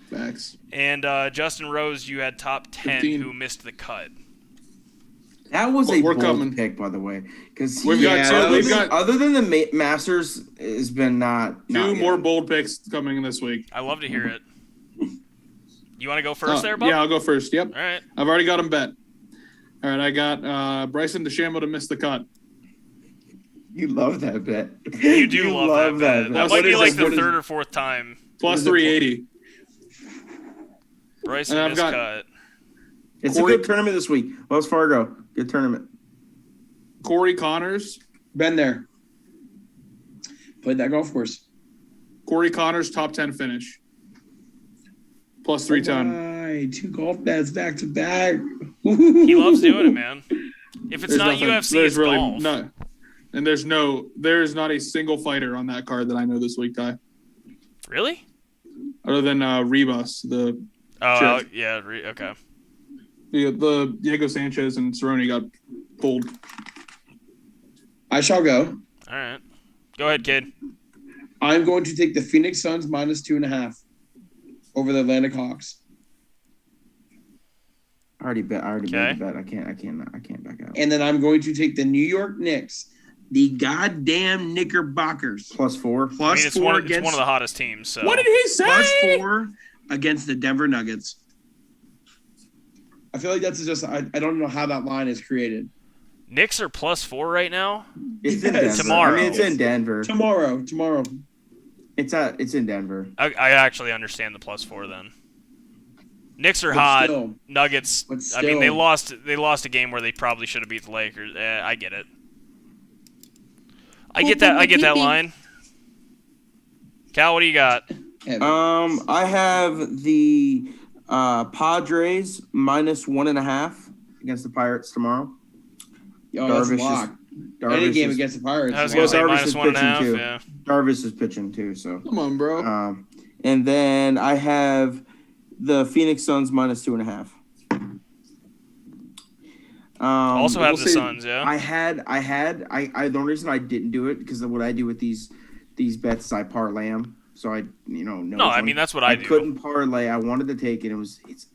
Facts. And Justin Rose, you had top 10 15. who missed the cut. That was a we're bold coming. pick, by the way, because We've got two- we've got- other than the Masters, has been not Two more good. bold picks coming this week. I love to hear it. You want to go first there, Bob? Yeah, I'll go first. Yep. All right. I've already got him bet. All right, I got Bryson DeChambeau to miss the cut. You love that bet. You do love that bet. That What might be is like it? the What is- third or fourth time Plus 380. Bryson And I've got- miscut. It's Corey- a good tournament this week. Wells Fargo, good tournament. Corey Connors. Been there. Played that golf course. Corey Connors top 10 finish. Plus 310. Why? 2 golf bets back to back. He loves doing it, man. If it's There's not nothing- UFC, there's it's really golf. no, and there is not a single fighter on that card that I know this week, Ty. Really? Other than Rebus, the Oh, Sure. yeah. Okay. the Diego Sanchez and Cerrone got pulled. I shall go. All right. Go ahead, kid. I'm going to take the Phoenix Suns -2.5 over the Atlantic Hawks. I already bet Okay. the bet. I can't back out. And then I'm going to take the New York Knicks, the goddamn Knickerbockers, +4. I mean, plus it's 4 one against of the hottest teams. So. What did he say? +4 against the Denver Nuggets. I feel like that's just I don't know how that line is created. Knicks are +4 right now. It's in Yes. Denver. Tomorrow. I mean, it's in Denver. Tomorrow. It's in Denver. I actually understand the +4 then. Knicks are But hot. still. Nuggets. But I mean, they still. lost a game where they probably should have beat the Lakers. I get it. I get that line. Cal, what do you got? I have the Padres -1.5 against the Pirates tomorrow. Oh, that's a Darvish lock. Darvish Any game is- against the Pirates. I was Well, going to say Darvish is pitching -1.5. too. Yeah. Darvish is pitching too, so. Come on, bro. And then I have the Phoenix Suns -2.5. Also have we'll the see. Suns. Yeah. The only reason I didn't do it because of what I do with these bets is I parlay them. So I, know. No, I mean that's what I do. couldn't parlay. I wanted to take it.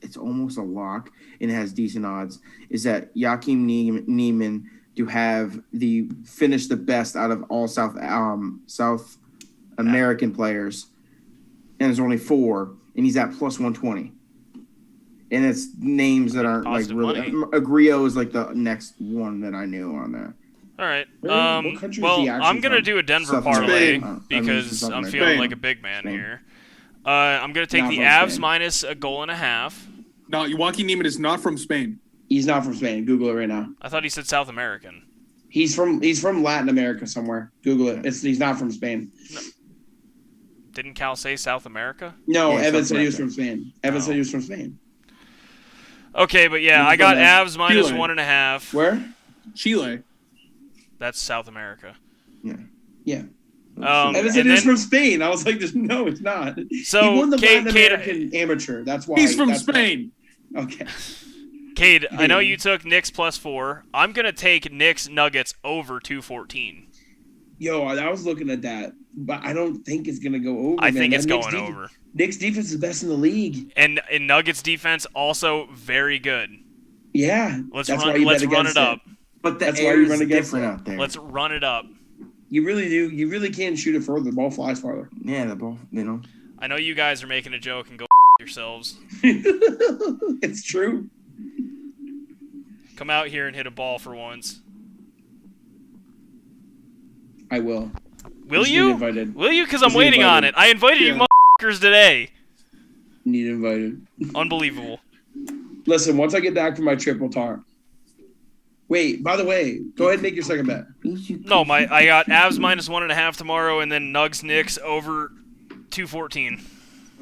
It's almost a lock and it has decent odds. Is that Joakim Neiman to have finish the best out of all South American players, and there's only 4, and he's at +120. And it's names that aren't like Positive really. money. Agrio is like the next one that I knew on that. All right. What country is he Well, actually I'm gonna from? do a Denver South parlay America. I mean, because South I'm America. feeling Spain. like a big man Spain. here. I'm gonna take Not the from Avs Spain. minus a goal and a half. No, Joaquin Neiman is not from Spain. He's not from Spain. Google it right now. I thought he said South American. He's from Latin America somewhere. Google it. He's not from Spain. Didn't Cal say South America? No, Yeah, Evan South said he was America. from Spain. Evan Oh. said he was from Spain. Okay, but yeah, He's I got from there. Avs minus Chile. 1.5. Where? Chile. That's South America. Yeah. and Evan said he was then- from Spain. I was like, no, it's not. So, he won the Cade- Latin Cade- American Amateur. That's why. He's from that's why. Spain. Okay. Cade, I know you took Knicks +4. I'm gonna take Knicks Nuggets over 214. Yo, I was looking at that, but I don't think it's gonna go over. I man. think That it's Knicks going defense- over. Knicks defense is best in the league. And Nuggets defense also very good. Yeah. Let's that's why run. you Let's bet run against it up. But the That's why air you is run against different it. out there. Let's run it up. You really do. You really can shoot it further. The ball flies farther. Yeah, the ball. I know you guys are making a joke and go yourselves. It's true. Come out here and hit a ball for once. I will. Will Just you? get invited. Will you? Because I'm Just get waiting on invited. it. I invited you Yeah. motherfuckers today. Need invited. Unbelievable. Listen, once I get back from my trip, we'll talk. Wait, by the way, go ahead and make your second bet. No, I got Avs -1.5 tomorrow, and then Nugs Knicks over 214.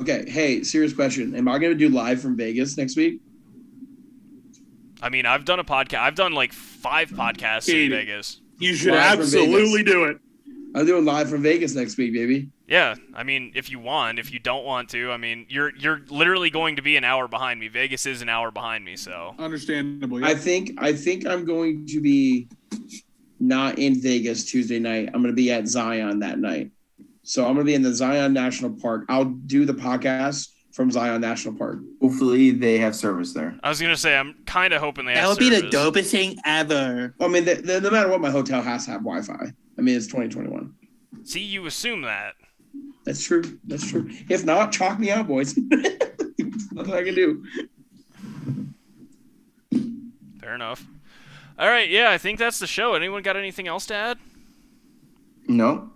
Okay, hey, serious question. Am I going to do live from Vegas next week? I mean, I've done a podcast. I've done like 5 podcasts in Vegas. You should Live from absolutely do it. I'm doing live from Vegas next week, baby. Yeah, I mean, if you want, if you don't want to, I mean, you're literally going to be an hour behind me. Vegas is an hour behind me, so. Understandable. Yeah. I think I'm going to be not in Vegas Tuesday night. I'm going to be at Zion that night. So I'm going to be in the Zion National Park. I'll do the podcast from Zion National Park. Hopefully they have service there. I was gonna say, I'm kind of hoping they have That would be the service. dopest thing ever. I mean, no matter what, my hotel has to have Wi-Fi. I mean, it's 2021. See, you assume that. That's true. That's true. If not, chalk me out, boys. Nothing I can do. Fair enough. All right, yeah, I think that's the show. Anyone got anything else to add? No.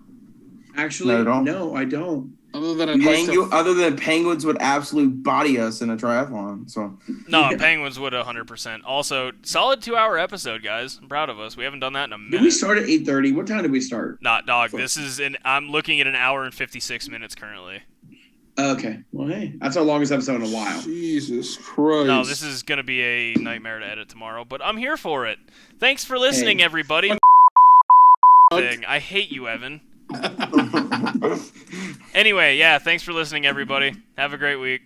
Actually, Not at all. no, I don't. Other than I'd like to- Other than Penguins would absolute body us in a triathlon. So No, Penguins would 100%. Also, solid 2-hour episode, guys. I'm proud of us. We haven't done that in a minute. Did we start at 8:30? What time did we start? Not dog. This is I'm looking at an hour and 56 minutes currently. Okay. Well, hey, that's our longest episode in a while. Jesus Christ. No, this is gonna be a nightmare to edit tomorrow, but I'm here for it. Thanks for listening, Hey. everybody. I hate you, Evan. Anyway, yeah, thanks for listening, everybody. Have a great week.